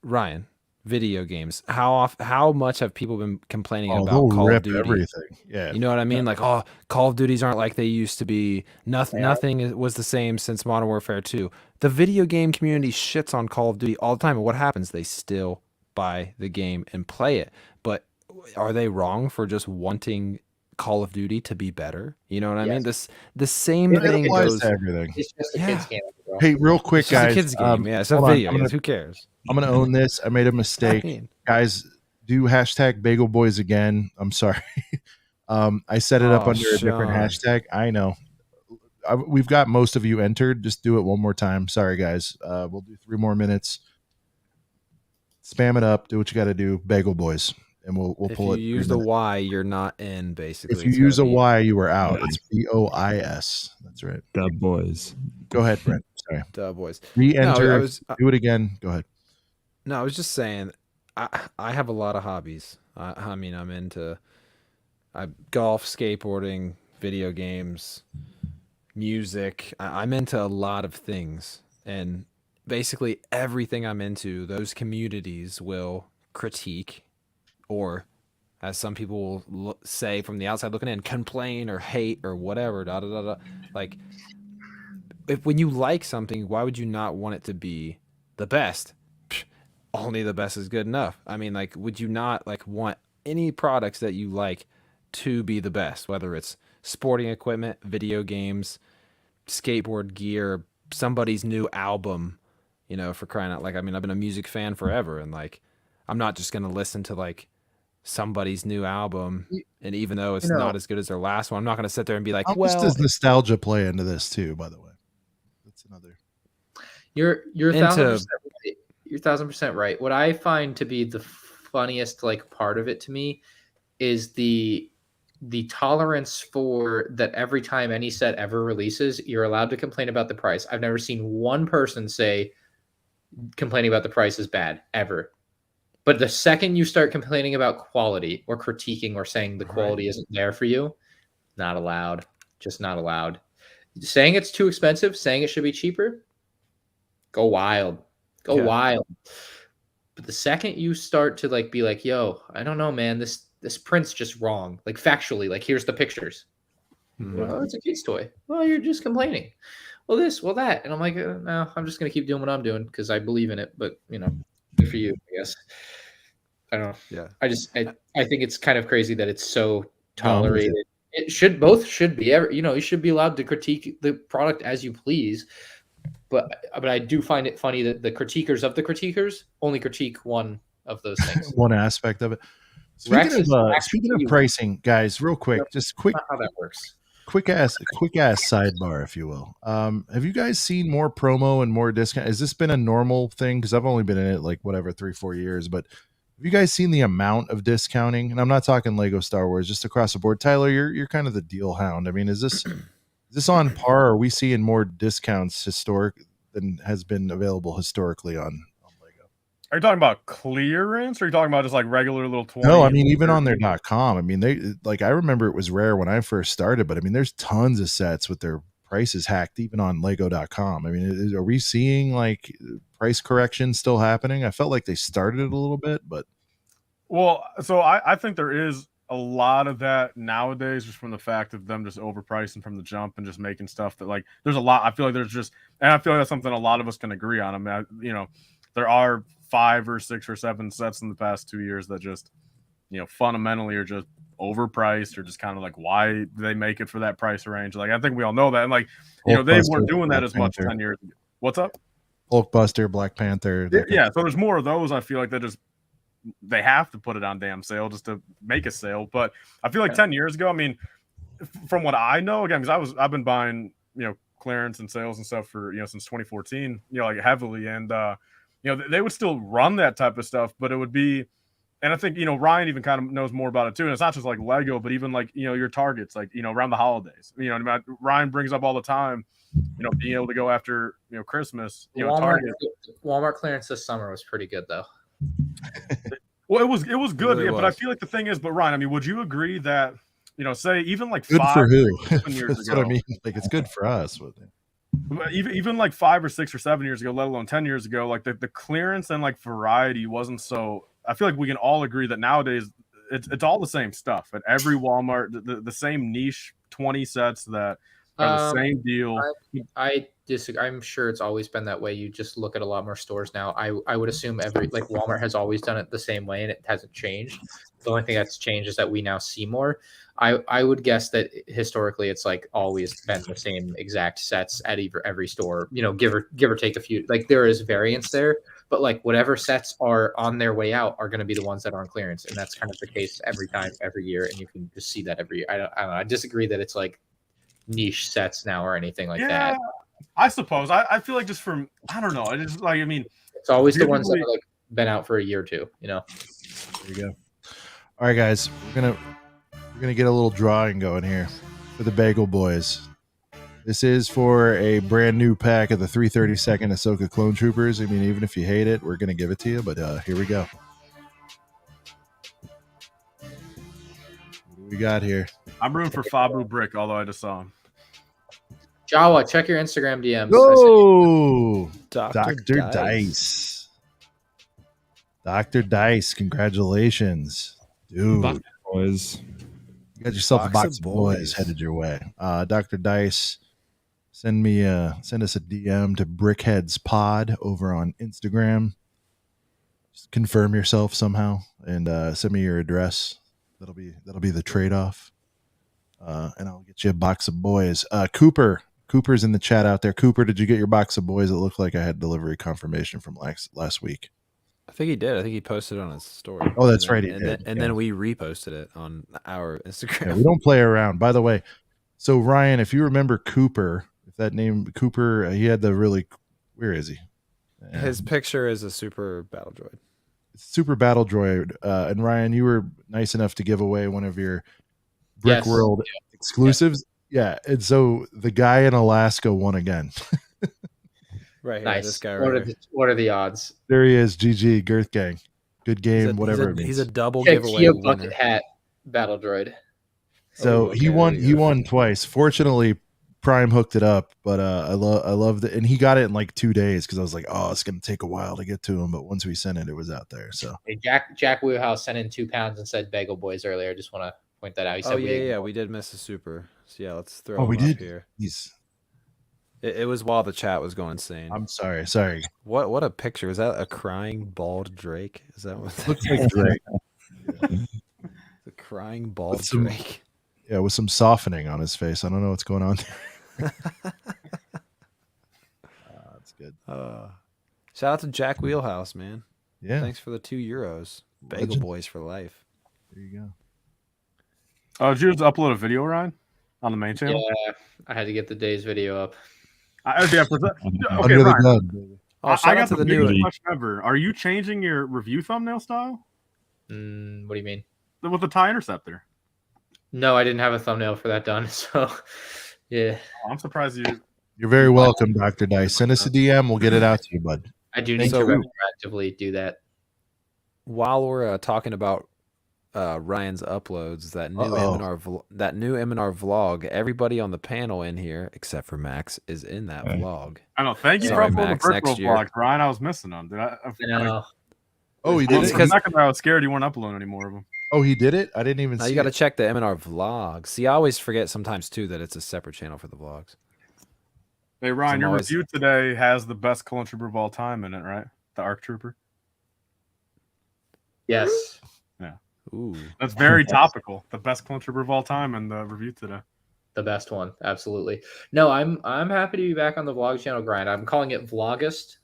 Ryan, video games. How much have people been complaining about Call of Duty? Everything. Yeah. You know what I mean? Like, oh, Call of Duties aren't like they used to be. Nothing was the same since Modern Warfare 2. The video game community shits on Call of Duty all the time. And what happens? They still buy the game and play it. But are they wrong for just wanting Call of Duty to be better? You know what I mean? The same thing goes to everything. It's just a kid's game. Hey, real quick, guys. It's a kid's game. Yeah, it's a video game. Who cares? I'm going to own this. I made a mistake. Guys, do hashtag Bagel Boys again. I'm sorry. I set it up under a different hashtag. I know. We've got most of you entered. Just do it one more time. Sorry, guys. We'll do 3 more minutes. Spam it up. Do what you got to do. Bagel Boys. And we'll pull it. If you use the Y, you're not in, basically. If you use a Y, you are out. It's BOIS. That's right. Dub Boys. Go ahead, Brent. Sorry. Dub Boys. Re-enter. Do it again. Go ahead. No, I was just saying, I have a lot of hobbies. I mean, I'm into golf, skateboarding, video games, music. I'm into a lot of things. And basically everything I'm into, those communities will critique, or as some people will say from the outside looking in, complain or hate or whatever, Like, when you like something, why would you not want it to be the best? Only the best is good enough. I mean, like, would you not want any products that you like to be the best, whether it's sporting equipment, video games, skateboard gear, somebody's new album, for crying out. Like, I mean, I've been a music fan forever, and I'm not just going to listen to somebody's new album, and even though it's not as good as their last one, I'm not going to sit there and be like, well, does nostalgia play into this too, by the way? That's another. You're 1,000% right. You're 1,000% right. What I find to be the funniest part of it to me is the tolerance for that. Every time any set ever releases, you're allowed to complain about the price. I've never seen one person say complaining about the price is bad ever. But the second you start complaining about quality or critiquing or saying the quality isn't there for you, not allowed. Just not allowed. Saying it's too expensive, saying it should be cheaper, go wild. Go wild. But the second you start to be like, yo, I don't know, man, this print's just wrong. Factually, here's the pictures. Well, it's a kid's toy. Well, you're just complaining. Well, this, well, that. And I'm like, no, I'm just going to keep doing what I'm doing because I believe in it. But, good for you, I guess. I don't know. Yeah. I think it's kind of crazy that it's so tolerated Both should be. You should be allowed to critique the product as you please. But I do find it funny that the critiquers of the critiquers only critique one of those things. One aspect of it. Speaking of pricing, guys, real quick, just quick how that works. Quick ass sidebar, if you will. Have you guys seen more promo and more discount? Has this been a normal thing? Because I've only been in it like 3-4 years, but have you guys seen the amount of discounting? And I'm not talking Lego Star Wars, just across the board. Tyler, you're kind of the deal hound. I mean, is this on par? Are we seeing more discounts than has been available historically on Lego? Are you talking about clearance, or are you talking about just like regular little 20? No, I mean even on their .com. I mean, I remember it was rare when I first started, but I mean there's tons of sets with their prices hacked even on Lego.com. I mean, are we seeing like price correction still happening? I felt like they started it a little bit, but so I think there is a lot of that nowadays, just from the fact of them just overpricing from the jump and just making stuff that like there's a lot. I feel like and I feel like that's something a lot of us can agree on. I mean, there are 5 or 6 or 7 sets in the past 2 years that just, fundamentally are just overpriced, or just kind of like, why do they make it for that price range? Like, I think we all know that. And like, they weren't doing that as much 10 years ago. What's up? Hulkbuster, Black Panther. Yeah. So there's more of those. I feel like they have to put it on damn sale just to make a sale. But I feel like 10 years ago, I mean, from what I know, again, because I've been buying, clearance and sales and stuff for, since 2014, like heavily. And, they would still run that type of stuff, but it would be, and I think, Ryan even kind of knows more about it too. And it's not just like Lego, but even like, your targets, like, around the holidays, Ryan brings up all the time, being able to go after, Christmas, Walmart clearance this summer was pretty good though. Well, it was good. Really, but I feel like the thing is, but Ryan, I mean, would you agree that, say even like good 5 for who? years That's ago, what I mean. Like, it's good for us with it. Even like 5 or 6 or 7 years ago, let alone 10 years ago, like the clearance and like variety wasn't so. I feel like we can all agree that nowadays it's all the same stuff at every Walmart, the same niche 20 sets that are the same deal. I disagree. I'm sure it's always been that way. You just look at a lot more stores now. I would assume Walmart has always done it the same way, and it hasn't changed. The only thing that's changed is that we now see more. I would guess that historically it's like always been the same exact sets at every store, give or take a few. Like there is variance there, but like whatever sets are on their way out are going to be the ones that are on clearance. And that's kind of the case every time, every year. And you can just see that every year. I don't know. I disagree that it's like niche sets now or anything like that. I suppose. I feel like just from, I don't know. I just like, I mean, it's always the ones that are like been out for a year or two, There you go. All right, guys, we're gonna get a little drawing going here for the Bagel Boys. This is for a brand new pack of the 332nd Ahsoka Clone Troopers. I mean, even if you hate it, we're gonna give it to you. But here we go. What do we got here? I'm rooting for Fabu Brick, although I just saw him. Jawa, check your Instagram DMs. Oh, Dr. Dice. Dr. Dice, congratulations. Dude. Boys. You got yourself a box of boys headed your way. Dr. Dice, send us a DM to Brickheads Pod over on Instagram. Just confirm yourself somehow and send me your address. That'll be the trade-off. And I'll get you a box of boys. Cooper's in the chat out there. Cooper, did you get your box of boys? It looked like I had delivery confirmation from last week. I think he did. I think he posted it on his story. Oh, that's right. He did. Then we reposted it on our Instagram. Yeah, we don't play around. By the way, so Ryan, if you remember Cooper, if that name Cooper, he had the really, where is he? His picture is a super battle droid. Super battle droid. And Ryan, you were nice enough to give away one of your Brick World exclusives. Yeah. And so the guy in Alaska won again. Right. Nice. This guy What are the odds? There he is. GG Girth Gang. Good game. Whatever it means. He's a double giveaway. Bucket hat battle droid. So he won twice. Fortunately, Prime hooked it up, but I loved it, and he got it in like 2 days because I was like, oh, it's gonna take a while to get to him, but once we sent it, it was out there. So hey, Jack Wheelhouse sent in 2 pounds and said Bagel Boys earlier. I just want to point that out. He said we did miss a super. So yeah, let's throw. Oh, we did. Up here. He's. It was while the chat was going insane. I'm sorry. What a picture. Is that a crying bald Drake? Is that what that looks like Drake? The crying bald Drake. Yeah, with some softening on his face. I don't know what's going on there. That's good. Shout out to Jack Wheelhouse, man. Yeah. Thanks for the €2. Bagel Legend. Boys for life. There you go. Did you just upload a video, Ryan, on the main channel? Yeah, I had to get the day's video up. Okay, Under the Ryan. gun, baby. Oh, shout out to the new. Question ever. Are you changing your review thumbnail style? What do you mean? With the TIE Interceptor? No, I didn't have a thumbnail for that done. So, yeah. I'm surprised you. You're very welcome, Dr. Dice. Send us a DM. We'll get it out to you, bud. I do need to retroactively do that. While we're talking about Ryan's uploads, that new M&R vlog, everybody on the panel in here, except for Max, is in that vlog. I know. Thank you for uploading the virtual vlogs, Ryan. I was missing them. Oh, he did it? Because I was scared you weren't uploading any more of them. Oh, he did it? I didn't even see it. You got to check the M&R vlog. See, I always forget sometimes, too, that it's a separate channel for the vlogs. Hey, Ryan, your review today has the best clone trooper of all time in it, right? The ARC Trooper? Yes. Yeah. Ooh. That's very topical. The best clone trooper of all time in the review today. The best one, absolutely. No, I'm happy to be back on the vlog channel grind. I'm calling it Vlogust.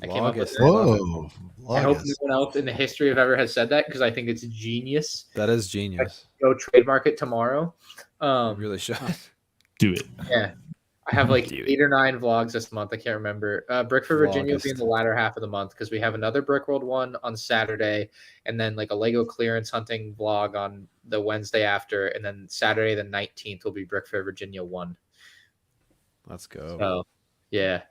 I came up with it. Whoa. I hope no one else in the history of ever has said that because I think it's genius. That is genius. Go trademark it tomorrow. You really should. Do it. Yeah. I have like 8 or 9 vlogs this month. I can't remember. Brick for Virginia will be in the latter half of the month because we have another Brickworld one on Saturday and then like a Lego clearance hunting vlog on the Wednesday after. And then Saturday the 19th will be Brick Fair Virginia 1. Let's go. So, yeah.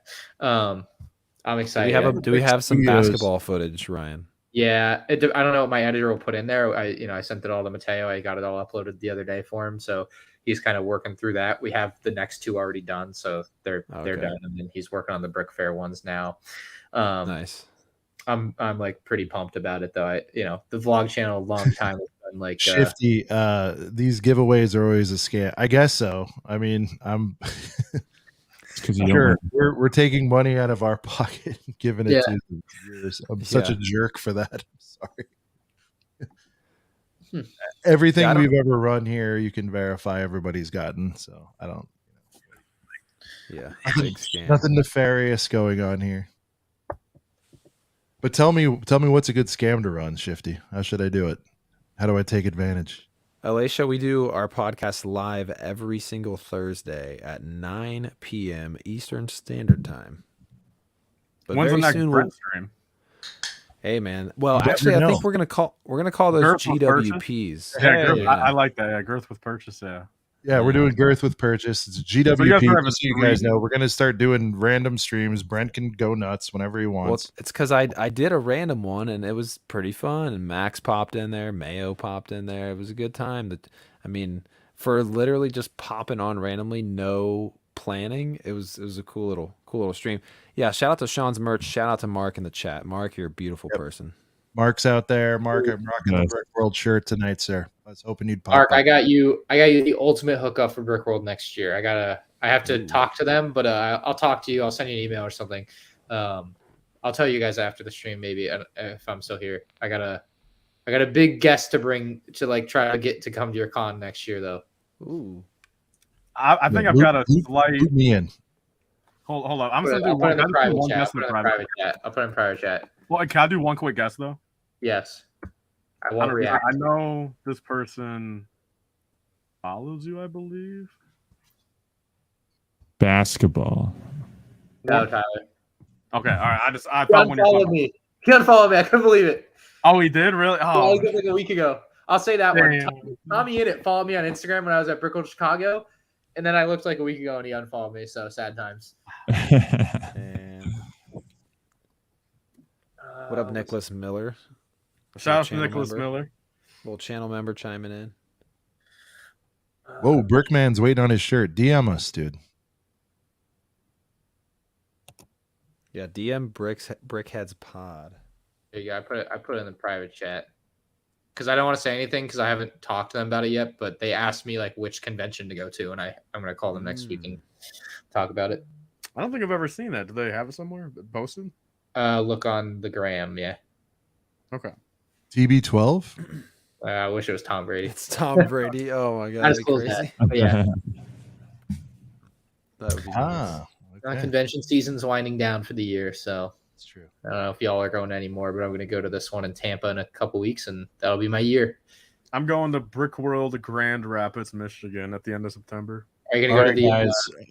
I'm excited. Do we have some basketball footage, Ryan? Yeah. I don't know what my editor will put in there. I sent it all to Mateo. I got it all uploaded the other day for him. So he's kind of working through that. We have the next 2 already done. So they're done. And then he's working on the Brick Fair ones now. Nice. I'm like pretty pumped about it though. The vlog channel a long time has been like Shifty. These giveaways are always a scam. I guess so. I mean, I'm sure we're taking money out of our pocket and giving it to the viewers. I'm such a jerk for that. I'm sorry. Everything we've ever run here, you can verify everybody's gotten. So I don't. Yeah, nothing nefarious going on here. But tell me what's a good scam to run, Shifty? How should I do it? How do I take advantage? Alicia, we do our podcast live every single Thursday at 9 p.m. Eastern Standard Time. But when's the next soon stream? Hey man, well actually I think we're gonna call those Girth GWPs. Yeah, I like that. Yeah, Girth with purchase. Yeah, we're doing Girth with purchase. It's GWP. So you guys know we're gonna start doing random streams. Brent can go nuts whenever he wants. Well, it's because I did a random one and it was pretty fun. And Max popped in there, Mayo popped in there. It was a good time. For literally just popping on randomly, no planning. It was a cool little stream. Yeah, shout out to Sean's merch. Shout out to Mark in the chat. Mark, you're a beautiful person. Mark's out there. Mark, I'm rocking the Brick World shirt tonight, sir. I was hoping you'd pop Mark, up. I got you the ultimate hookup for Brick World next year. I have to talk to them, but I'll talk to you. I'll send you an email or something. I'll tell you guys after the stream maybe if I'm still here. I got a big guest to bring to like try to get to come to your con next year though. Ooh. I think I've got a slight. Loop me in. Hold on. I'm I'll going to do put it in the private one chat. guess in the private chat. I'll put it in private chat. Well, can I do one quick guess though? Yes. I won't react. I know this person follows you, I believe. Basketball. No, Tyler. Okay, all right. I He unfollowed me. He unfollowed me. I couldn't believe it. Oh, he did? Really? Oh, it was like a week ago. I'll say that one. Tommy in it followed me on Instagram when I was at Brickworld Chicago, and then I looked like a week ago and he unfollowed me. So sad times. And what up, Nicholas Miller? Shout out to Nicholas Miller. Little channel member chiming in. Whoa, Brickman's waiting on his shirt. DM us, dude. Yeah, DM Brickheads Pod. There you go. I put it in the private chat because I don't want to say anything because I haven't talked to them about it yet. But they asked me like which convention to go to, and I'm going to call them next week and talk about it. I don't think I've ever seen that. Do they have it somewhere posted? Look on the gram. Yeah. Okay. TB12. I wish it was Tom Brady. It's Tom Brady. Oh my god, Not as that'd be cool as crazy. that. But yeah, That would be nice. Okay. convention season's winding down for the year, so That's true. I don't know if y'all are going anymore, but I'm going to go to this one in Tampa in a couple weeks, and that'll be my year. I'm going to Brick World, Grand Rapids, Michigan, at the end of September. Are you going to go to the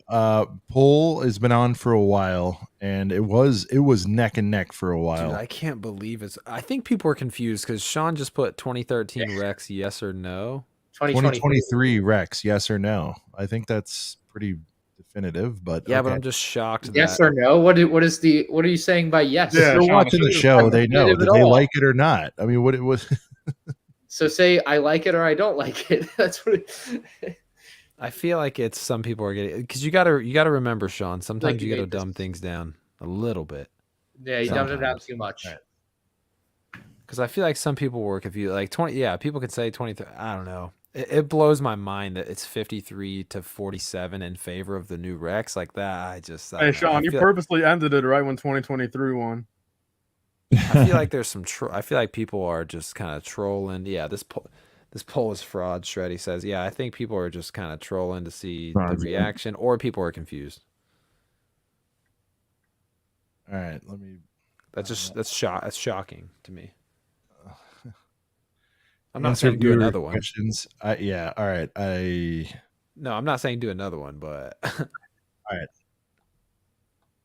guys? Poll has been on for a while, and it was neck and neck for a while. Dude, I can't believe it's. I think people are confused because Sean just put 2013 Rex, yes or no. 2023 Rex, yes or no? I think that's pretty definitive, but yeah, okay. but I'm just shocked. Yes or no? What are you saying by yes? Yeah, if they're watching the show, they know that they like it or not. I mean, what it was. So say I like it or I don't like it. That's what. I feel like it's some people are getting because you gotta remember, Sean. Sometimes Like, you gotta made this- dumb things down a little bit. Yeah, you dumbed it down too much. Right. Because I feel like some people were confused. Like 20, yeah, people could say 23. I don't know. It blows my mind that it's 53 to 47 in favor of the new Rex. Like that, I don't Hey, know. Sean, you purposely ended it right when 2023 won. I feel like there's some. I feel like people are just kind of trolling. Yeah, this poll is fraud. Shreddy says, yeah, I think people are just kind of trolling to see the reaction, or people are confused. All right, let me. That's shocking to me. I'm not saying do another one. Questions. Yeah. All right. No, I'm not saying do another one, but all right.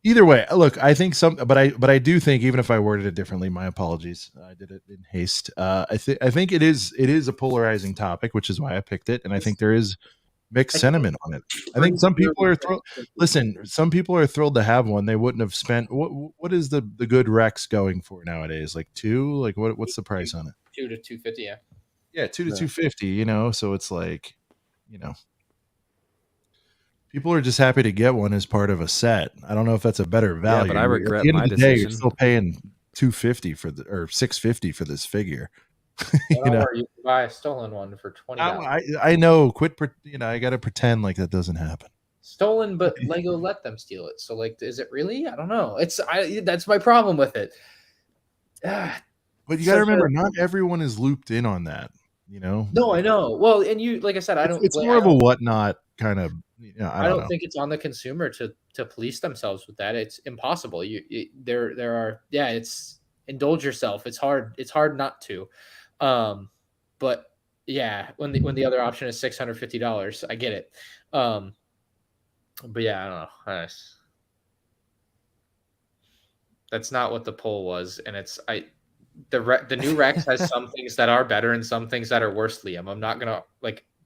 Either way, look, I think but I do think, even if I worded it differently, my apologies. I did it in haste. I think it is a polarizing topic, which is why I picked it, and I think there is mixed sentiment on it. I think some people are some people are thrilled to have one. They wouldn't have spent. What is the good Rex going for nowadays? Like 2? Like what's the price on it? 2 to 250. Yeah. Yeah, 2 to 250. You know, so it's like, you know. People are just happy to get one as part of a set. I don't know if that's a better value. Yeah, but I regret At the end my of the day, you're decision. still paying $250 or $650 for this figure. You know, you can buy a stolen one for $20. I know. I got to pretend like that doesn't happen. Stolen, but Lego let them steal it. So, like, is it really? I don't know. That's my problem with it. But you got to remember, not everyone is looped in on that. You know. No, I know. Well, and you, like I said, I don't. It's more of a whatnot kind of. I don't think it's on the consumer to police themselves with that. It's impossible. There are. Yeah, it's indulge yourself. It's hard. It's hard not to. But yeah, when the other option is $650, I get it. But yeah, I don't know. That's not what the poll was, and the new Rex has some things that are better and some things that are worse, Liam. I'm not gonna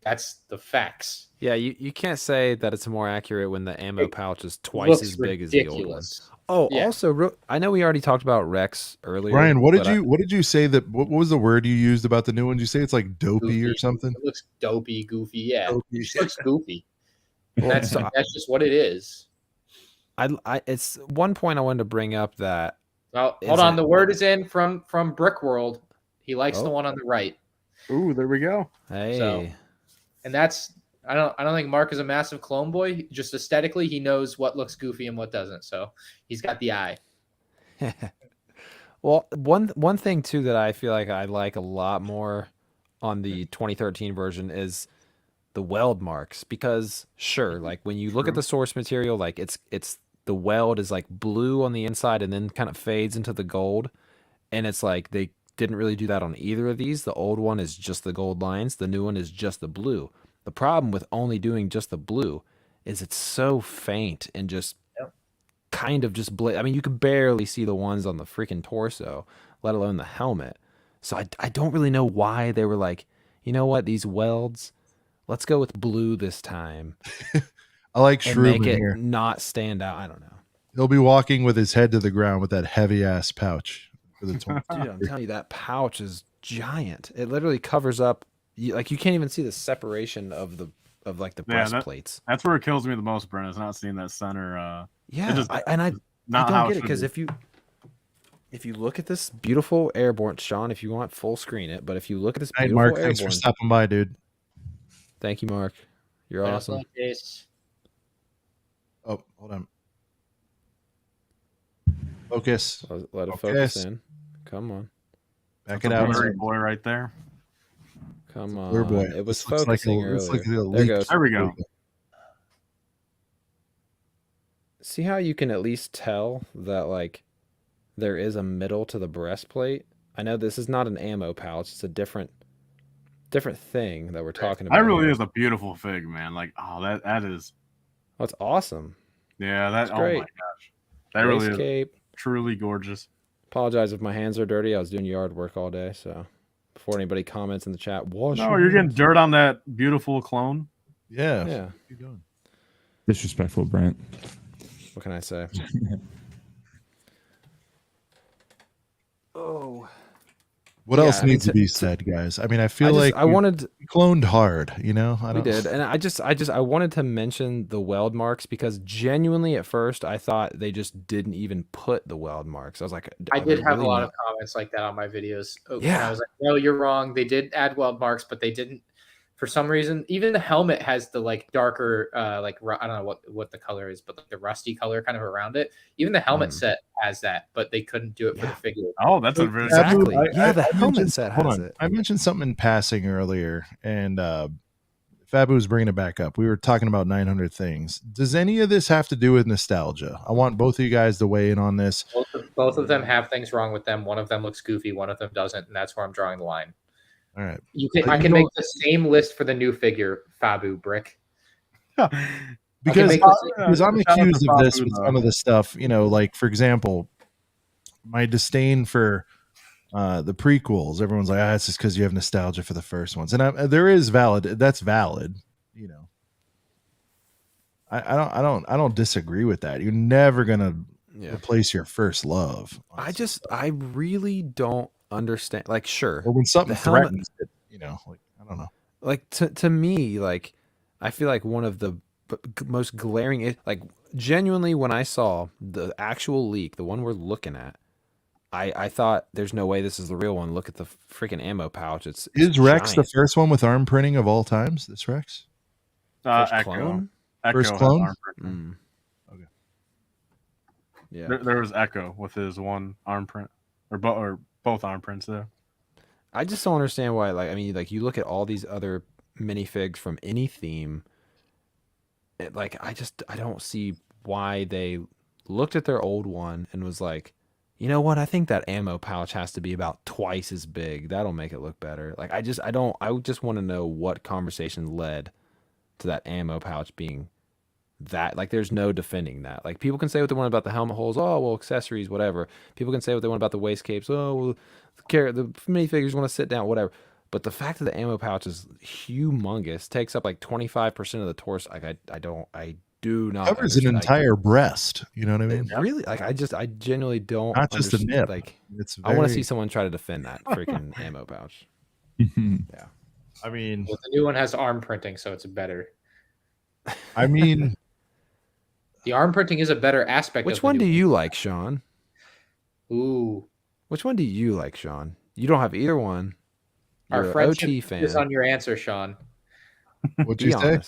that's the facts. Yeah, you can't say that it's more accurate when the ammo pouch is twice as big as the old one. Oh, yeah. Also, I know we already talked about Rex earlier. Ryan, what did you say that? What was the word you used about the new one? Did you say it's like dopey goofy. Or something? It looks dopey, goofy. Yeah, dopey. It looks goofy. That's just what it is. It's one point I wanted to bring up that. Well, hold on. The word is in from Brick World. He likes the one on the right. Ooh, there we go. Hey. So, and that's I don't think Mark is a massive clone boy. Just aesthetically, he knows what looks goofy and what doesn't. So he's got the eye. Well, one thing too that I feel like I like a lot more on the 2013 version is the weld marks, because sure, like when you look at the source material, like it's the weld is like blue on the inside and then kind of fades into the gold, and it's like they didn't really do that on either of these. The old one is just the gold lines, the new one is just the blue. The problem with only doing just the blue is it's so faint and just kind of just I mean, you could barely see the ones on the freaking torso, let alone the helmet. So I don't really know why they were like, you know what, these welds, let's go with blue this time. I like Shroom make it here. Not stand out. I don't know. He'll be walking with his head to the ground with that heavy ass pouch for the 20. Dude, I'm telling you, that pouch is giant. It literally covers up. You can't even see the separation of the breastplates. That's where it kills me the most, Brent. Is not seeing that center. Yeah, I don't get it, because if you look at this beautiful airborne, Sean, if you want full screen it, but if you look at this beautiful Mark, airborne, thanks for stopping by, dude. Thank you, Mark. You're awesome. Oh, hold on. Focus. Let it focus in. Come on. Back it out. Boy right there. Come on. Blur boy. It was This looks like focusing earlier. There goes. There we go. See how you can at least tell that like there is a middle to the breastplate? I know this is not an ammo pouch. It's a different thing that we're talking about. That really here. is a beautiful fig, man. Like, oh, that is. Oh, it's awesome. Yeah, that's great. Oh my gosh, that really is cape. truly gorgeous. Apologize if my hands are dirty. I was doing yard work all day, so before anybody comments in the chat, wash. No, you're getting dirt on that beautiful clone. Yeah. Yeah. What you doing? Disrespectful, Brent. What can I say? Oh. What else needs to be said, guys? I mean, I feel like I wanted cloned hard, you know? We did. And I wanted to mention the weld marks because genuinely at first I thought they just didn't even put the weld marks. I was like, I did have a lot of comments like that on my videos. Yeah. And I was like, no, you're wrong. They did add weld marks, but they didn't. For some reason, even the helmet has the like darker, like I don't know what the color is, but like the rusty color kind of around it. Even the helmet set has that, but they couldn't do it for the figure. Oh, that's a really exactly. The helmet set has it. I mentioned something in passing earlier, and Fabu was bringing it back up. We were talking about 900 things. Does any of this have to do with nostalgia? I want both of you guys to weigh in on this. Both of them have things wrong with them. One of them looks goofy. One of them doesn't, and that's where I'm drawing the line. All right. I can make the same list for the new figure, Fabu Brick. because I'm accused of this with some of the stuff, you know, like for example, my disdain for the prequels. Everyone's like, it's just because you have nostalgia for the first ones, and there is valid. That's valid, you know. I don't disagree with that. You're never gonna replace your first love. Honestly. I really don't understand. Like, sure, or when something threatens it, you know, like I don't know. Like to me, like I feel like one of the most glaring, like genuinely, when I saw the actual leak, the one we're looking at, I thought there's no way this is the real one. Look at the freaking ammo pouch. It's is Rex giant. The first one with arm printing of all times? This Rex? Echo. First clone? Okay. Yeah. There was Echo with his one arm print, or both arm prints there. I just don't understand why. Like, I mean, like you look at all these other minifigs from any theme. I don't see why they looked at their old one and was like, you know what? I think that ammo pouch has to be about twice as big. That'll make it look better. Like, I just want to know what conversation led to that ammo pouch being that. Like, there's no defending that. Like, people can say what they want about the helmet holes. Oh, well, accessories, whatever. People can say what they want about the waist capes. Oh, well, the minifigures want to sit down, whatever. But the fact that the ammo pouch is humongous, takes up like 25% of the torso. Like, I do not covers an entire breast. You know what I mean? Really? Like, I genuinely don't. Not just a nip. Like, I want to see someone try to defend that freaking ammo pouch. Yeah. I mean, the new one has arm printing, so it's better. I mean, the arm printing is a better aspect. Which one do you like, Sean? Ooh. Which one do you like, Sean? You don't have either one. Our friendship is on your answer, Sean. What'd you say?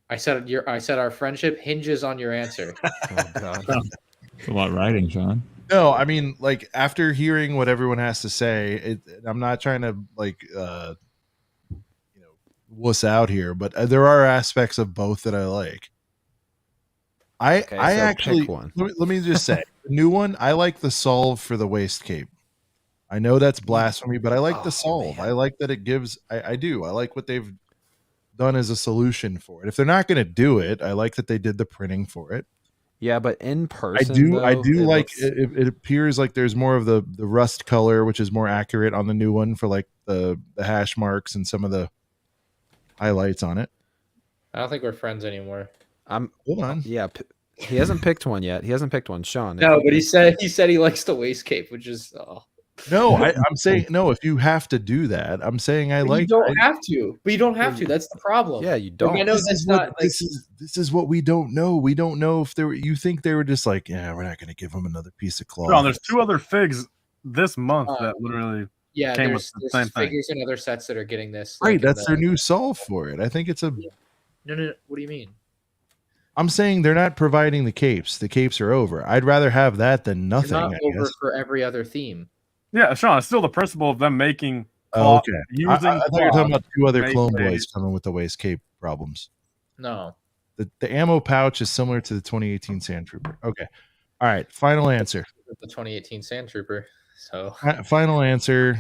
I said our friendship hinges on your answer. Oh God. It's a lot of writing, Sean. No, I mean, like after hearing what everyone has to say, I'm not trying to like wuss out here, but there are aspects of both that I like. I actually let me just say, the new one, I like the solve for the waist cape. I know that's blasphemy, but I like the solve. Man. I like that it gives. I do. I like what they've done as a solution for it. If they're not going to do it, I like that they did the printing for it. Yeah, but in person, I do like it appears like there's more of the rust color, which is more accurate on the new one for like the hash marks and some of the highlights on it. I don't think we're friends anymore. Hold on. Yeah, he hasn't picked one yet. He hasn't picked one, Sean. No, but he said he likes the waist cape, which is. No, I'm saying no. If you have to do that, I'm saying I like. You don't have to, but you don't have to. That's the problem. Yeah, you don't. I know that's not. This is what we don't know. We don't know if you think they were just like, yeah, we're not going to give them another piece of cloth. No, there's 2 other figs this month that literally. Yeah, came with the same figures and other sets that are getting this. Right, that's their new solve for it. I think it's a. No. What do you mean? I'm saying they're not providing the capes. The capes are over. I'd rather have that than nothing. They're not over for every other theme. Yeah, Sean, it's still the principle of them making Oh, okay. I using thought you were talking about two other may clone create- boys coming with the waist cape problems. No. The ammo pouch is similar to the 2018 Sand Trooper. Okay. All right. Final answer. The 2018 Sand Trooper. So Final answer.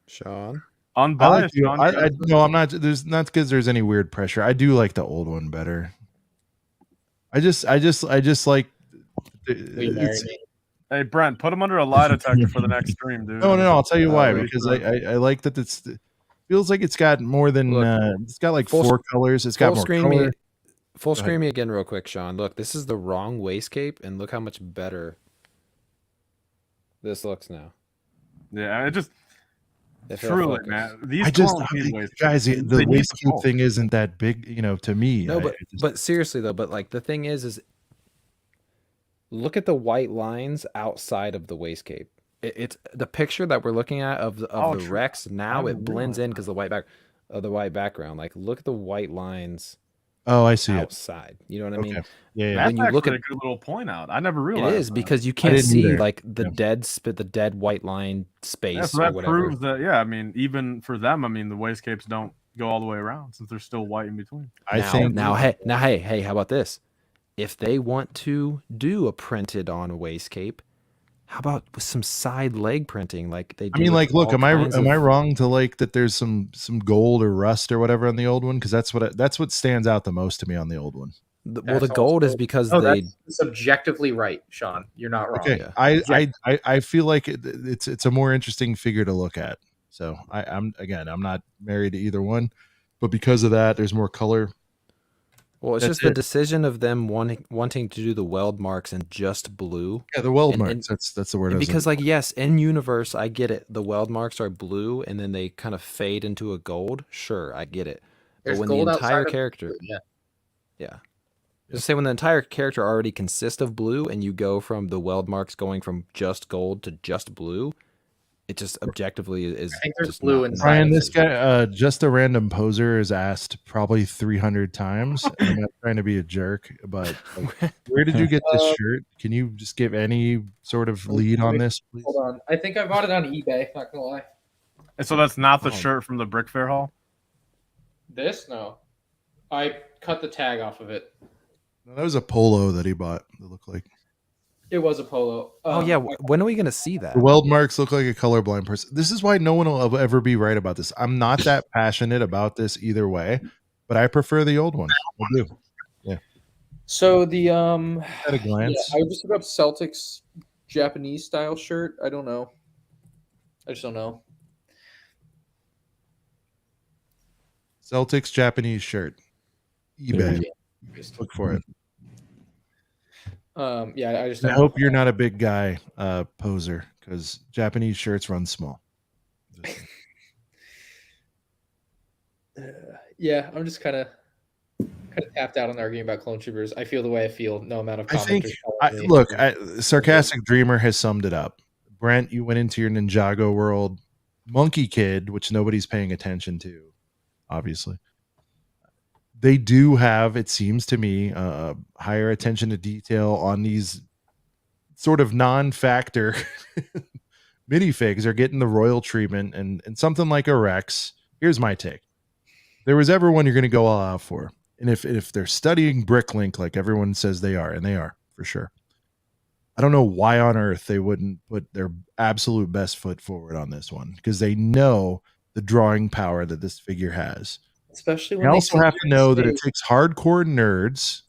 Sean. Unbiased. No, I'm not. There's not because there's any weird pressure. I do like the old one better. I just like. Hey Brent, put him under a lie detector for the next stream, dude. No. I'll tell you why. Because I like that it's feels like it's got more than it's got like four colors. It's got more color. Full screen me again real quick, Sean. Look, this is the wrong waist cape, and look how much better this looks now. Yeah, it just truly, man. These guys, the waist cape thing isn't that big, to me. No, but seriously though, like the thing is look at the white lines outside of the waist cape. It's the picture that we're looking at of the Rex now. It blends in because the white background. Like, look at the white lines. Oh, I see outside. You know what I mean? Yeah. That's when you look at a good little point out. I never realized it is because you can't see like the dead white line space. Yeah, so that proves that. Yeah, I mean, even for them, I mean, the waist capes don't go all the way around since there's still white in between. Hey, how about this? If they want to do a printed on waist cape, how about with some side leg printing like they do? I mean, like, look, am I wrong to like that there's some gold or rust or whatever on the old one? Because that's what stands out the most to me on the old one. The gold is because that's subjectively right, Sean. You're not wrong. Okay, I feel like it's a more interesting figure to look at. So I'm not married to either one, but because of that, there's more color. Well, it's just the decision of them wanting to do the weld marks in just blue. Yeah, the weld marks. That's the word. Because, like, yes, in universe, I get it. The weld marks are blue, and then they kind of fade into a gold. Sure, I get it. But when the entire character, just say when the entire character already consists of blue, and you go from the weld marks going from just gold to just blue, it just objectively is. I think there's blue inside. Ryan, this guy, just a random poser, is asked probably 300 times. I'm not trying to be a jerk, but like, where did you get this shirt? Can you just give any sort of lead on this, please? Hold on. I think I bought it on eBay. Not gonna lie. And so that's not the shirt from the Brick Fair haul. This no, I cut the tag off of it. No, that was a polo that he bought. That looked like. It was a polo. When are we going to see that? The weld marks look like a colorblind person. This is why no one will ever be right about this. I'm not that passionate about this either way, but I prefer the old one. I do. Yeah. So the at a glance, I just looked up Celtics Japanese style shirt. I don't know. I just don't know. Celtics Japanese shirt. eBay. Look for it. I hope you're not a big guy poser because Japanese shirts run small. I'm just kind of tapped out on arguing about clone troopers. I feel the way I feel. No amount of commenters. Sarcastic Dreamer has summed it up. Brent, you went into your Ninjago world. Monkey Kid, which nobody's paying attention to, obviously. They do have, it seems to me, higher attention to detail on these sort of non-factor minifigs are getting the royal treatment, and something like a Rex. Here's my take. There was ever one you're going to go all out for. And if they're studying Bricklink like everyone says they are, and they are, for sure, I don't know why on earth they wouldn't put their absolute best foot forward on this one, because they know the drawing power that this figure has. Especially when you also have to know that it takes hardcore nerds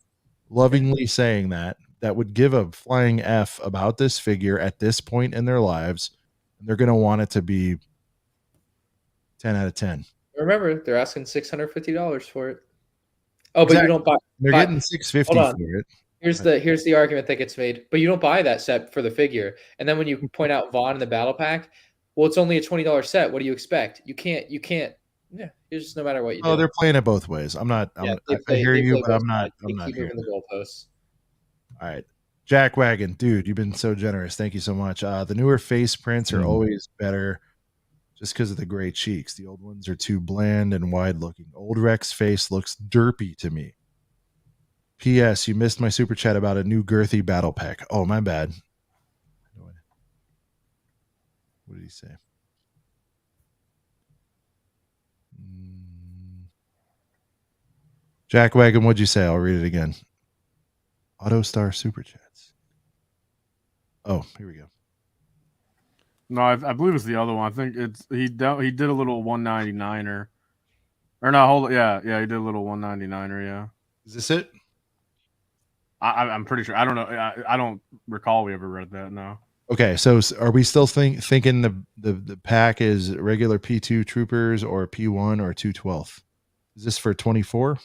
lovingly saying that would give a flying F about this figure at this point in their lives. And they're going to want it to be 10 out of 10. Remember, they're asking $650 for it. Oh, exactly. But you don't buy. They're getting $650 for it. Here's the argument that gets made. But you don't buy that set for the figure. And then when you point out Vaughn in the battle pack, well, it's only a $20 set. What do you expect? You can't. Yeah, it's just no matter what you do. Oh, they're playing it both ways. I'm not. I hear you, but I'm not. I'm not here. The goalposts. All right, Jack Wagon, dude, you've been so generous. Thank you so much. The newer face prints are always better, just because of the gray cheeks. The old ones are too bland and wide looking. Old Rex face looks derpy to me. P.S. You missed my super chat about a new girthy battle pack. Oh, my bad. What did he say? Jack Wagon, what'd you say? I'll read it again. AutoStar super chats. Oh, here we go. No, I believe it's the other one. I think he did a little 199er. Or no, hold it. Yeah, he did a little 199er. Yeah. Is this it? I'm pretty sure. I don't know. I don't recall we ever read that. No. Okay, so are we still thinking the pack is regular P2 troopers or P1 or 212? Is this for 24?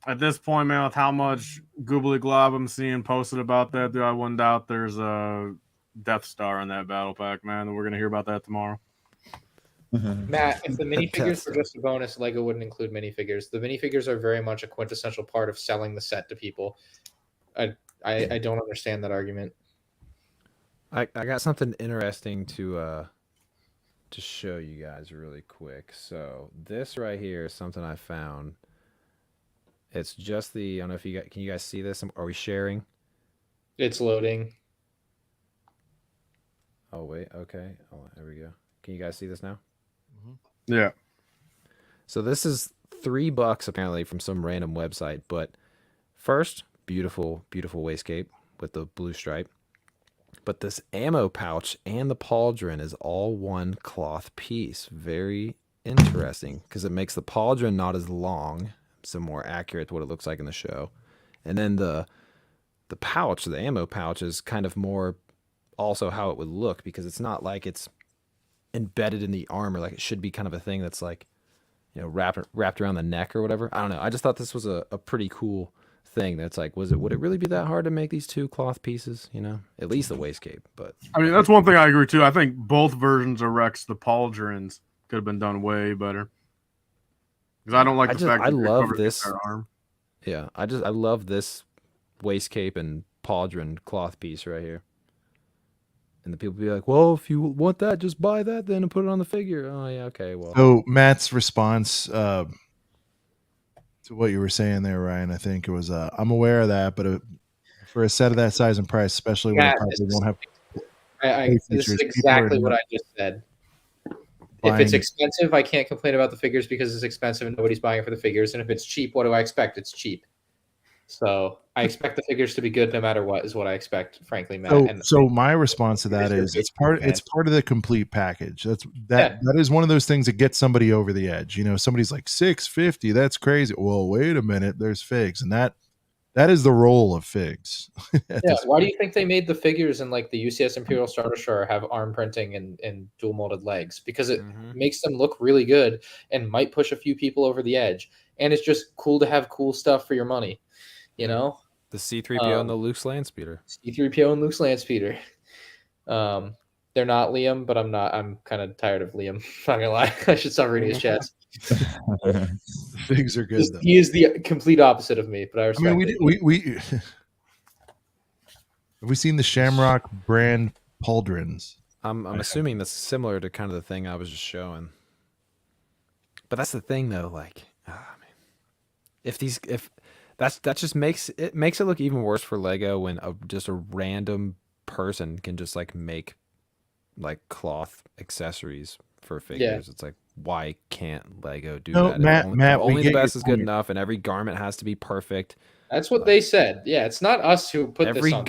At this point, man, with how much goobly glob I'm seeing posted about that, dude, I wouldn't doubt there's a Death Star in that battle pack, man. And we're gonna hear about that tomorrow. Matt, if the minifigures were just a bonus, Lego wouldn't include minifigures. The minifigures are very much a quintessential part of selling the set to people. I don't understand that argument. I got something interesting to show you guys really quick. So this right here is something I found. It's just the, I don't know if can you guys see this? Are we sharing? It's loading. Oh wait, okay. Oh, there we go. Can you guys see this now? Yeah. So this is $3 apparently from some random website, but first, beautiful waistcape with the blue stripe. But this ammo pouch and the pauldron is all one cloth piece. Very interesting because it makes the pauldron not as long, so more accurate to what it looks like in the show. And then the pouch, the ammo pouch, is kind of more also how it would look because it's not like it's embedded in the armor like it should be, kind of a thing that's like, you know, wrapped around the neck or whatever. I don't know. I just thought this was a pretty cool thing. That's like, would it really be that hard to make these two cloth pieces? You know, at least the waistcape. But I mean, that's one thing I agree too. I think both versions of Rex, the pauldrons, could have been done way better. Because I don't like the fact that I love this arm. Yeah, I love this waistcape and pauldron cloth piece right here. And the people be like, well, if you want that, just buy that then and put it on the figure. Oh, yeah, okay, well. So Matt's response to what you were saying there, Ryan, I think it was, I'm aware of that, but for a set of that size and price, especially when it probably won't have this is exactly what I just said. If it's expensive, I can't complain about the figures because it's expensive and nobody's buying it for the figures. And if it's cheap, what do I expect? It's cheap. So I expect the figures to be good no matter what, is what I expect, frankly, Matt. So my response to that is it's part of the complete package. That is one of those things that gets somebody over the edge. You know, somebody's like $650, that's crazy. Well, wait a minute, there's figs, and that is the role of figs. Why do you think they made the figures in like the UCS Imperial Star Destroyer have arm printing and dual molded legs? Because it makes them look really good and might push a few people over the edge. And it's just cool to have cool stuff for your money. You know, the C-3PO and the Luke's Landspeeder. C-3PO and Luke's Landspeeder. They're not Liam, but I'm kind of tired of Liam. Not gonna lie, I should stop reading his chats. Figs are good. Though. He is the complete opposite of me, but I respect. I mean, we have we seen the Shamrock brand pauldrons? I'm assuming that's similar to kind of the thing I was just showing. But that's the thing, though. Like, that just makes it look even worse for Lego when just a random person can just like make like cloth accessories for figures. It's like, why can't Lego do that? Matt, only the best is good enough, and every garment has to be perfect. That's what they said. Yeah, it's not us who put every this on.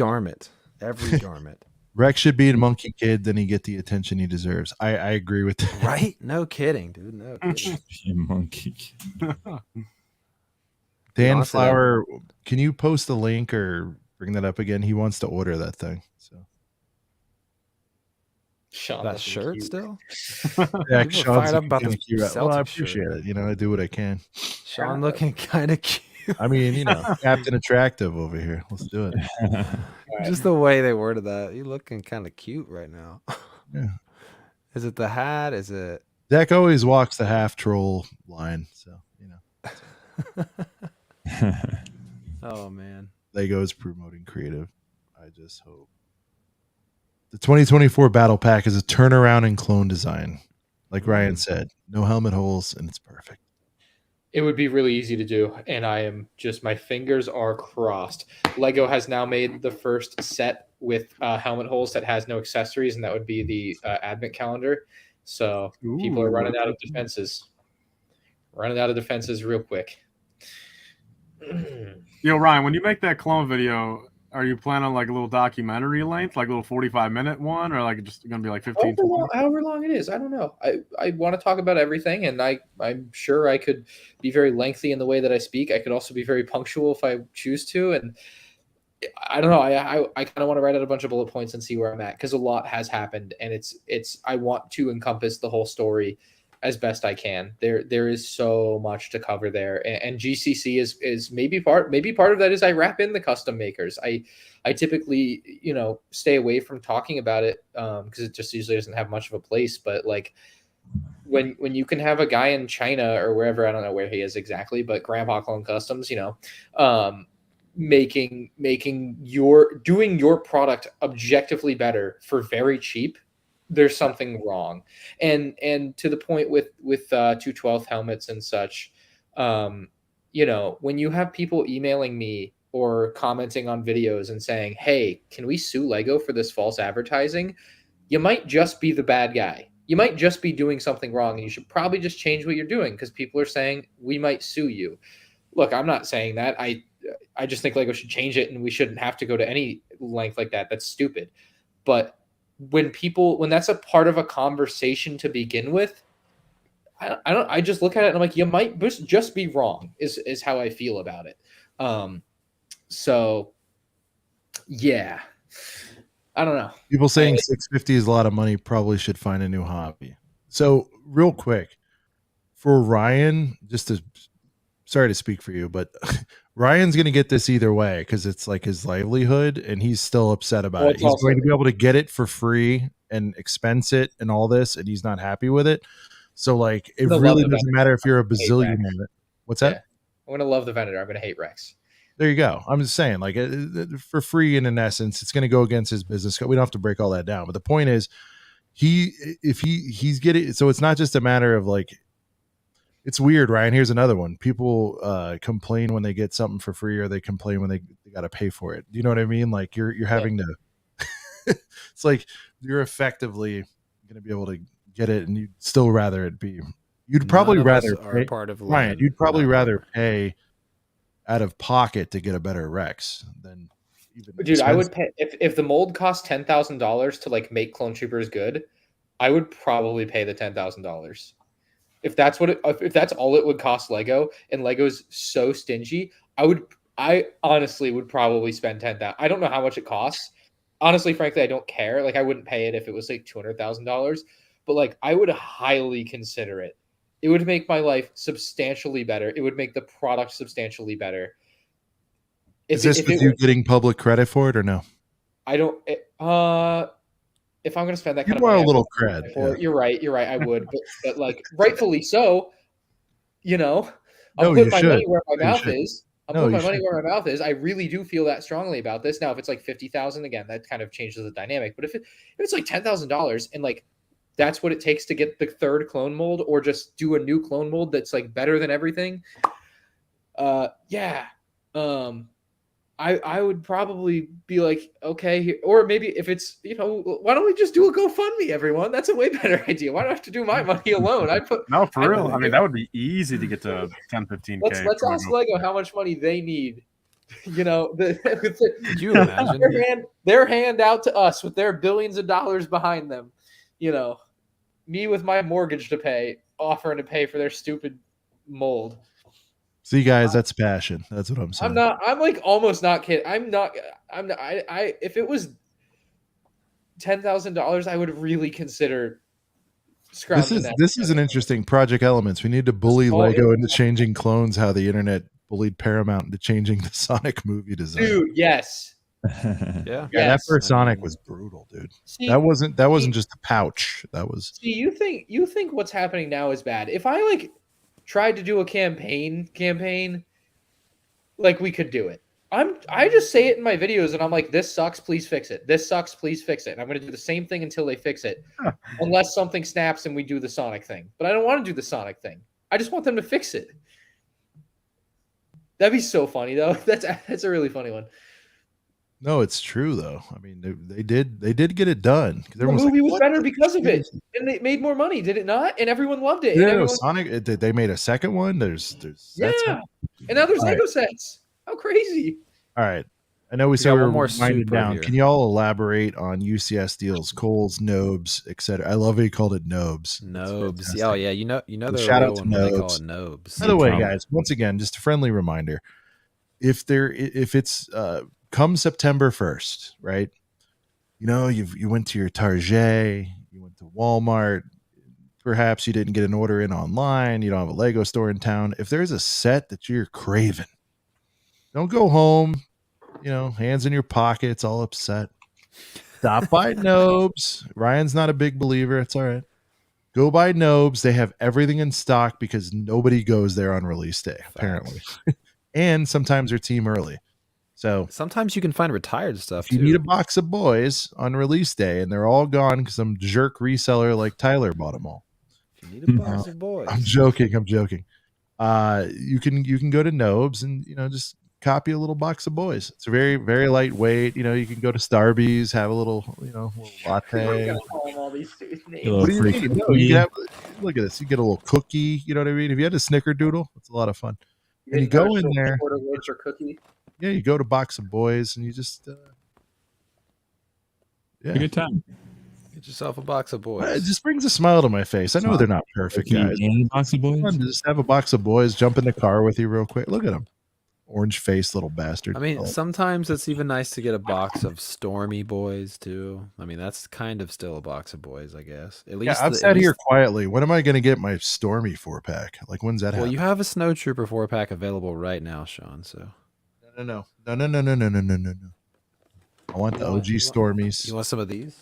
Every garment. Rex should be a monkey kid, then he get the attention he deserves. I agree with that. Right? No kidding, dude. No kidding. Monkey kid. Dan Flower, can you post the link or bring that up again? He wants to order that thing. So Sean, that shirt cute. Still? Yeah, Sean's up about this well, I appreciate it. You know, I do what I can. Sean looking kind of cute. I mean, you know, Captain Attractive over here. Let's do it. Just the way they worded that. You're looking kind of cute right now. Yeah. Is it the hat? Is it? Zach always walks the half troll line. So, you know. Oh, man. Lego's promoting creative. I just hope. The 2024 Battle Pack is a turnaround and clone design. Like Ryan said, no helmet holes, and it's perfect. It would be really easy to do, and my fingers are crossed. Lego has now made the first set with helmet holes that has no accessories, and that would be the advent calendar. So people are running out of defenses. Running out of defenses real quick. Yo, Ryan, when you make that clone video, are you planning on like a little documentary length, like a little 45-minute one, or like just gonna be like 15? However long it is, I don't know. I want to talk about everything, and I'm sure I could be very lengthy in the way that I speak. I could also be very punctual if I choose to, and I don't know. I kind of want to write out a bunch of bullet points and see where I'm at, because a lot has happened, and it's I want to encompass the whole story as best I can. There is so much to cover there, and GCC is maybe part of that is I wrap in the custom makers. I typically stay away from talking about it because it just usually doesn't have much of a place. But like when you can have a guy in China or wherever, I don't know where he is exactly, but Grandpa Clone Customs, doing your product objectively better for very cheap, there's something wrong. And to the point with 212 helmets and such, when you have people emailing me or commenting on videos and saying, hey, can we sue Lego for this false advertising? You might just be the bad guy. You might just be doing something wrong, and you should probably just change what you're doing, because people are saying we might sue you. Look, I'm not saying that. I just think Lego should change it, and we shouldn't have to go to any length like that. That's stupid. But when that's a part of a conversation to begin with, I just look at it and I'm like, you might just be wrong is how I feel about it. So yeah, I don't know. People saying 650 is a lot of money, probably should find a new hobby. So real quick for Ryan, sorry to speak for you, but Ryan's going to get this either way because it's like his livelihood, and he's still upset about it. He's going to be able to get it for free and expense it and all this, and he's not happy with it. So like, it really doesn't matter if you're a bazillionaire. What's that? I'm going to love the vendor. I'm going to hate Rex. There you go. I'm just saying, like, for free, and in essence, it's going to go against his business. We don't have to break all that down. But the point is, he's getting, so it's not just a matter of like, it's weird, Ryan. Here's another one. People complain when they get something for free, or they complain when they got to pay for it. Do you know what I mean? Like you're having to, it's like you're effectively going to be able to get it, and you'd still rather it be, you'd probably rather pay, part of Ryan, you'd probably rather pay out of pocket to get a better Rex than even. Dude, expensive. I would pay if the mold cost $10,000 to like make Clone Troopers good. I would probably pay the $10,000. If that's if that's all it would cost Lego, and Lego's so stingy, I honestly would probably spend $10,000. I don't know how much it costs. Honestly, frankly, I don't care. Like, I wouldn't pay it if it was like $200,000, but like, I would highly consider it. It would make my life substantially better. It would make the product substantially better. Is this with you getting public credit for it or no? I don't. If I'm going to spend that kind of money, a little cred. Yeah. You're right. I would, but like rightfully so. I'll put my money where my mouth is. Where my mouth is. I really do feel that strongly about this. Now, if it's like $50,000, again, that kind of changes the dynamic. But if it's like $10,000 and like that's what it takes to get the third clone mold, or just do a new clone mold that's like better than everything. I would probably be like, okay, or maybe if it's, why don't we just do a GoFundMe, everyone? That's a way better idea. Why do I have to do my money alone? No, for real. I mean, that would be easy to get to 10, 15K. Let's ask Lego how much money they need. Could you imagine their hand out to us with their billions of dollars behind them? Me with my mortgage to pay, offering to pay for their stupid mold. See, guys, that's passion. That's what I'm saying. I'm like almost not kidding. If it was $10,000, I would really consider scrapping that. This is an interesting Project Elements. We need to bully Lego into changing clones how the internet bullied Paramount into changing the Sonic movie design. Dude, yes. Yeah, that first Sonic was brutal, dude. See, that wasn't just a pouch. That was. See, you think what's happening now is bad. If I like tried to do a campaign, like, we could do it. I just say it in my videos, and I'm like, this sucks, please fix it. This sucks, please fix it. And I'm going to do the same thing until they fix it, unless something snaps and we do the Sonic thing. But I don't want to do the Sonic thing. I just want them to fix it. That'd be so funny though. That's a really funny one. No, it's true though. I mean, they did get it done. The movie was better because of it, and they made more money, did it not? And everyone loved it. Yeah, and Sonic. They made a second one. There's yeah, and now there's Lego sets. How crazy! All right, I know we said we were winding down. here. Can you all elaborate on UCS deals, Kohl's, Nobes, etc.? I love how you called it Nobes. Nobes. Oh yeah, you know they're shout real out to when they call it Nobes. Nobes. By the way, guys, once again, just a friendly reminder: if it's come September 1st, right? You know, you went to your Target, you went to Walmart. Perhaps you didn't get an order in online. You don't have a Lego store in town. If there's a set that you're craving, don't go home, hands in your pockets, all upset. Stop by Nobes. Ryan's not a big believer. It's all right. Go by Nobes. They have everything in stock because nobody goes there on release day, apparently. And sometimes they're team early. So sometimes you can find retired stuff if you need a box of boys on release day and they're all gone because some jerk reseller like Tyler bought them all. If you need a box of boys. I'm joking. You can go to Nobes and just copy a little box of boys. It's very, very lightweight. You can go to Starbucks, have a little latte. All these names. What do you mean? No, you can have, look at this. You get a little cookie. You know what I mean? If you had a snickerdoodle, it's a lot of fun. And you go in there. Order or cookie. Yeah, you go to Box of Boys and you just a good time. Get yourself a box of boys. It just brings a smile to my face. I know they're not perfect, guys. Box of boys? Just have a box of boys, jump in the car with you real quick. Look at them. Orange face little bastard. I mean, sometimes it's even nice to get a box of Stormy boys too. I mean, that's kind of still a box of boys, I guess. At least I've sat here quietly. When am I going to get my Stormy 4-pack? Like, when's that happen? Well, you have a Snow Trooper 4-pack available right now, Sean. So no. I want the OG Stormies. You want some of these?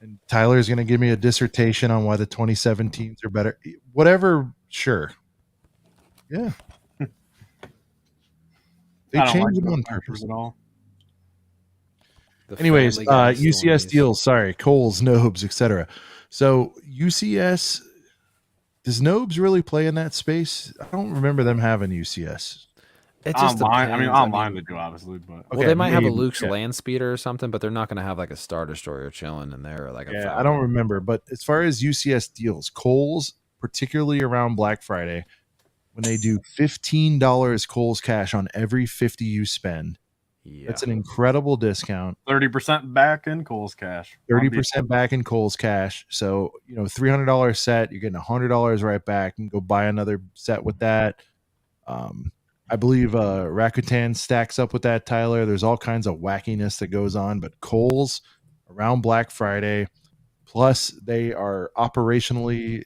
And Tyler's going to give me a dissertation on why the 2017s are better. Whatever, sure. Yeah. They change them on purpose at all. Anyways, UCS deals. Sorry, Kohl's, Nobes, etc. So UCS, does Nobes really play in that space? I don't remember them having UCS. It just online. I mean, online they do, obviously, but well, they might have a Luke's land speeder or something, but they're not going to have like a Star Destroyer chilling in there, or like a I don't remember. But as far as UCS deals, Kohl's, particularly around Black Friday, when they do $15 Kohl's cash on every 50 you spend, that's an incredible discount. 30% back in Kohl's cash. 30% back in Kohl's cash. So $300 set, you're getting $100 right back, and go buy another set with that. I believe Rakuten stacks up with that, Tyler. There's all kinds of wackiness that goes on, but Kohl's around Black Friday, plus they are operationally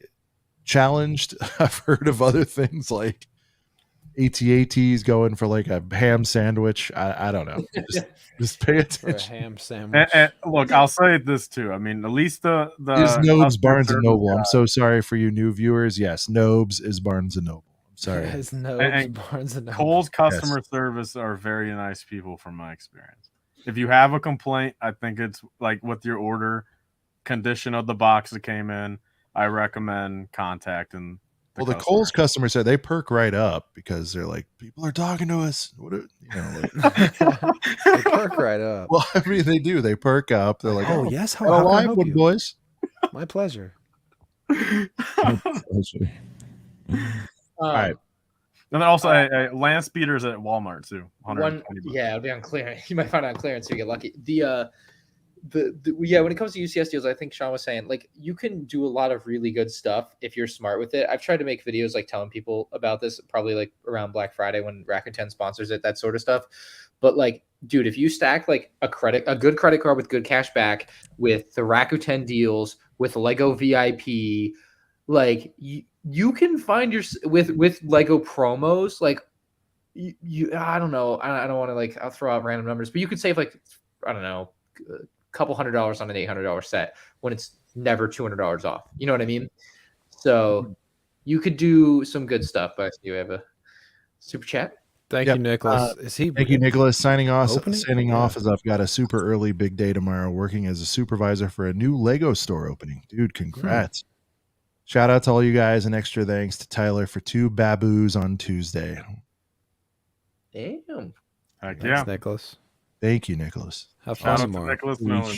challenged. I've heard of other things like AT&T's going for like a ham sandwich. I don't know. Just pay attention. For a ham sandwich. And look, I'll say this too. I mean, at least the is Nobes Barnes and Noble. I'm so sorry for you new viewers. Yes, Nobes is Barnes and Noble. Sorry. Yes, Nobes, Barnes and Noble. Kohl's customer service are very nice people from my experience. If you have a complaint, I think it's like with your order, condition of the box that came in, I recommend contacting. The Kohl's customer said they perk right up because they're like, people are talking to us. They perk right up. Well, I mean, they do. They perk up. They're like, oh yes, how can I help you? Boys. My pleasure. All right. And then also land speeders at Walmart too. It'll be on clearance. You might find it on clearance if you get lucky. When it comes to UCS deals, I think Sean was saying like you can do a lot of really good stuff if you're smart with it. I've tried to make videos like telling people about this, probably like around Black Friday when Rakuten sponsors it, that sort of stuff. But like, dude, if you stack like a good credit card with good cash back with the Rakuten deals with Lego VIP, like you can find your with Lego promos, like you I don't know. I don't want to like, I'll throw out random numbers, but you could save like, I don't know, a couple $100 on an $800 set when it's never $200 off. You know what I mean? So you could do some good stuff. I see you have a super chat. Thank you, Nicholas. Thank you, Nicholas. Signing off as I've got a super early big day tomorrow, working as a supervisor for a new Lego store opening. Dude, congrats. Shout out to all you guys, and extra thanks to Tyler for 2 baboos on Tuesday. Damn. Heck Thanks, yeah. Nicholas. Thank you, Nicholas. Have Shout fun out to more. Nicholas Miller, man.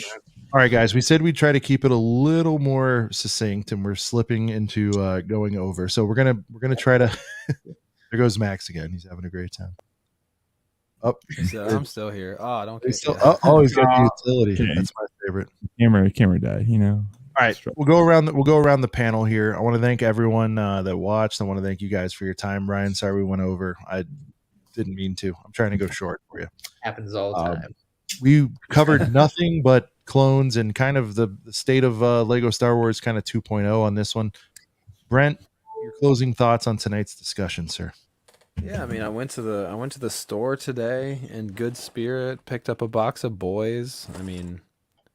All right, guys. We said we'd try to keep it a little more succinct, and we're slipping into going over. So we're gonna try to. There goes Max again. He's having a great time. Oh, So I'm still here. Oh, don't get always got the utility. Okay. That's my favorite. Camera died. All right, we'll go around the panel here. I want to thank everyone that watched. I want to thank you guys for your time. Ryan, sorry we went over. I didn't mean to. I'm trying to go short for you. Happens all the time. We covered nothing but clones and kind of the state of Lego Star Wars kind of 2.0 on this one. Brent, your closing thoughts on tonight's discussion, sir. Yeah, I mean, I went to the store today in good spirit, picked up a box of boys. I mean,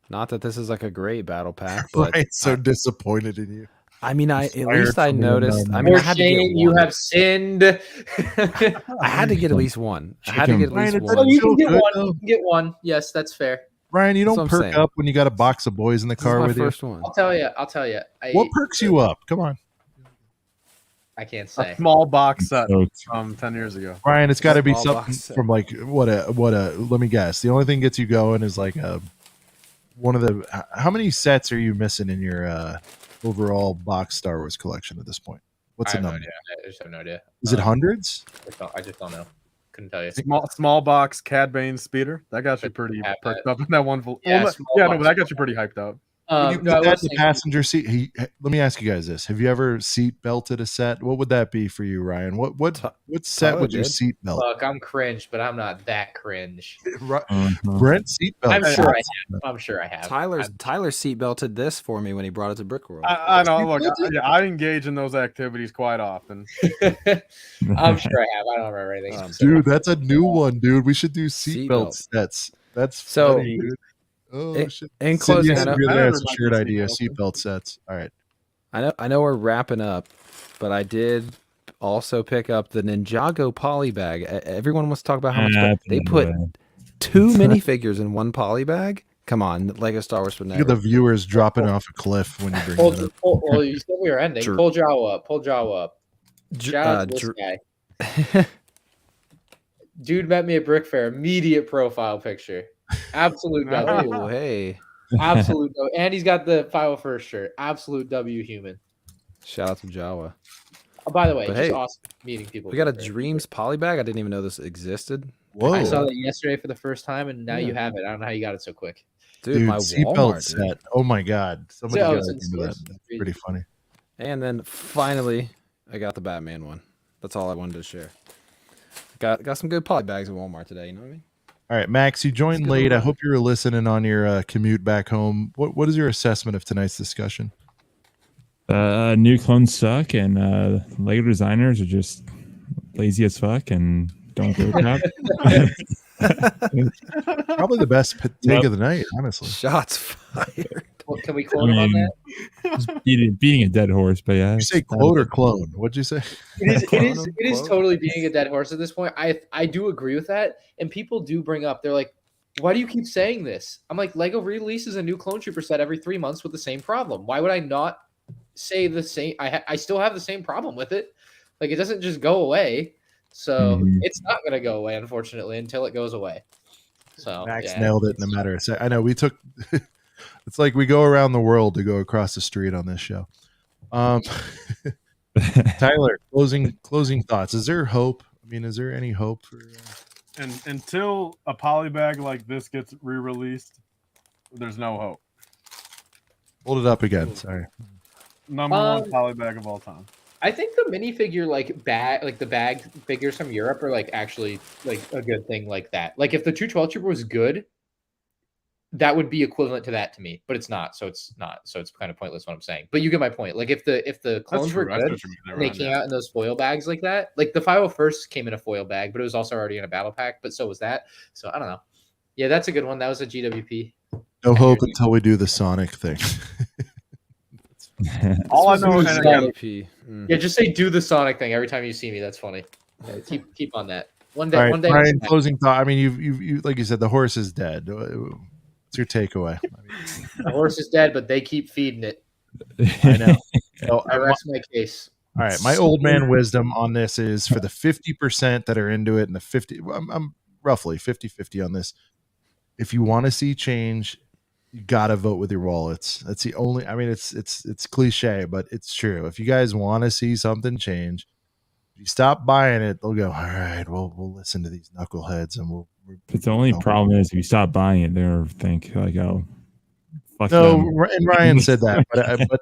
not that this is like a great battle pack, but Ryan's so disappointed in you. I mean, at least I noticed. I mean, Or I had to get Shane, you one. have sinned. I had to get at least one. I had to get at least Ryan, one. Oh, you can get good, one. though. You can get one. Yes, that's fair. Ryan, you That's don't what I'm perk saying. up when you got a box of boys in the This is car my with you. first one. I'll tell you. What perks you up? Come on, I can't A say. small box set So from 10 years ago. Ryan. It's got to be Small something box set. from like what a. Let me guess. The only thing gets you going is like one of the. How many sets are you missing in your overall box Star Wars collection at this point? What's I the have no number? idea. I just have no idea. Is it hundreds? I just don't know. Couldn't tell you. Small box Cad Bane speeder. That got you But pretty have perked that. up in that one. Yeah, Well, small no, box. but that got you pretty hyped up. When you No, I put that was in the saying- passenger seat. Let me ask you guys this: have you ever seat belted a set? What would that be for you, Ryan? What set Tyler would you did. seat belt? Look, I'm cringe, but I'm not that cringe. Brent seat belt. I'm sure I have. I'm sure I have. Tyler seatbelted this for me when he brought it to Brick World. I know. Look, I engage in those activities quite often. I'm sure I have. I don't remember anything. Dude, that's a new one, dude. We should do seat belt Seatbelt. sets. That's So, funny, dude. Oh shit! in Sid, closing, yes, I know, really, I that's a never shared mind idea. seatbelt. Seat belt sets. All right. I know we're wrapping up, but I did also pick up the Ninjago poly bag. Everyone wants to talk about how much, but they put 2 minifigures in one poly bag. Come on, Lego Star Wars would Look at never. the viewers dropping off a cliff when you bring it up. Well, you said we were ending. Sure. Pull Jawa up. Pull Jawa up. Shout out to this guy. Dude met me at Brick Fair. Immediate profile picture. Absolute W. Oh, hey! Absolute W. And he's got the 501st shirt. Absolute W human. Shout out to Jawa. Oh, by the way, But just hey, awesome meeting people. We got a Brick Fair. Dreams poly bag. I didn't even know this existed. Whoa, I saw that yesterday for the first time, and now Yeah. you have it. I don't know how you got it so quick. Dude, my seat Walmart belt dude. set. Oh my god, somebody Yeah, got it's in into that. stores. That's pretty funny. And then finally, I got the Batman one. That's all I wanted to share. Got some good poly bags at Walmart today. You know what I mean? All right, Max, you joined good late. I one. hope you were listening on your commute back home. What is your assessment of tonight's discussion? New clones suck, and Lego designers are just lazy as fuck and don't give a crap. Probably the best take of the night, honestly. Shots fired. Well, can we quote him on that? Just beating a dead horse, but yeah. You say quote or clone? What'd you say? It is Quote. totally being a dead horse at this point. I do agree with that, and people do bring up. They're like, "Why do you keep saying this?" I'm like, Lego releases a new Clone Trooper set every 3 months with the same problem. Why would I not say the same? I still have the same problem with it. Like, it doesn't just go away. So it's not going to go away, unfortunately, until it goes away. So Max yeah. nailed it in a matter of seconds. I know we took. It's like we go around the world to go across the street on this show. Tyler, closing thoughts. Is there hope? I mean, is there any hope for? And until a poly bag like this gets re-released, there's no hope. Hold it up again. Sorry. Number one poly bag of all time. I think the minifigure the bag figures from Europe are like actually like a good thing like that. Like if the 212 Trooper was good, that would be equivalent to that to me, but it's not. So it's not. So it's kind of pointless what I'm saying. But you get my point. Like if the clones were good and they came out in those foil bags like that, like the 501st came in a foil bag, but it was also already in a battle pack. But so was that. So I don't know. Yeah, that's a good one. That was a GWP. No hope until we do the Sonic thing. All I know, and again, Yeah, just say do the Sonic thing every time you see me. That's funny. Yeah, keep on that. One day. All right, One day. Brian, closing thought. I mean, you like you said, the horse is dead. What's your takeaway? I mean, The horse is dead, but they keep feeding it. I know. So I rest my case. All right, my old man wisdom on this is for the 50% that are into it and the 50, I'm roughly 50-50 on this. If you want to see change, you got to vote with your wallets. That's the only, I mean, it's cliche, but it's true. If you guys want to see something change, if you stop buying it, they'll go, all right, we'll listen to these knuckleheads and we'll. But the only problem is if you stop buying it, they'll think like, oh, fuck no, them. and Ryan said that, but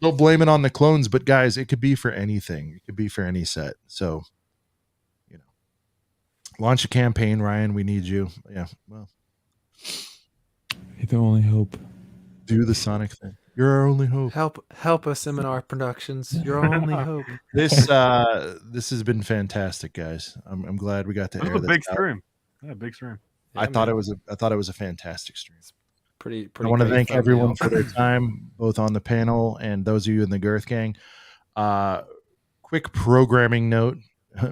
they'll blame it on the clones. But guys, it could be for anything. It could be for any set. So, you know, launch a campaign, Ryan. We need you. Yeah. Well, you're the only hope. Do the Sonic thing. You're our only hope. Help us, M&R Productions. Your only hope. This has been fantastic, guys. I'm glad we got to air this. This Big stream. Yeah, big stream. Yeah, I thought it was a fantastic stream. Pretty I want to thank everyone for their time, both on the panel and those of you in the Girth Gang. Quick programming note,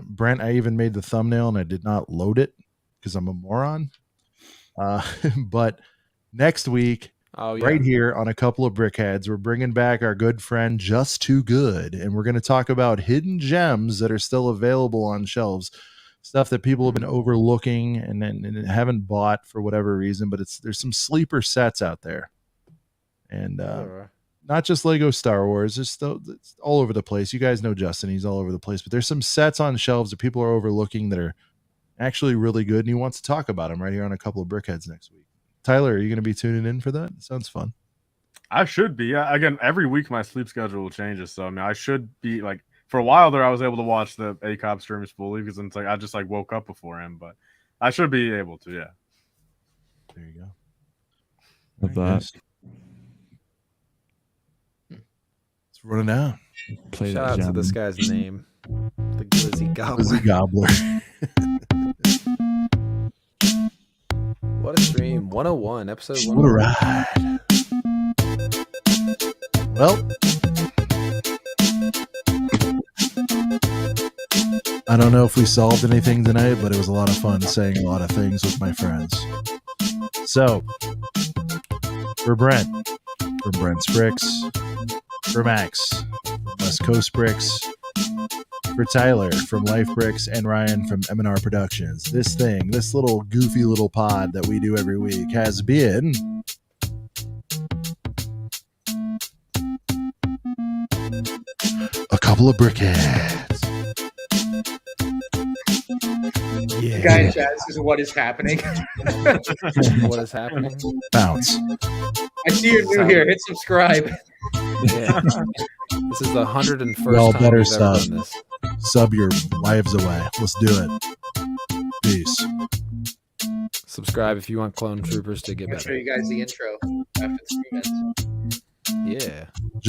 Brent. I even made the thumbnail and I did not load it because I'm a moron. But next week, right here on a couple of Brickheads, we're bringing back our good friend Just Too Good, and we're going to talk about hidden gems that are still available on shelves. Stuff that people have been overlooking and haven't bought for whatever reason, but there's some sleeper sets out there, and not just Lego Star Wars. It's all over the place. You guys know Justin; he's all over the place. But there's some sets on shelves that people are overlooking that are actually really good, and he wants to talk about them right here on a couple of Brickheads next week. Tyler, are you going to be tuning in for that? It sounds fun. I should be. Yeah. Again, every week my sleep schedule changes, so I mean, I should be like. For a while there, I was able to watch the ACOP streams fully because it's like I just like woke up before him, but I should be able to. Yeah. There you go. Love that. It's running out. Shout out to this guy's name, the Glizzy Gobbler. Glizzy Gobbler. What a stream! 101 episode 101. What a ride. Well. I don't know if we solved anything tonight, but it was a lot of fun saying a lot of things with my friends. So, for Brent, from Brent's Bricks, for Max, from West Coast Bricks, for Tyler from Life Bricks, and Ryan from M&R Productions, this little goofy little pod that we do every week has been a couple of Brickheads. Yeah. Guy in chat, this is what is happening. What is happening? Bounce. I see you're new here. Hit subscribe. Yeah. This is the 101st Y'all time better we've sub. ever done this. Sub your lives away. Let's do it. Peace. Subscribe if you want Clone Troopers to get I'll better. show you guys the intro after the 3 minutes. Yeah.